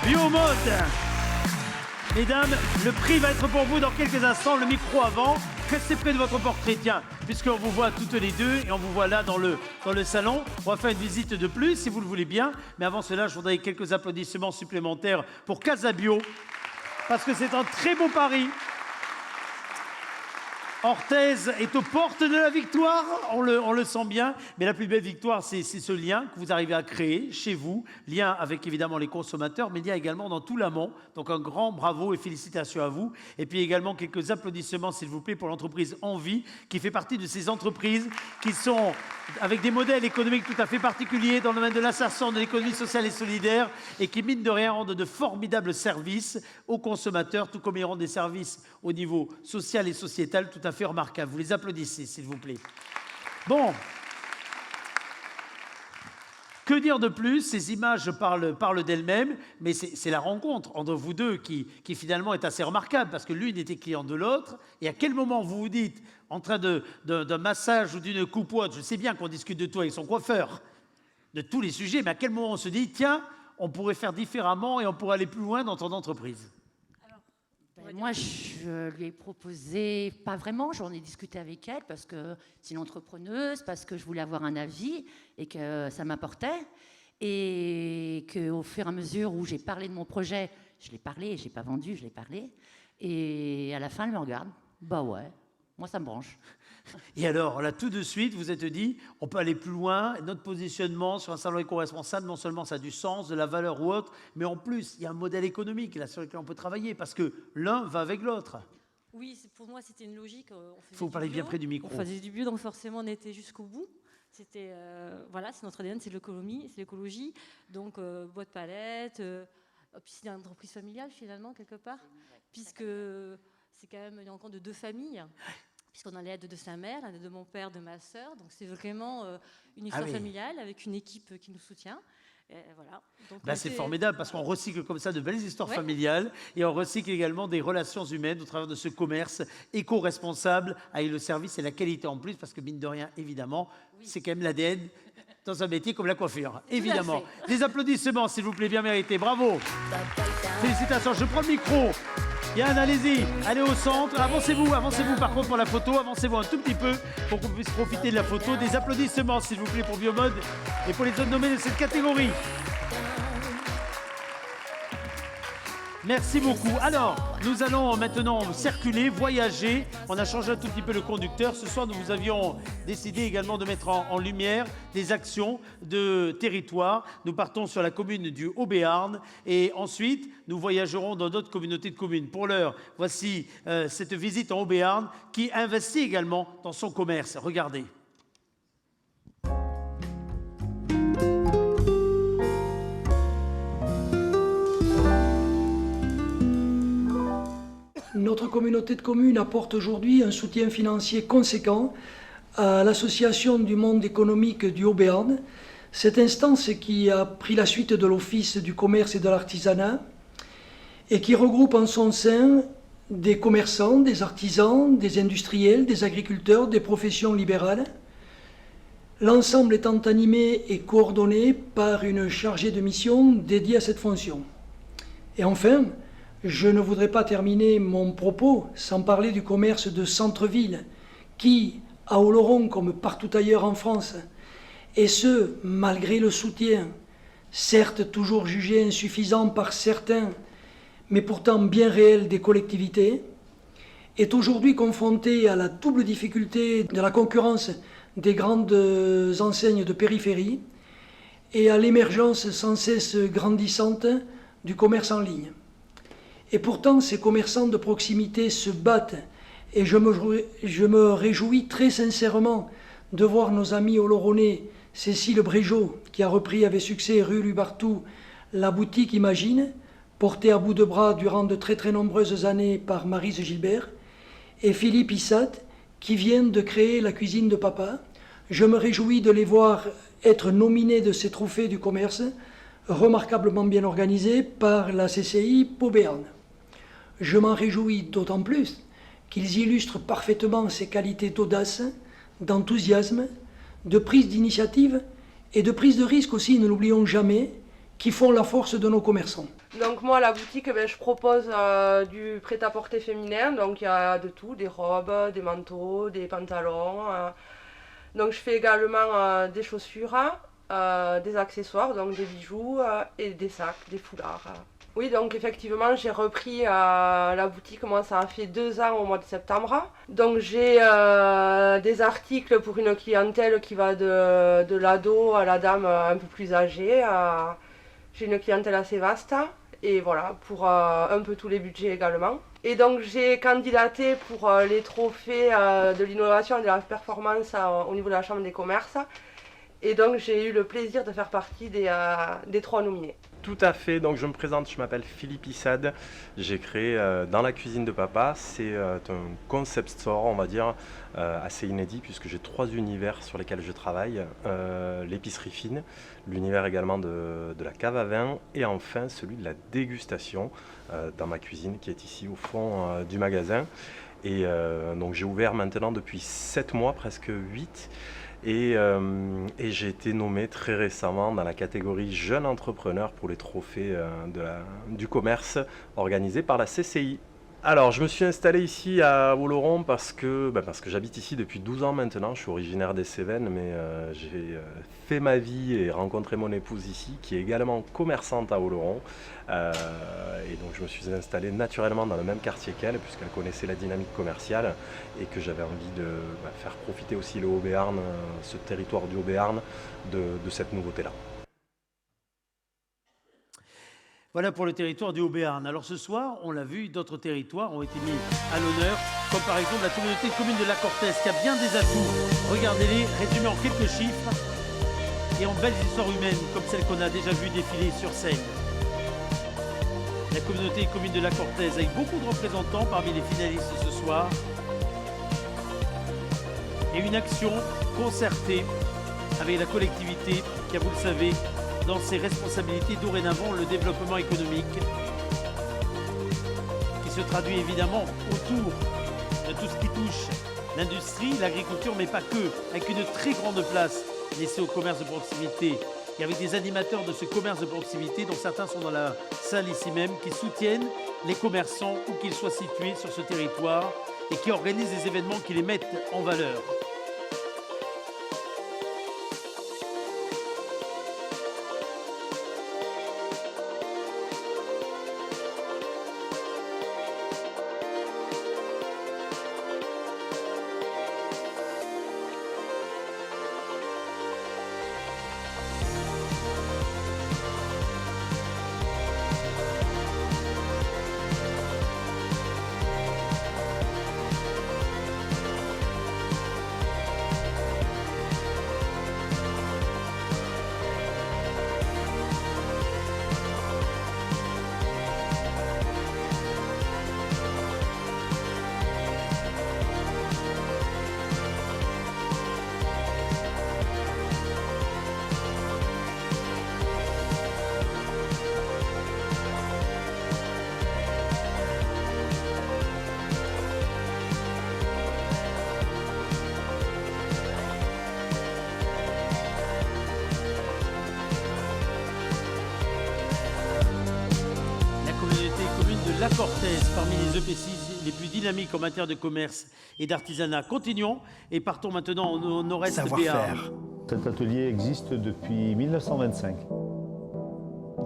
Biomode. Mesdames, le prix va être pour vous dans quelques instants. Le micro avant. Restez près de votre portrait, tiens, puisqu'on vous voit toutes les deux et on vous voit là dans le salon. On va faire une visite de plus, si vous le voulez bien. Mais avant cela, je voudrais quelques applaudissements supplémentaires pour Casabio, parce que c'est un très beau pari. Orthez est aux portes de la victoire, on le sent bien, mais la plus belle victoire, c'est ce lien que vous arrivez à créer chez vous, lien avec évidemment les consommateurs, mais lien également dans tout l'amont. Donc un grand bravo et félicitations à vous. Et puis également quelques applaudissements, s'il vous plaît, pour l'entreprise Envie, qui fait partie de ces entreprises qui sont avec des modèles économiques tout à fait particuliers dans le domaine de l'insertion de l'économie sociale et solidaire et qui, mine de rien, rendent de formidables services aux consommateurs, tout comme ils rendent des services au niveau social et sociétal tout à fait remarquables. Vous les applaudissez, s'il vous plaît. Bon. Que dire de plus? Ces images parlent d'elles-mêmes, mais c'est la rencontre entre vous deux qui finalement est assez remarquable, parce que l'une était cliente de l'autre, et à quel moment vous vous dites, en train d'un massage ou d'une coupe-ouate, je sais bien qu'on discute de tout avec son coiffeur, de tous les sujets, mais à quel moment on se dit, tiens, on pourrait faire différemment et on pourrait aller plus loin dans ton entreprise? Moi, je lui ai proposé, pas vraiment, j'en ai discuté avec elle parce que c'est une entrepreneuse, parce que je voulais avoir un avis et que ça m'apportait. Et qu'au fur et à mesure où j'ai parlé de mon projet, je l'ai parlé, je n'ai pas vendu, je l'ai parlé. Et à la fin, elle me regarde. Bah ouais, moi ça me branche. Et alors, là, tout de suite, vous êtes dit, on peut aller plus loin. Notre positionnement sur un salon éco-responsable, non seulement ça a du sens, de la valeur ou autre, mais en plus, il y a un modèle économique là, sur lequel on peut travailler, parce que l'un va avec l'autre. Oui, pour moi, c'était une logique. Il faut parler bien près du micro. On faisait du bio, donc forcément, on était jusqu'au bout. C'était, voilà, c'est notre ADN, c'est l'écologie. Donc, boîte palette. Puis c'est une entreprise familiale, finalement, quelque part, puisque c'est quand même une rencontre de 2 familles. Puisqu'on a l'aide de sa mère, l'aide de mon père, de ma sœur. Donc c'est vraiment une histoire familiale avec une équipe qui nous soutient. Et voilà. Ben, c'est formidable parce qu'on recycle comme ça de belles histoires familiales et on recycle également des relations humaines au travers de ce commerce éco-responsable avec le service et la qualité en plus, parce que mine de rien, évidemment, c'est quand même l'ADN dans un métier comme la coiffure. Évidemment. Des applaudissements, s'il vous plaît, bien mérités. Bravo. Félicitations. Je prends le micro. Yann, allez-y, allez au centre, avancez-vous par contre pour la photo, avancez-vous un tout petit peu pour qu'on puisse profiter de la photo. Des applaudissements s'il vous plaît pour Biomode et pour les autres nommés de cette catégorie. Merci beaucoup. Alors, nous allons maintenant circuler, voyager. On a changé un tout petit peu le conducteur. Ce soir, nous avions décidé également de mettre en lumière des actions de territoire. Nous partons sur la commune du Haut-Béarn et ensuite, nous voyagerons dans d'autres communautés de communes. Pour l'heure, voici cette visite en Haut-Béarn qui investit également dans son commerce. Regardez. Notre communauté de communes apporte aujourd'hui un soutien financier conséquent à l'Association du monde économique du Haut-Béarn, cette instance qui a pris la suite de l'Office du commerce et de l'artisanat et qui regroupe en son sein des commerçants, des artisans, des industriels, des agriculteurs, des professions libérales. L'ensemble étant animé et coordonné par une chargée de mission dédiée à cette fonction. Et enfin, je ne voudrais pas terminer mon propos sans parler du commerce de centre-ville qui, à Oloron comme partout ailleurs en France, et ce, malgré le soutien, certes toujours jugé insuffisant par certains, mais pourtant bien réel des collectivités, est aujourd'hui confronté à la double difficulté de la concurrence des grandes enseignes de périphérie et à l'émergence sans cesse grandissante du commerce en ligne. Et pourtant, ces commerçants de proximité se battent et je me réjouis très sincèrement de voir nos amis oloronnais, Cécile Brégeot, qui a repris avec succès rue Lubartou la boutique Imagine, portée à bout de bras durant de très très nombreuses années par Maryse Gilbert, et Philippe Issat, qui viennent de créer la cuisine de papa. Je me réjouis de les voir être nominés de ces trophées du commerce, remarquablement bien organisés par la CCI Pau Béarn. Je m'en réjouis d'autant plus qu'ils illustrent parfaitement ces qualités d'audace, d'enthousiasme, de prise d'initiative et de prise de risque aussi, ne l'oublions jamais, qui font la force de nos commerçants. Donc moi, à la boutique, je propose du prêt-à-porter féminin, donc il y a de tout, des robes, des manteaux, des pantalons. Donc je fais également des chaussures, des accessoires, donc des bijoux et des sacs, des foulards. Oui, donc effectivement, j'ai repris la boutique, moi ça a fait 2 ans au mois de septembre. Donc j'ai des articles pour une clientèle qui va de l'ado à la dame un peu plus âgée. J'ai une clientèle assez vaste et voilà, pour un peu tous les budgets également. Et donc j'ai candidaté pour les trophées de l'innovation et de la performance au niveau de la Chambre des commerces. Et donc j'ai eu le plaisir de faire partie des 3 nominés. Tout à fait, donc je me présente, je m'appelle Philippe Issad, j'ai créé Dans la cuisine de papa, c'est un concept store on va dire assez inédit puisque j'ai 3 univers sur lesquels je travaille, l'épicerie fine, l'univers également de la cave à vin et enfin celui de la dégustation dans ma cuisine qui est ici au fond du magasin. Et donc j'ai ouvert maintenant depuis 7 mois, presque 8. Et j'ai été nommé très récemment dans la catégorie jeune entrepreneur pour les trophées du commerce organisés par la CCI. Alors, je me suis installé ici à Oloron parce que j'habite ici depuis 12 ans maintenant. Je suis originaire des Cévennes, mais j'ai fait ma vie et rencontré mon épouse ici, qui est également commerçante à Oloron. Et donc, je me suis installé naturellement dans le même quartier qu'elle, puisqu'elle connaissait la dynamique commerciale et que j'avais envie de faire profiter aussi le Haut-Béarn, ce territoire du Haut-Béarn, de cette nouveauté-là. Voilà pour le territoire du Haut-Béarn. Alors ce soir, on l'a vu, d'autres territoires ont été mis à l'honneur, comme par exemple la communauté de communes de la Cortèze, qui a bien des atouts. Regardez-les, résumés en quelques chiffres et en belles histoires humaines, comme celles qu'on a déjà vues défiler sur scène. La communauté de communes de la Cortèze, avec beaucoup de représentants parmi les finalistes ce soir, et une action concertée avec la collectivité qui a, vous le savez, dans ses responsabilités dorénavant le développement économique qui se traduit évidemment autour de tout ce qui touche l'industrie, l'agriculture, mais pas que, avec une très grande place laissée au commerce de proximité et avec des animateurs de ce commerce de proximité dont certains sont dans la salle ici même, qui soutiennent les commerçants où qu'ils soient situés sur ce territoire et qui organisent des événements qui les mettent en valeur. la Cortèze, parmi les EPCI les plus dynamiques en matière de commerce et d'artisanat. Continuons et partons maintenant au nord-est de Béarn. Cet atelier existe depuis 1925.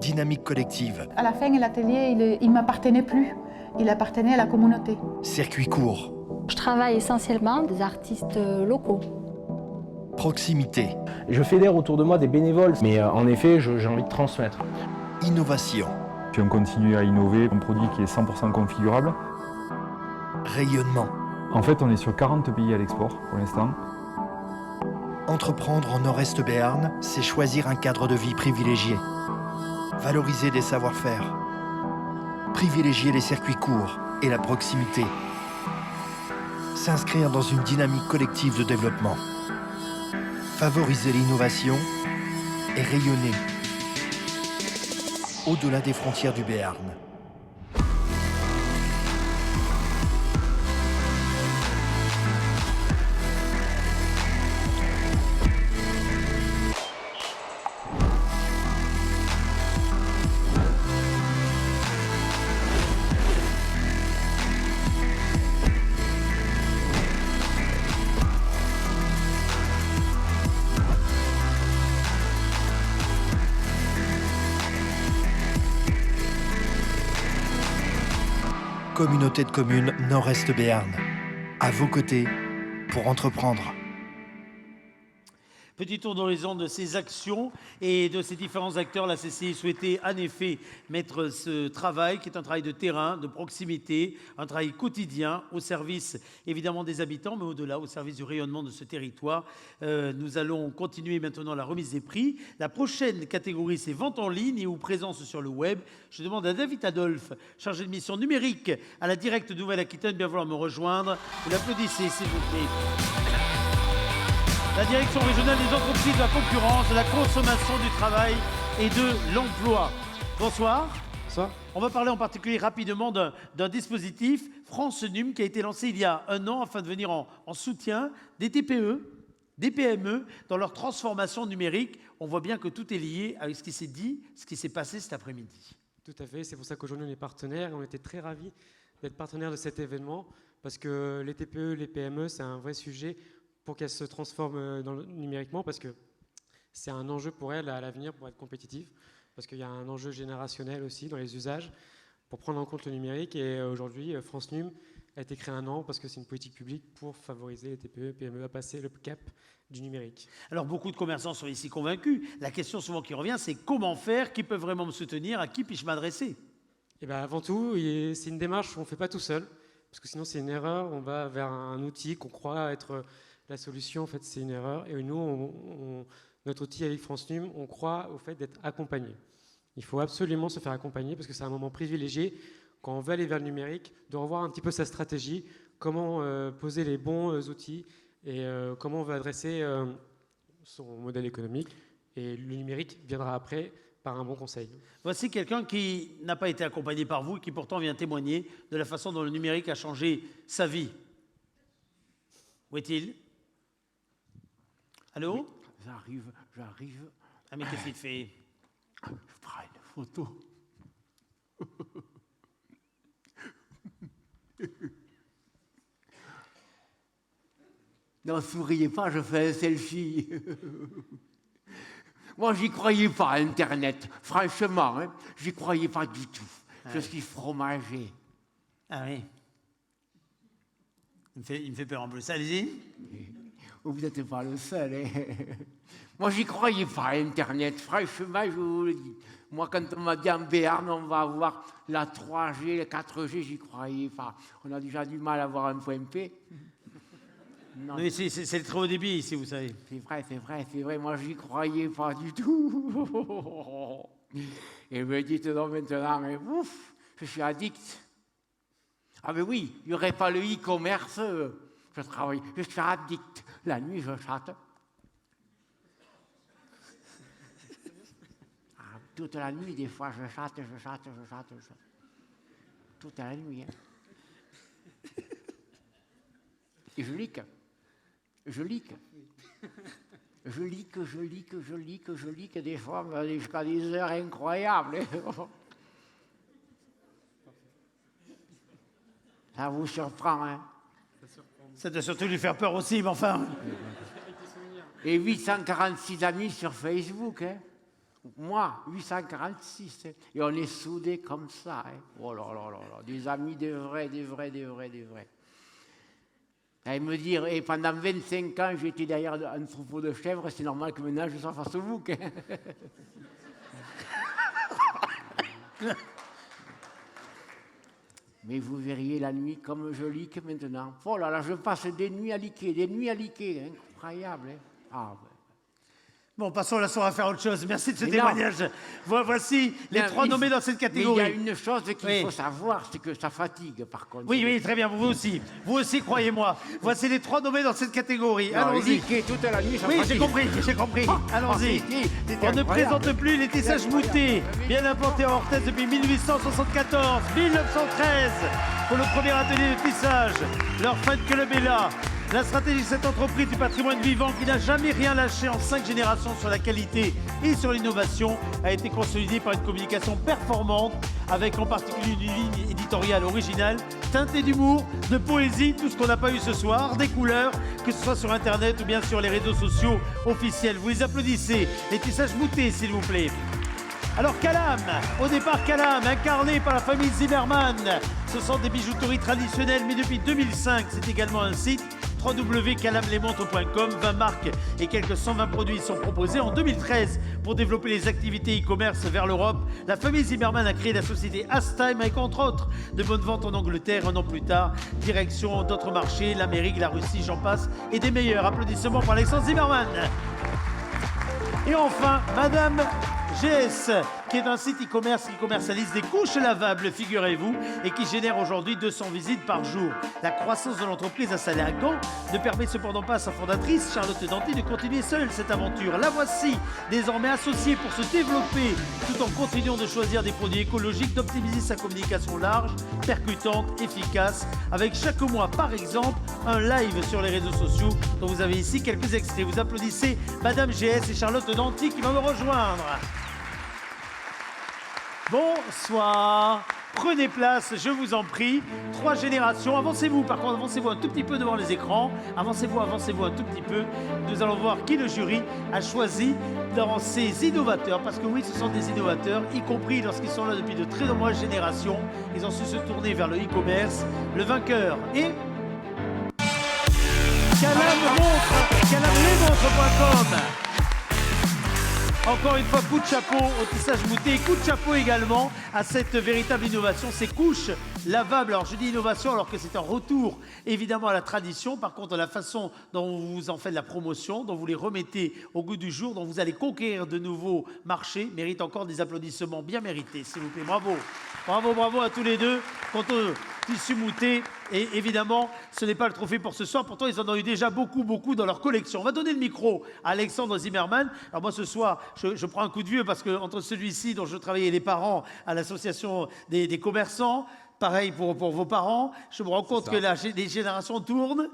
Dynamique collective. À la fin, l'atelier, il ne m'appartenait plus. Il appartenait à la communauté. Circuit court. Je travaille essentiellement des artistes locaux. Proximité. Je fédère autour de moi des bénévoles, mais en effet, j'ai envie de transmettre. Innovation. Puis on continue à innover, un produit qui est 100% configurable. Rayonnement. En fait, on est sur 40 pays à l'export pour l'instant. Entreprendre en Nord-Est Béarn, c'est choisir un cadre de vie privilégié. Valoriser les savoir-faire. Privilégier les circuits courts et la proximité. S'inscrire dans une dynamique collective de développement. Favoriser l'innovation et rayonner au-delà des frontières du Béarn. Communauté de communes Nord-Est Béarn. À vos côtés pour entreprendre. Petit tour d'horizon de ces actions et de ces différents acteurs. La CCI souhaitait en effet mettre ce travail, qui est un travail de terrain, de proximité, un travail quotidien au service évidemment des habitants, mais au-delà, au service du rayonnement de ce territoire. Nous allons continuer maintenant la remise des prix. La prochaine catégorie, c'est vente en ligne et ou présence sur le web. Je demande à David Adolphe, chargé de mission numérique à la Directe Nouvelle-Aquitaine, de bien vouloir me rejoindre. Vous l'applaudissez, s'il vous plaît. La direction régionale des entreprises de la concurrence, de la consommation du travail et de l'emploi. Bonsoir. Bonsoir. On va parler en particulier rapidement d'un dispositif, France Num, qui a été lancé il y a 1 an afin de venir en soutien des TPE, des PME dans leur transformation numérique. On voit bien que tout est lié avec ce qui s'est dit, ce qui s'est passé cet après-midi. Tout à fait, c'est pour ça qu'aujourd'hui on est partenaires et on était très ravis d'être partenaires de cet événement parce que les TPE, les PME, c'est un vrai sujet pour qu'elles se transforment numériquement, parce que c'est un enjeu pour elles à l'avenir pour être compétitives, parce qu'il y a un enjeu générationnel aussi dans les usages pour prendre en compte le numérique. Et aujourd'hui, France Num a été créé 1 an parce que c'est une politique publique pour favoriser les TPE et PME à passer le cap du numérique. Alors beaucoup de commerçants sont ici convaincus. La question souvent qui revient, c'est comment faire, qui peut vraiment me soutenir, à qui puis-je m'adresser? Et bien avant tout, c'est une démarche qu'on ne fait pas tout seul, parce que sinon c'est une erreur, on va vers un outil qu'on croit être la solution. En fait, c'est une erreur. Et nous, notre outil avec France Num, on croit au fait d'être accompagné. Il faut absolument se faire accompagner parce que c'est un moment privilégié quand on veut aller vers le numérique, de revoir un petit peu sa stratégie, comment poser les bons outils et comment on veut adresser son modèle économique. Et le numérique viendra après par un bon conseil. Voici quelqu'un qui n'a pas été accompagné par vous et qui pourtant vient témoigner de la façon dont le numérique a changé sa vie. Où est-il? Allô? Oui, j'arrive. Ah mais qu'est-ce qu'il fait? Je prends une photo. Non, souriez pas, je fais un selfie. Moi, j'y croyais pas, Internet. Franchement, hein, j'y croyais pas du tout. Je suis fromager. Ah oui. Il me fait peur en plus. Allez-y. Vous n'êtes pas le seul. Hein. Moi, j'y croyais pas, Internet. Franchement, je vous le dis. Moi, quand on m'a dit en Béarn, on va avoir la 3G, la 4G, j'y croyais pas. On a déjà du mal à avoir un point P. Non, mais c'est le très haut débit ici, vous savez. C'est vrai. Moi, j'y croyais pas du tout. Et me dites donc maintenant, mais ouf, je suis addict. Ah mais oui, il n'y aurait pas le e-commerce, je suis addict. La nuit, je chatte. Toute la nuit, des fois, je chatte. Toute la nuit. Hein. Et je lique. Je lique, des fois, jusqu'à des heures incroyables. Ça vous surprend, hein? Ça doit surtout lui faire peur aussi, mais enfin. Et 846 amis sur Facebook, hein? Moi, 846. Hein? Et on est soudés comme ça. Hein? Oh là là là là. Des amis, des vrais. Et me dire, et pendant 25 ans, j'étais derrière un troupeau de chèvres, c'est normal que maintenant je sois face au bouc. Hein? Mais vous verriez la nuit comme je lique maintenant. Oh là là, je passe des nuits à liquer, incroyable. Hein? Ah, ouais. Bon, passons la soirée à faire autre chose. Merci de ce témoignage. Voici les 3 nommés dans cette catégorie. Mais il y a une chose qu'il faut savoir, c'est que ça fatigue, par contre. Oui, très bien, vous aussi. Vous aussi, croyez-moi. Voici les 3 nommés dans cette catégorie. Allons-y. Toute la nuit, ça fatigue. J'ai compris. Allons-y. On ne présente plus les tissages moutés, bien implantés en Orthez depuis 1874, 1913, pour le premier atelier de tissage. Leur fan club est là. La stratégie de cette entreprise du patrimoine vivant qui n'a jamais rien lâché en 5 générations sur la qualité et sur l'innovation a été consolidée par une communication performante avec en particulier une ligne éditoriale originale, teintée d'humour, de poésie, tout ce qu'on n'a pas eu ce soir, des couleurs, que ce soit sur Internet ou bien sur les réseaux sociaux officiels. Vous les applaudissez, les tissages moutés s'il vous plaît. Alors Calam, au départ Calam, incarné par la famille Zimmermann. Ce sont des bijouteries traditionnelles, mais depuis 2005, c'est également un site www.calamlesmontres.com. 20 marques et quelques 120 produits sont proposés. En 2013, pour développer les activités e-commerce vers l'Europe, la famille Zimmermann a créé la société Astime avec entre autres de bonnes ventes en Angleterre. Un an plus tard, direction d'autres marchés, l'Amérique, la Russie, j'en passe, et des meilleurs. Applaudissements pour Alexandre Zimmermann. Et enfin, Madame GS, qui est un site e-commerce qui commercialise des couches lavables, figurez-vous, et qui génère aujourd'hui 200 visites par jour. La croissance de l'entreprise installée à Gand ne permet cependant pas à sa fondatrice, Charlotte Danty, de continuer seule cette aventure. La voici désormais associée pour se développer, tout en continuant de choisir des produits écologiques, d'optimiser sa communication large, percutante, efficace, avec chaque mois, par exemple, un live sur les réseaux sociaux, dont vous avez ici quelques extraits. Vous applaudissez Madame GS et Charlotte Danty qui vont me rejoindre. Bonsoir, prenez place, je vous en prie. 3 générations, avancez-vous, par contre, avancez-vous un tout petit peu devant les écrans. Avancez-vous un tout petit peu. Nous allons voir qui le jury a choisi dans ces innovateurs, parce que oui, ce sont des innovateurs, y compris lorsqu'ils sont là depuis de très nombreuses générations. Ils ont su se tourner vers le e-commerce. Le vainqueur est calamlesmontres.com. Encore une fois, coup de chapeau au tissage mouté, coup de chapeau également à cette véritable innovation, ces couches lavables. Alors je dis innovation alors que c'est un retour évidemment à la tradition. Par contre, la façon dont vous en faites la promotion, dont vous les remettez au goût du jour, dont vous allez conquérir de nouveaux marchés, mérite encore des applaudissements bien mérités, s'il vous plaît. Bravo, bravo, bravo à tous les deux. Quant au tissu mouté, et évidemment, ce n'est pas le trophée pour ce soir. Pourtant, ils en ont eu déjà beaucoup dans leur collection. On va donner le micro à Alexandre Zimmermann. Alors moi, ce soir, je prends un coup de vieux parce que entre celui-ci, dont je travaillais les parents à l'association des commerçants, pareil pour vos parents, je me rends compte que les générations tournent.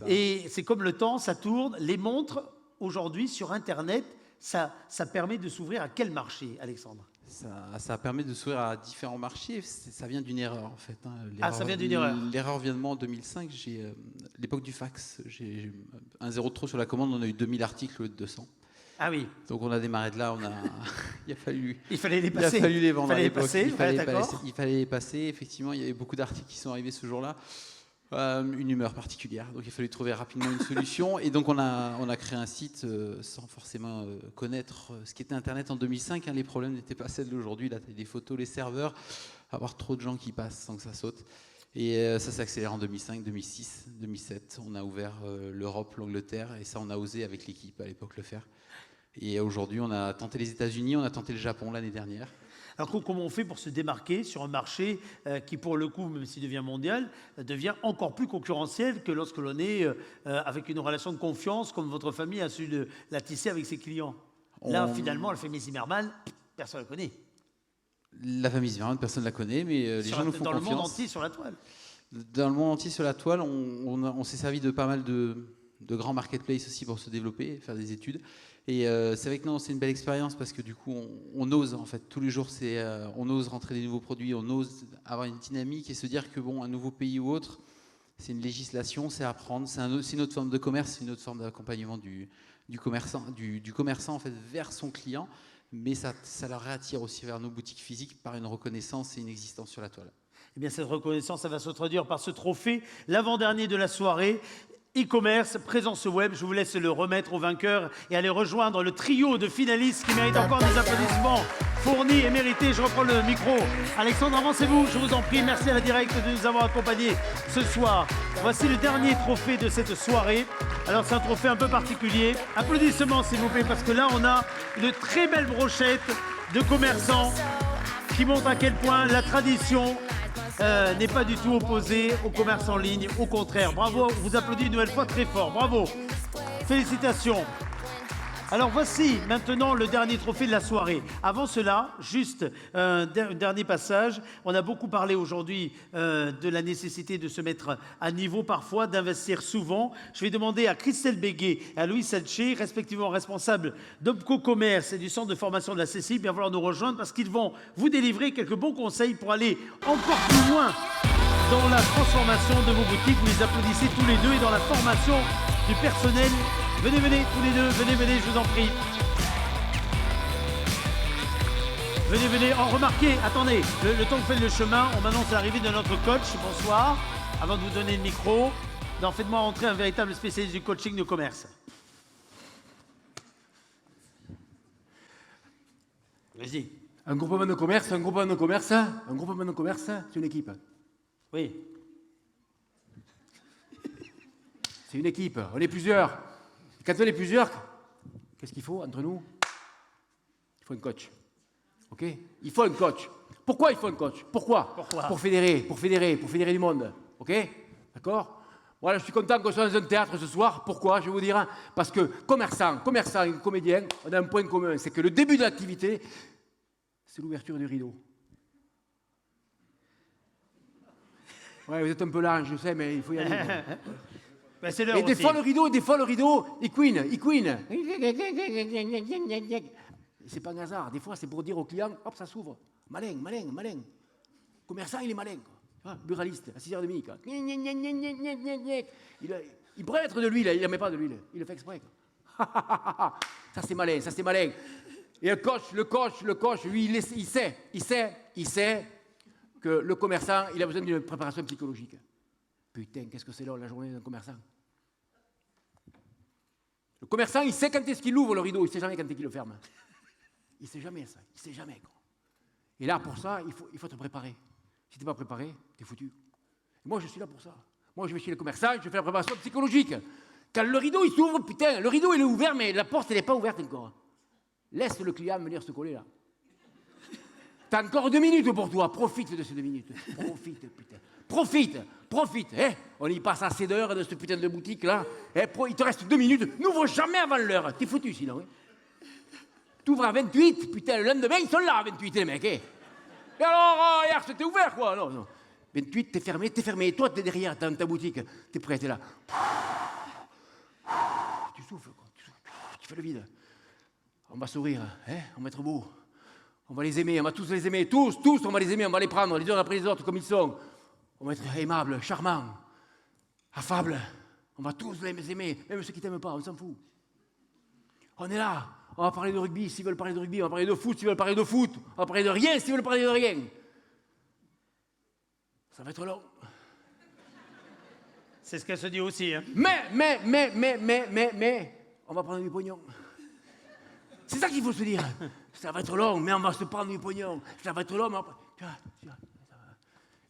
Et c'est comme le temps, ça tourne. Les montres, aujourd'hui, sur Internet, ça permet de s'ouvrir à quel marché, Alexandre ? Ça permet de s'ouvrir à différents marchés. Ça vient d'une erreur, en fait. Ça vient d'une erreur. L'erreur vient de moi en 2005. L'époque du fax. J'ai un zéro de trop sur la commande. On a eu 2000 articles au lieu de 200. Ah oui. Donc on a démarré de là. Il fallait les passer. Il a fallu les vendre à l'époque. Il fallait les passer. Effectivement, il y avait beaucoup d'articles qui sont arrivés ce jour-là. Une humeur particulière. Donc il a fallu trouver rapidement une solution. Et donc on a créé un site sans forcément connaître ce qu'était Internet en 2005. Les problèmes n'étaient pas celles d'aujourd'hui. La taille des photos, les serveurs, avoir trop de gens qui passent sans que ça saute. Et ça s'accélère en 2005, 2006, 2007. On a ouvert l'Europe, l'Angleterre. Et ça, on a osé avec l'équipe à l'époque le faire. Et aujourd'hui, on a tenté les États-Unis, on a tenté le Japon l'année dernière. Alors comment on fait pour se démarquer sur un marché qui, pour le coup, même s'il devient mondial, devient encore plus concurrentiel que lorsque l'on est avec une relation de confiance comme votre famille a su la tisser avec ses clients. Là, finalement, la famille Zimmermann, personne ne la connaît. La famille Zimmermann, personne ne la connaît, mais les gens nous font confiance. Dans le monde entier sur la toile. Dans le monde entier sur la toile, on s'est servi de pas mal de grands marketplaces aussi pour se développer, faire des études. Et c'est vrai que non, c'est une belle expérience parce que du coup, on ose en fait tous les jours, on ose rentrer des nouveaux produits, on ose avoir une dynamique et se dire que bon, un nouveau pays ou autre, c'est une législation, c'est apprendre, c'est une autre forme de commerce, c'est une autre forme d'accompagnement du commerçant en fait vers son client, mais ça leur réattire aussi vers nos boutiques physiques par une reconnaissance et une existence sur la toile. Eh bien, cette reconnaissance, ça va se traduire par ce trophée, l'avant-dernier de la soirée. E-commerce, présence web, je vous laisse le remettre au vainqueur et aller rejoindre le trio de finalistes qui méritent encore des applaudissements fournis et mérités. Je reprends le micro. Alexandre, avancez-vous, je vous en prie. Merci à la Direct de nous avoir accompagnés ce soir. Voici le dernier trophée de cette soirée. Alors, c'est un trophée un peu particulier. Applaudissements, s'il vous plaît, parce que là, on a une très belle brochette de commerçants qui montrent à quel point la tradition n'est pas du tout opposé au commerce en ligne, au contraire. Bravo, on vous applaudit une nouvelle fois très fort, bravo. Félicitations. Alors voici maintenant le dernier trophée de la soirée. Avant cela, juste un dernier passage. On a beaucoup parlé aujourd'hui de la nécessité de se mettre à niveau parfois, d'investir souvent. Je vais demander à Christelle Béguet et à Louis Salché, respectivement responsables d'Opco Commerce et du centre de formation de la CCI, bien vouloir nous rejoindre parce qu'ils vont vous délivrer quelques bons conseils pour aller encore plus loin dans la transformation de vos boutiques. Vous les applaudissez tous les deux et dans la formation du personnel. Venez, tous les deux, venez, je vous en prie. Venez. Oh, remarquez, attendez, le temps que fait le chemin, on m'annonce l'arrivée de notre coach. Bonsoir. Avant de vous donner le micro, faites-moi rentrer un véritable spécialiste du coaching de commerce. Vas-y. Un groupement de commerce, c'est une équipe. Oui. C'est une équipe, on est plusieurs. Quand on est plusieurs, qu'est-ce qu'il faut entre nous? Il faut un coach. Ok? Il faut un coach. Pourquoi il faut un coach? Pourquoi? Pour fédérer du monde. Ok? D'accord? Voilà, je suis content qu'on soit dans un théâtre ce soir. Pourquoi? Je vais vous dire. Parce que commerçants et comédiens, on a un point commun, c'est que le début de l'activité, c'est l'ouverture du rideau. Ouais, vous êtes un peu large, je sais, mais il faut y aller. Ben, et des fois le rideau, il queen. C'est pas un hasard. Des fois, c'est pour dire au client, hop, ça s'ouvre. Malin. Commerçant, il est malin. Ah, buraliste, à 6h30. Quoi. Il pourrait mettre de l'huile, il ne met pas de l'huile. Il le fait exprès. Ça, c'est malin. Et le coach, lui, il sait que le commerçant, il a besoin d'une préparation psychologique. Putain, qu'est-ce que c'est long la journée d'un commerçant? Le commerçant, il sait quand est-ce qu'il ouvre le rideau, il ne sait jamais quand est-ce qu'il le ferme. Il ne sait jamais ça, il ne sait jamais. Quoi. Et là, pour ça, il faut te préparer. Si tu n'es pas préparé, tu es foutu. Et moi, je suis là pour ça. Moi, je vais chez le commerçant, je fais la préparation psychologique. Quand le rideau, il s'ouvre, putain, le rideau, il est ouvert, mais la porte, elle n'est pas ouverte encore. Laisse le client venir se coller là. T'as encore 2 minutes pour toi, profite de ces 2 minutes. Profite. Hein? On y passe assez d'heures de cette putain de boutique là. Il te reste 2 minutes. N'ouvre jamais avant l'heure. T'es foutu sinon. Hein? T'ouvres à 28. Putain, le lendemain, ils sont là à 28 les mecs. Hein? Et alors, hier, c'était ouvert quoi. Non. 28, t'es fermé. Toi, t'es derrière dans ta boutique. T'es prêt, t'es là. Tu souffles quoi. Tu fais le vide. On va sourire. Hein? On va être beau. On va les aimer, on va tous les aimer, tous, on va les aimer, on va les prendre les uns après les autres comme ils sont. On va être aimables, charmants, affables. On va tous les aimer, même ceux qui ne t'aiment pas, on s'en fout. On est là, on va parler de rugby s'ils veulent parler de rugby, on va parler de foot s'ils veulent parler de foot, on va parler de rien s'ils veulent parler de rien. Ça va être long. C'est ce qu'elle se dit aussi. Hein. Mais, on va prendre du pognon. C'est ça qu'il faut se dire. Ça va être long, mais on va se prendre du pognon. Ça va être long, mais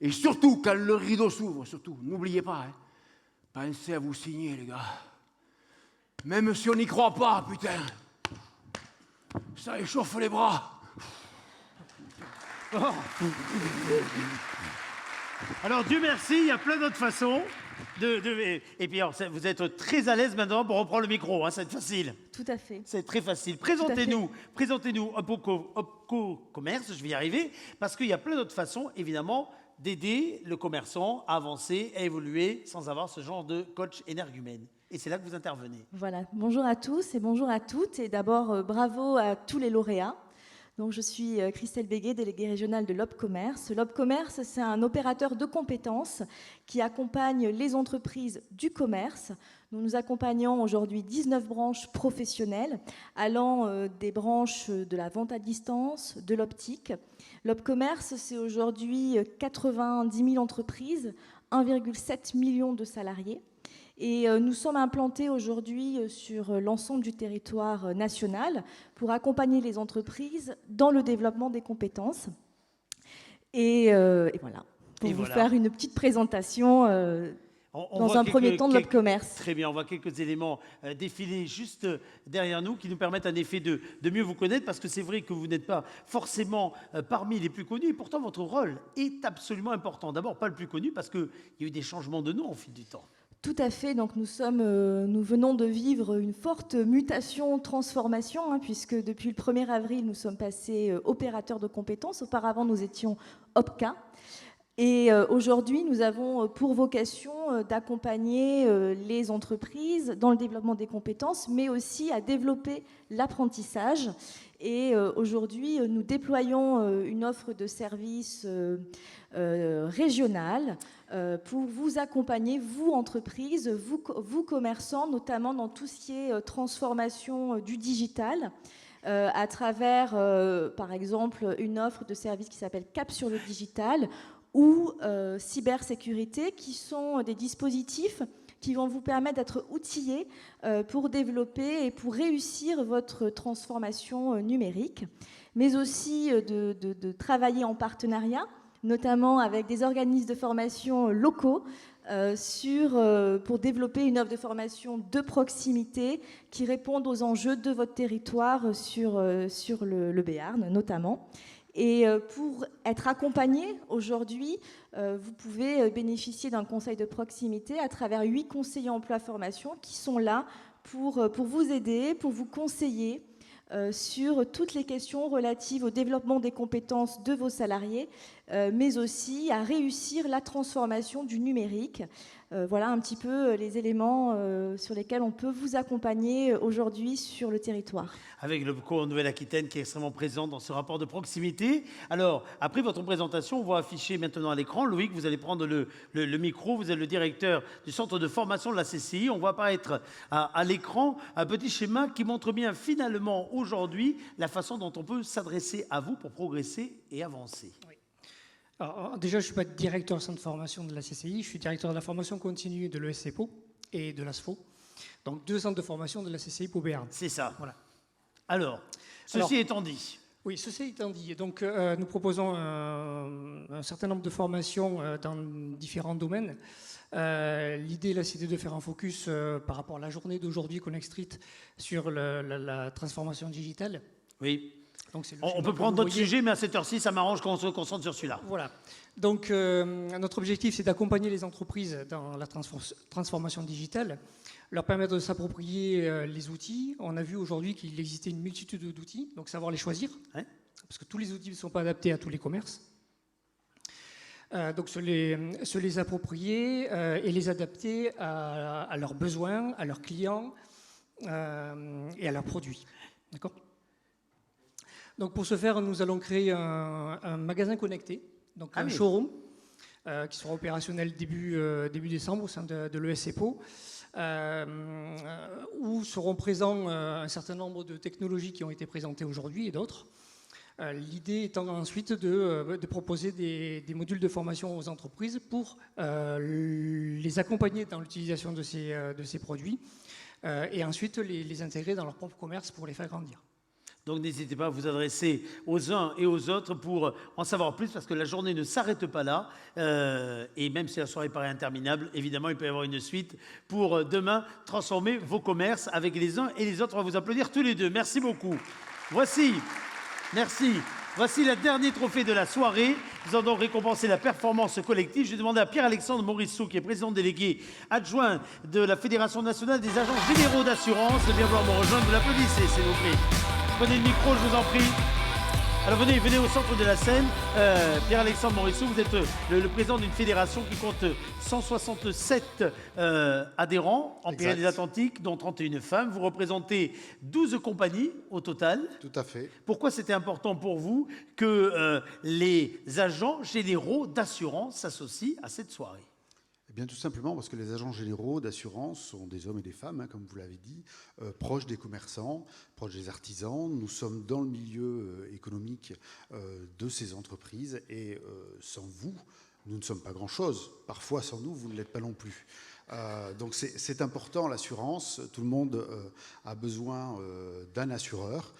Et surtout, quand le rideau s'ouvre, surtout, n'oubliez pas, pensez à vous signer, les gars. Même si on n'y croit pas, putain. Ça échauffe les bras. Oh. Alors, Dieu merci, il y a plein d'autres façons. Et puis, alors, vous êtes très à l'aise maintenant pour reprendre le micro, hein, c'est facile. Tout à fait. C'est très facile. Présentez-nous Opco Commerce, je vais y arriver, parce qu'il y a plein d'autres façons, évidemment, d'aider le commerçant à avancer, à évoluer, sans avoir ce genre de coach énergumène. Et c'est là que vous intervenez. Voilà, bonjour à tous et bonjour à toutes. Et d'abord, bravo à tous les lauréats. Donc, je suis Christelle Béguet, déléguée régionale de l'Opcommerce. L'Opcommerce, c'est un opérateur de compétences qui accompagne les entreprises du commerce. Nous accompagnons aujourd'hui 19 branches professionnelles, allant des branches de la vente à distance, de l'optique. L'Opcommerce, c'est aujourd'hui 90 000 entreprises, 1,7 million de salariés. Et nous sommes implantés aujourd'hui sur l'ensemble du territoire national pour accompagner les entreprises dans le développement des compétences. Et voilà, pour vous faire une petite présentation dans un premier temps de l'Opcommerce. Très bien, on voit quelques éléments défiler juste derrière nous qui nous permettent en effet de mieux vous connaître, parce que c'est vrai que vous n'êtes pas forcément parmi les plus connus, et pourtant votre rôle est absolument important. D'abord, pas le plus connu, parce qu'il y a eu des changements de nom au fil du temps. Tout à fait. Donc nous venons de vivre une forte mutation, transformation, puisque depuis le 1er avril, nous sommes passés opérateurs de compétences. Auparavant, nous étions OPCA. Et aujourd'hui, nous avons pour vocation d'accompagner les entreprises dans le développement des compétences, mais aussi à développer l'apprentissage. Et aujourd'hui, nous déployons une offre de services régionale pour vous accompagner, vous entreprises, vous commerçants, notamment dans tout ce qui est transformation du digital, à travers, par exemple, une offre de services qui s'appelle Cap sur le digital, ou cybersécurité, qui sont des dispositifs qui vont vous permettre d'être outillés pour développer et pour réussir votre transformation numérique, mais aussi de travailler en partenariat, notamment avec des organismes de formation locaux, pour développer une offre de formation de proximité qui réponde aux enjeux de votre territoire sur le Béarn notamment. Et pour être accompagné aujourd'hui, vous pouvez bénéficier d'un conseil de proximité à travers 8 conseillers emploi-formation qui sont là pour vous aider, pour vous conseiller sur toutes les questions relatives au développement des compétences de vos salariés, mais aussi à réussir la transformation du numérique. Voilà un petit peu les éléments sur lesquels on peut vous accompagner aujourd'hui sur le territoire. Avec le co en Nouvelle-Aquitaine qui est extrêmement présent dans ce rapport de proximité. Alors, après votre présentation, on va afficher maintenant à l'écran. Loïc, vous allez prendre le micro. Vous êtes le directeur du centre de formation de la CCI. On voit apparaître à l'écran un petit schéma qui montre bien finalement aujourd'hui la façon dont on peut s'adresser à vous pour progresser et avancer. Oui. Alors, déjà, je ne suis pas directeur du centre de formation de la CCI, je suis directeur de la formation continue de l'ESCPO et de l'ASFO. Donc 2 centres de formation de la CCI pour Béarn. C'est ça. Voilà. Alors, ceci étant dit. Oui, ceci étant dit, donc nous proposons un certain nombre de formations dans différents domaines. L'idée, là, c'était de faire un focus par rapport à la journée d'aujourd'hui Connect Street sur la transformation digitale. Oui. Donc, on peut prendre d'autres sujets, mais à cette heure-ci, ça m'arrange qu'on se concentre sur celui-là. Voilà. Donc, notre objectif, c'est d'accompagner les entreprises dans la transformation digitale, leur permettre de s'approprier les outils. On a vu aujourd'hui qu'il existait une multitude d'outils, donc savoir les choisir, parce que tous les outils ne sont pas adaptés à tous les commerces. Donc, se les approprier et les adapter à leurs besoins, à leurs clients et à leurs produits. D'accord ? Donc pour ce faire, nous allons créer un magasin connecté, donc un showroom qui sera opérationnel début décembre au sein de l'ESCPO, où seront présents un certain nombre de technologies qui ont été présentées aujourd'hui et d'autres. L'idée étant ensuite de proposer des modules de formation aux entreprises pour les accompagner dans l'utilisation de ces produits et ensuite les intégrer dans leur propre commerce pour les faire grandir. Donc n'hésitez pas à vous adresser aux uns et aux autres pour en savoir plus, parce que la journée ne s'arrête pas là. Et même si la soirée paraît interminable, évidemment, il peut y avoir une suite pour demain transformer vos commerces avec les uns et les autres. On va vous applaudir tous les deux. Merci beaucoup. Voici le dernier trophée de la soirée. Nous allons donc récompenser la performance collective. Je vais demander à Pierre-Alexandre Morisseau, qui est président délégué adjoint de la Fédération nationale des agents généraux d'assurance, de bien vouloir me rejoindre. Vous l'applaudissez, s'il vous plaît. Prenez le micro, je vous en prie. Alors venez au centre de la scène. Pierre-Alexandre Morisseau, vous êtes le président d'une fédération qui compte 167 adhérents en Pyrénées-Atlantiques, dont 31 femmes. Vous représentez 12 compagnies au total. Tout à fait. Pourquoi c'était important pour vous que les agents généraux d'assurance s'associent à cette soirée ? Eh bien, tout simplement parce que les agents généraux d'assurance sont des hommes et des femmes, hein, comme vous l'avez dit, proches des commerçants, proches des artisans. Nous sommes dans le milieu économique de ces entreprises et sans vous, nous ne sommes pas grand-chose. Parfois, sans nous, vous ne l'êtes pas non plus. Donc c'est important, l'assurance. Tout le monde a besoin d'un assureur.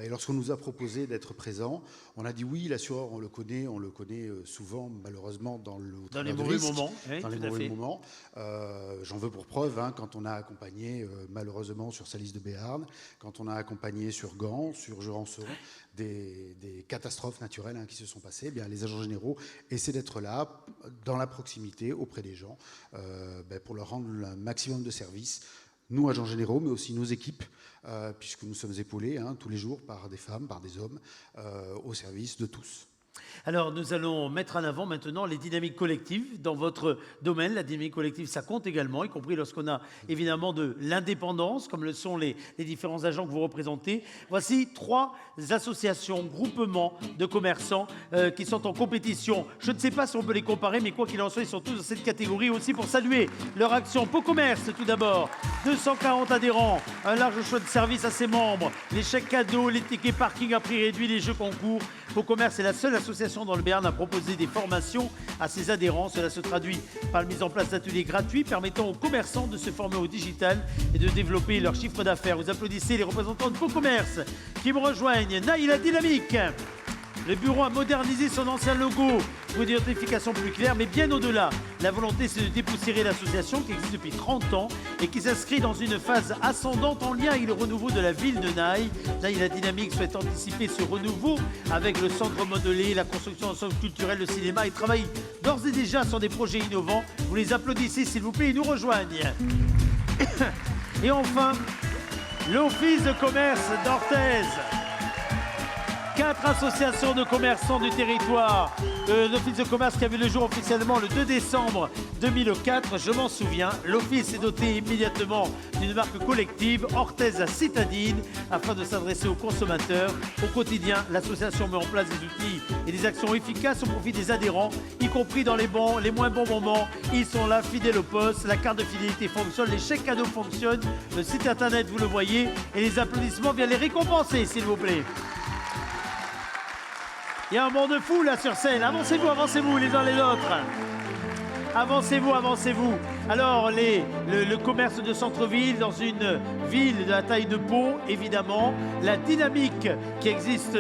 Et lorsqu'on nous a proposé d'être présent, on a dit oui, l'assureur, on le connaît souvent, malheureusement, dans les mauvais moments. Oui, dans les mauvais moments. J'en veux pour preuve, hein, quand on a accompagné, malheureusement, sur Salis de Béarn, quand on a accompagné sur Gand, sur Jurançon, des catastrophes naturelles, hein, qui se sont passées, eh bien, les agents généraux essaient d'être là, dans la proximité, auprès des gens, pour leur rendre le maximum de services. Nous, agents généraux, mais aussi nos équipes, puisque nous sommes épaulés, hein, tous les jours par des femmes, par des hommes, au service de tous. Alors, nous allons mettre en avant maintenant les dynamiques collectives dans votre domaine. La dynamique collective, ça compte également, y compris lorsqu'on a évidemment de l'indépendance, comme le sont les différents agents que vous représentez. Voici 3 associations, groupements de commerçants qui sont en compétition. Je ne sais pas si on peut les comparer, mais quoi qu'il en soit, ils sont tous dans cette catégorie aussi pour saluer leur action. Pau Commerce, tout d'abord, 240 adhérents, un large choix de services à ses membres, les chèques cadeaux, les tickets parking à prix réduit, les jeux concours. Pau Commerce est la seule association dans le Béarn à proposer des formations à ses adhérents. Cela se traduit par la mise en place d'ateliers gratuits permettant aux commerçants de se former au digital et de développer leur chiffre d'affaires. Vous applaudissez les représentants de Pau Commerce qui me rejoignent. Naïla Dynamique. Le bureau a modernisé son ancien logo pour une identification plus claire, mais bien au-delà. La volonté, c'est de dépoussiérer l'association qui existe depuis 30 ans et qui s'inscrit dans une phase ascendante en lien avec le renouveau de la ville de Naï. Naï, la dynamique souhaite anticiper ce renouveau avec le centre modelé, la construction d'un centre culturel, le cinéma et travaille d'ores et déjà sur des projets innovants. Vous les applaudissez, s'il vous plaît, ils nous rejoignent. Et enfin, l'Office de commerce d'Orthez. 4 associations de commerçants du territoire. L'Office de commerce qui a vu le jour officiellement le 2 décembre 2004, je m'en souviens. L'Office est doté immédiatement d'une marque collective, Orthez Citadine, afin de s'adresser aux consommateurs. Au quotidien, l'association met en place des outils et des actions efficaces au profit des adhérents, y compris dans les bons, les moins bons moments. Ils sont là, fidèles au poste, la carte de fidélité fonctionne, les chèques cadeaux fonctionnent, le site internet, vous le voyez, et les applaudissements viennent les récompenser, s'il vous plaît. Il y a un monde de fou là sur scène. Avancez-vous, avancez-vous les uns les autres. Avancez-vous, avancez-vous. Alors, le commerce de centre-ville dans une ville de la taille de Pau, évidemment. La dynamique qui existe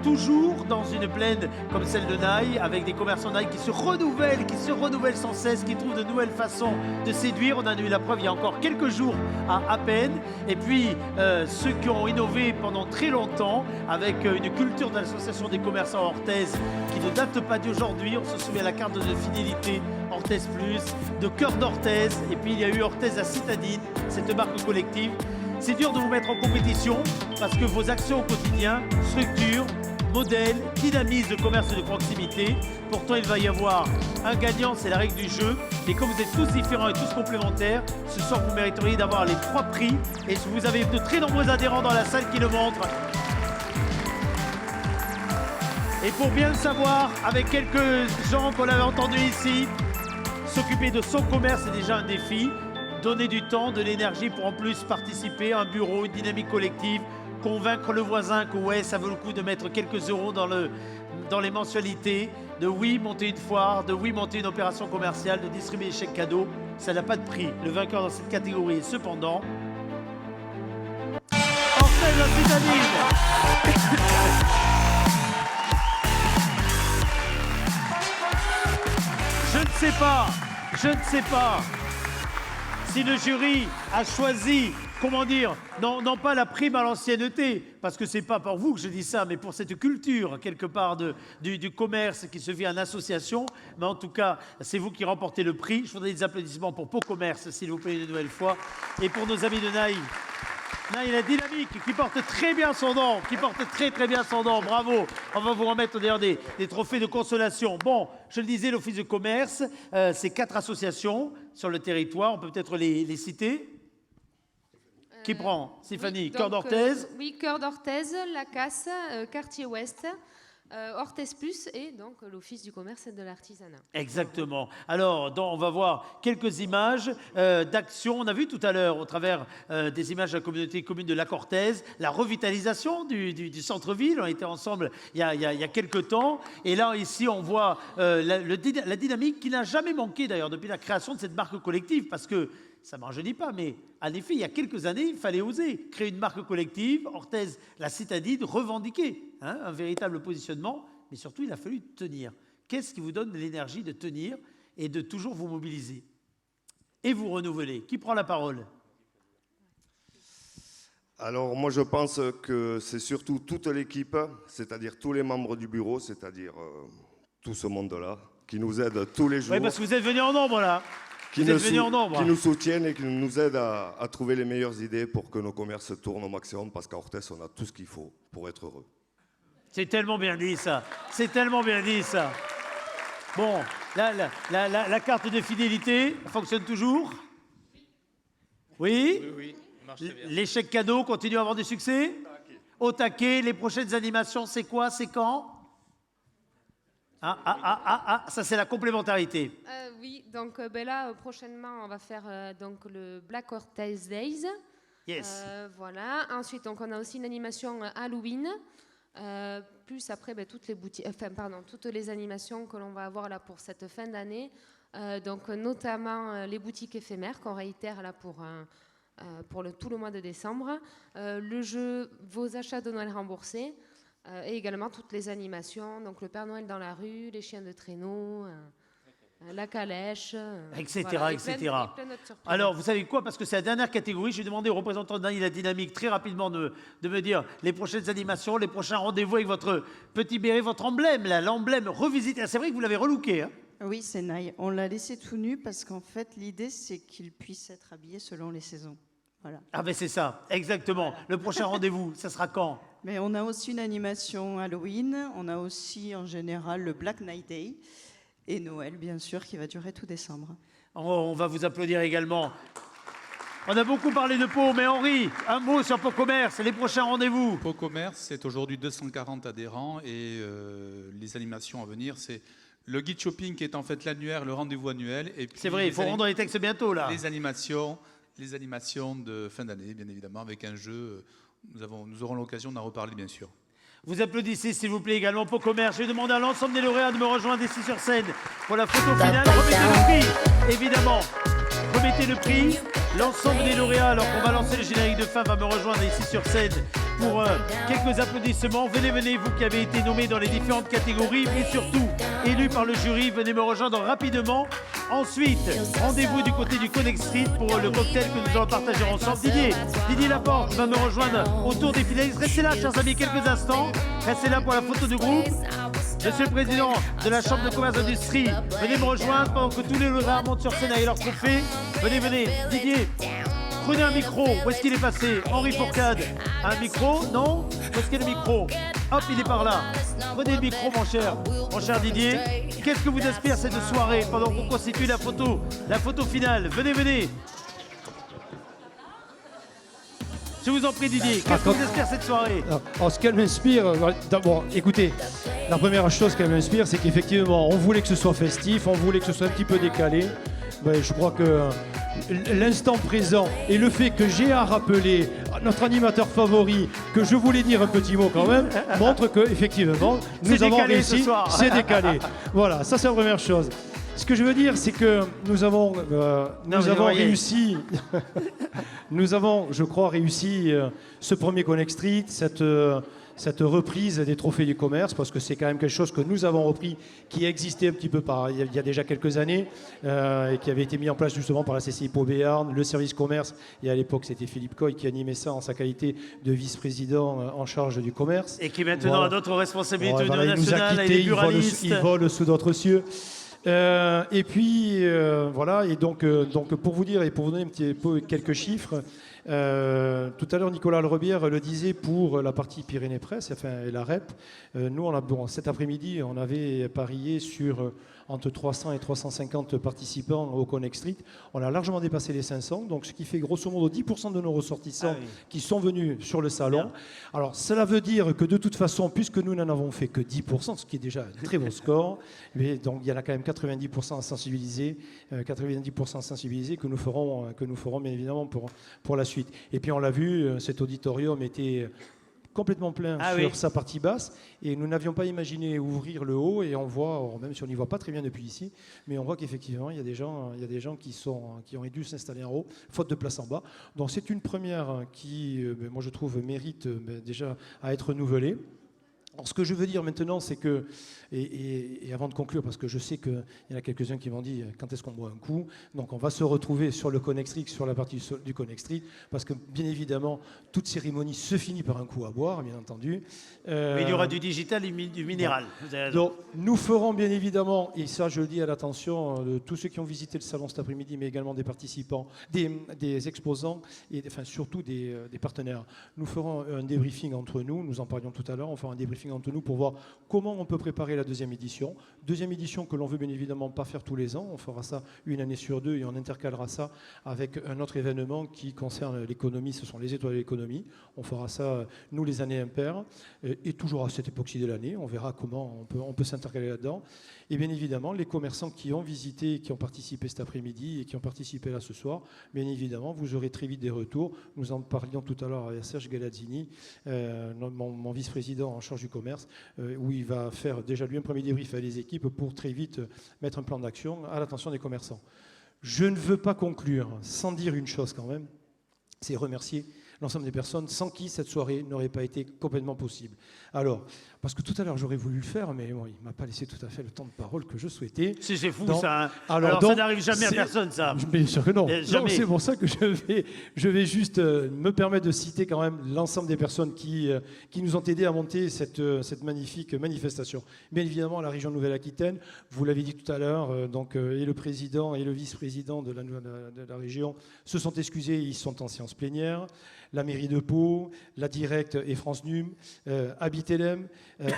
toujours dans une plaine comme celle de Naï, avec des commerçants Naï qui se renouvellent sans cesse, qui trouvent de nouvelles façons de séduire. On a eu la preuve il y a encore quelques jours à peine. Et puis, ceux qui ont innové pendant très longtemps avec une culture de l'association des commerçants Orthez qui ne date pas d'aujourd'hui. On se souvient de la carte de fidélité Orthez Plus, de Cœur d'Orthez, et puis il y a eu Orthez à Citadine, cette marque collective. C'est dur de vous mettre en compétition parce que vos actions au quotidien structurent, modèlent, dynamisent le commerce de proximité. Pourtant, il va y avoir un gagnant, c'est la règle du jeu. Et comme vous êtes tous différents et tous complémentaires, ce soir, vous mériteriez d'avoir les 3 prix. Et vous avez de très nombreux adhérents dans la salle qui le montrent. Et pour bien le savoir, avec quelques gens qu'on avait entendus ici, s'occuper de son commerce est déjà un défi. Donner du temps, de l'énergie pour en plus participer à un bureau, une dynamique collective, convaincre le voisin que ouais, ça vaut le coup de mettre quelques euros dans les mensualités, de oui, monter une foire, de oui, monter une opération commerciale, de distribuer des chèques cadeaux, ça n'a pas de prix. Le vainqueur dans cette catégorie est cependant Orthez la Citadine. Je ne sais pas si le jury a choisi, comment dire, non pas la prime à l'ancienneté, parce que c'est pas pour vous que je dis ça, mais pour cette culture, quelque part, du commerce qui se vit en association. Mais en tout cas, c'est vous qui remportez le prix. Je voudrais des applaudissements pour Pau Commerce, s'il vous plaît, une nouvelle fois. Et pour nos amis de Naï, Là, il y a la dynamique qui porte très bien son nom, très bien son nom, bravo. On va vous remettre d'ailleurs des trophées de consolation. Bon, je le disais, l'Office de commerce, c'est 4 associations sur le territoire, on peut peut-être les citer. Qui prend? Stéphanie, Cœur d'Orthez. Oui, Cœur d'Orthez, La Casse, Quartier Ouest, Orthez Plus et donc l'Office du commerce et de l'artisanat. Exactement. Alors, on va voir quelques images d'action. On a vu tout à l'heure, au travers des images de la communauté commune de La Cortèze, la revitalisation du centre-ville. On était ensemble il y a quelques temps. Et là, ici, on voit la dynamique qui n'a jamais manqué, d'ailleurs, depuis la création de cette marque collective. Parce que ça ne m'enjaunit pas, mais en effet, il y a quelques années, il fallait oser créer une marque collective. Orthez l'a citadine, revendiquer un véritable positionnement, mais surtout, il a fallu tenir. Qu'est-ce qui vous donne l'énergie de tenir et de toujours vous mobiliser et vous renouveler? Qui prend la parole? Alors, moi, je pense que c'est surtout toute l'équipe, c'est-à-dire tous les membres du bureau, c'est-à-dire tout ce monde-là, qui nous aide tous les jours. Oui, parce que vous êtes venus en nombre, là. Qui nous soutiennent et qui nous aident à trouver les meilleures idées pour que nos commerces tournent au maximum, parce qu'à Orthez, on a tout ce qu'il faut pour être heureux. C'est tellement bien dit, ça. C'est tellement bien dit, ça. Bon, la carte de fidélité fonctionne toujours? Oui. Oui, l'échec cadeau continue à avoir du succès? Au taquet, les prochaines animations, c'est quoi? C'est quand? Ça c'est la complémentarité. Oui, donc là, prochainement, on va faire donc, le Black Orthez Days. Yes. Voilà. Ensuite, donc, on a aussi une animation Halloween. Plus après, toutes les boutiques, toutes les animations que l'on va avoir là pour cette fin d'année. Donc, notamment les boutiques éphémères qu'on réitère là pour tout le mois de décembre. Le jeu Vos achats de Noël remboursés. Et également toutes les animations, donc le Père Noël dans la rue, les chiens de traîneau, la calèche, etc. voilà, etc. Et plein d'autres surprises. Alors, vous savez quoi? Parce que c'est la dernière catégorie. Je vais demander au représentant de la dynamique très rapidement de me dire les prochaines animations, les prochains rendez-vous avec votre petit béret, votre emblème, l'emblème revisité. C'est vrai que vous l'avez relooké. Hein? Oui, c'est Naï. On l'a laissé tout nu parce qu'en fait, l'idée, c'est qu'il puisse être habillé selon les saisons. Voilà. Ah ben c'est ça, exactement. Le prochain rendez-vous, ça sera quand? Mais on a aussi une animation Halloween, on a aussi en général le Black Night Day et Noël bien sûr qui va durer tout décembre. On va vous applaudir également. On a beaucoup parlé de Pau, mais Henri, un mot sur Pau Commerce, les prochains rendez-vous. Pau Commerce, c'est aujourd'hui 240 adhérents et les animations à venir, c'est le guide shopping qui est en fait l'annuaire, le rendez-vous annuel. C'est vrai, il faut rendre les textes bientôt là. Les animations de fin d'année, bien évidemment, avec un jeu. Nous aurons l'occasion d'en reparler, bien sûr. Vous applaudissez, s'il vous plaît, également Pau Commerce. Je vais demander à l'ensemble des lauréats de me rejoindre ici sur scène pour la photo finale. Remettez le prix, évidemment. Remettez le prix. L'ensemble des lauréats, alors qu'on va lancer le générique de fin, va me rejoindre ici sur scène pour quelques applaudissements. Venez, vous qui avez été nommés dans les différentes catégories, mais surtout élus par le jury, venez me rejoindre rapidement. Ensuite, rendez-vous du côté du Connect Street pour le cocktail que nous allons partager ensemble. Didier Laporte va me rejoindre autour des finalistes. Restez là, chers amis, quelques instants. Restez là pour la photo de groupe. Monsieur le Président de la Chambre de commerce et d'industrie, venez me rejoindre pendant que tous les lauréats montent sur scène avec leur trophée. Venez. Didier, prenez un micro. Où est-ce qu'il est passé? Henri Fourcade. Un micro? Non? Où est-ce qu'il y a le micro? Hop, il est par là. Prenez le micro, mon cher Didier. Qu'est-ce que vous inspire cette soirée pendant qu'on constitue la photo finale? Venez. Je vous en prie, Didier. Qu'est-ce que vous inspire cette soirée? Alors, ce qu'elle m'inspire, d'abord, écoutez, la première chose qu'elle m'inspire, c'est qu'effectivement, on voulait que ce soit festif, on voulait que ce soit un petit peu décalé. Ben, je crois que l'instant présent et le fait que j'ai à rappeler notre animateur favori, que je voulais dire un petit mot quand même, montre qu'effectivement, nous avons réussi. C'est décalé. Voilà, ça c'est la première chose. Ce que je veux dire, c'est que nous avons réussi, je crois, réussi ce premier Connect Street, cette reprise des trophées du commerce, parce que c'est quand même quelque chose que nous avons repris, qui existait un petit peu il y a déjà quelques années, et qui avait été mis en place justement par la CCI Pau Béarn, le service commerce, et à l'époque c'était Philippe Coy qui animait ça en sa qualité de vice-président en charge du commerce. Et qui maintenant a d'autres responsabilités nationales, il nous a quittés, il vole sous d'autres cieux. Et puis voilà, et donc pour vous dire et pour vous donner un petit peu quelques chiffres, Tout à l'heure, Nicolas Lerebière le disait pour la partie Pyrénées-Presse, enfin, et la REP. Nous, cet après-midi, on avait parié sur entre 300 et 350 participants au Connect Street. On a largement dépassé les 500, donc ce qui fait grosso modo 10% de nos ressortissants qui sont venus sur le salon. Bien. Alors, cela veut dire que de toute façon, puisque nous n'en avons fait que 10%, ce qui est déjà un très bon score, mais donc il y en a quand même 90% à sensibiliser, que nous ferons bien évidemment pour la suite. Et puis on l'a vu, cet auditorium était complètement plein sur sa partie basse et nous n'avions pas imaginé ouvrir le haut et on voit, même si on n'y voit pas très bien depuis ici, mais on voit qu'effectivement il y a des gens qui ont dû s'installer en haut faute de place en bas. Donc c'est une première qui, moi je trouve, mérite déjà à être renouvelée. Alors, ce que je veux dire maintenant, c'est que, et avant de conclure, parce que je sais qu'il y en a quelques-uns qui m'ont dit quand est-ce qu'on boit un coup, donc on va se retrouver sur le Connect Street, sur la partie du Connect Street, parce que bien évidemment, toute cérémonie se finit par un coup à boire, bien entendu. Mais il y aura du digital et du minéral. Bon. Donc, nous ferons bien évidemment, et ça je le dis à l'attention de tous ceux qui ont visité le salon cet après-midi, mais également des participants, des exposants, et enfin, surtout des partenaires. Nous ferons un débriefing entre nous, nous en parlions tout à l'heure, on fera un débriefing entre nous pour voir comment on peut préparer la deuxième édition. Deuxième édition que l'on veut bien évidemment pas faire tous les ans, on fera ça une année sur deux et on intercalera ça avec un autre événement qui concerne l'économie, ce sont les étoiles de l'économie. On fera ça, nous, les années impaires, et toujours à cette époque-ci de l'année, on verra comment on peut s'intercaler là-dedans. Et bien évidemment, les commerçants qui ont visité, qui ont participé cet après-midi et qui ont participé là ce soir, bien évidemment, vous aurez très vite des retours. Nous en parlions tout à l'heure avec Serge Galazzini, mon vice-président en charge du commerce, où il va faire déjà lui un premier débrief avec les équipes pour très vite mettre un plan d'action à l'attention des commerçants. Je ne veux pas conclure sans dire une chose quand même, c'est remercier l'ensemble des personnes sans qui cette soirée n'aurait pas été complètement possible. Alors, parce que tout à l'heure j'aurais voulu le faire, mais bon, il ne m'a pas laissé tout à fait le temps de parole que je souhaitais. C'est fou donc, ça. Hein. Alors ça n'arrive jamais à personne, ça. Bien sûr que non. Jamais. C'est pour ça que je vais juste me permettre de citer quand même l'ensemble des personnes qui nous ont aidés à monter cette magnifique manifestation. Bien évidemment, la région Nouvelle-Aquitaine, vous l'avez dit tout à l'heure, et le président et le vice-président de la région se sont excusés, ils sont en séance plénière. La mairie de Pau, la Direct et France Num, Habitelem,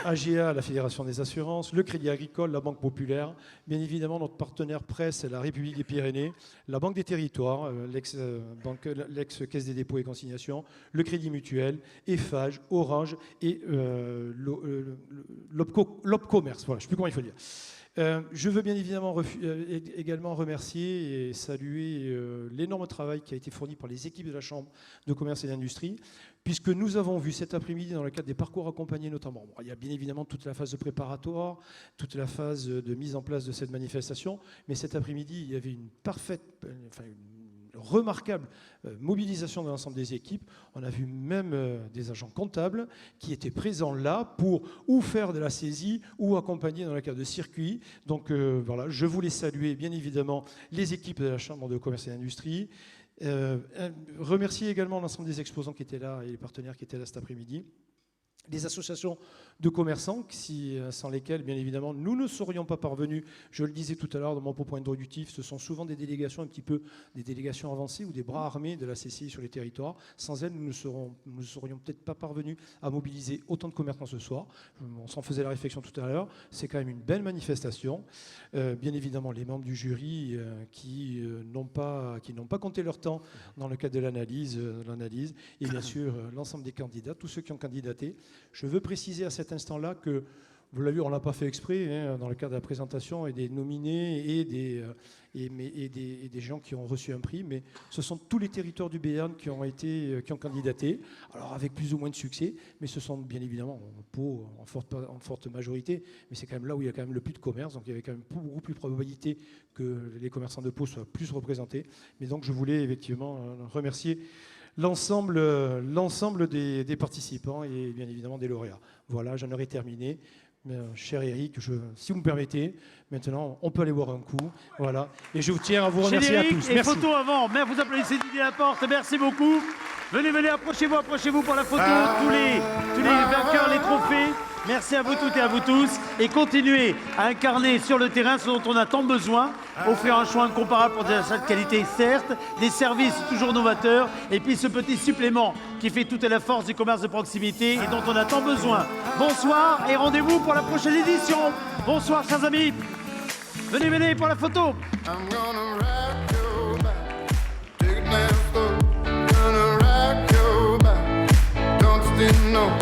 AGA, la Fédération des assurances, le Crédit Agricole, la Banque Populaire, bien évidemment notre partenaire presse, la République des Pyrénées, la Banque des Territoires, l'ex-Caisse des dépôts et consignations, le Crédit Mutuel, Eiffage, Orange et l'Opcommerce. Voilà, je ne sais plus comment il faut dire. Je veux bien évidemment également remercier et saluer l'énorme travail qui a été fourni par les équipes de la Chambre de commerce et d'industrie, puisque nous avons vu cet après-midi dans le cadre des parcours accompagnés notamment, il y a bien évidemment toute la phase de préparatoire, toute la phase de mise en place de cette manifestation, mais cet après-midi, il y avait une remarquable mobilisation de l'ensemble des équipes. On a vu même des agents comptables qui étaient présents là pour ou faire de la saisie ou accompagner dans le cadre de circuits. Donc voilà, je voulais saluer bien évidemment les équipes de la Chambre de commerce et d'industrie. Remercier également l'ensemble des exposants qui étaient là et les partenaires qui étaient là cet après-midi. Les associations de commerçants, sans lesquelles, bien évidemment, nous ne serions pas parvenus. Je le disais tout à l'heure dans mon propos introductif, ce sont souvent des délégations un petit peu, des délégations avancées ou des bras armés de la CCI sur les territoires. Sans elles, nous ne serions peut-être pas parvenus à mobiliser autant de commerçants ce soir. On s'en faisait la réflexion tout à l'heure. C'est quand même une belle manifestation. Bien évidemment, les membres du jury qui n'ont pas compté leur temps dans le cadre de l'analyse. Et bien sûr, l'ensemble des candidats, tous ceux qui ont candidaté. Je veux préciser à cet instant-là que, vous l'avez vu, on ne l'a pas fait exprès, dans le cadre de la présentation et des nominés et des gens qui ont reçu un prix, mais ce sont tous les territoires du Béarn qui ont candidaté, alors avec plus ou moins de succès, mais ce sont bien évidemment Pau en forte majorité, mais c'est quand même là où il y a quand même le plus de commerce, donc il y avait quand même beaucoup plus de probabilité que les commerçants de Pau soient plus représentés. Mais donc je voulais effectivement remercier l'ensemble des participants et bien évidemment des lauréats. Voilà, j'en aurais terminé. Cher Eric, si vous me permettez, maintenant on peut aller boire un coup. Voilà. Et je vous tiens à vous remercier à tous. Et Merci. photo avant. Vous applaudissez Didier Laporte. Merci beaucoup. Venez, approchez-vous pour la photo. Tous les vainqueurs, les trophées. Merci à vous toutes et à vous tous. Et continuez à incarner sur le terrain ce dont on a tant besoin. Offrir un choix incomparable pour des achats de qualité, certes, des services toujours novateurs, et puis ce petit supplément qui fait toute la force du commerce de proximité et dont on a tant besoin. Bonsoir et rendez-vous pour la prochaine édition. Bonsoir, chers amis. Venez, venez pour la photo. No.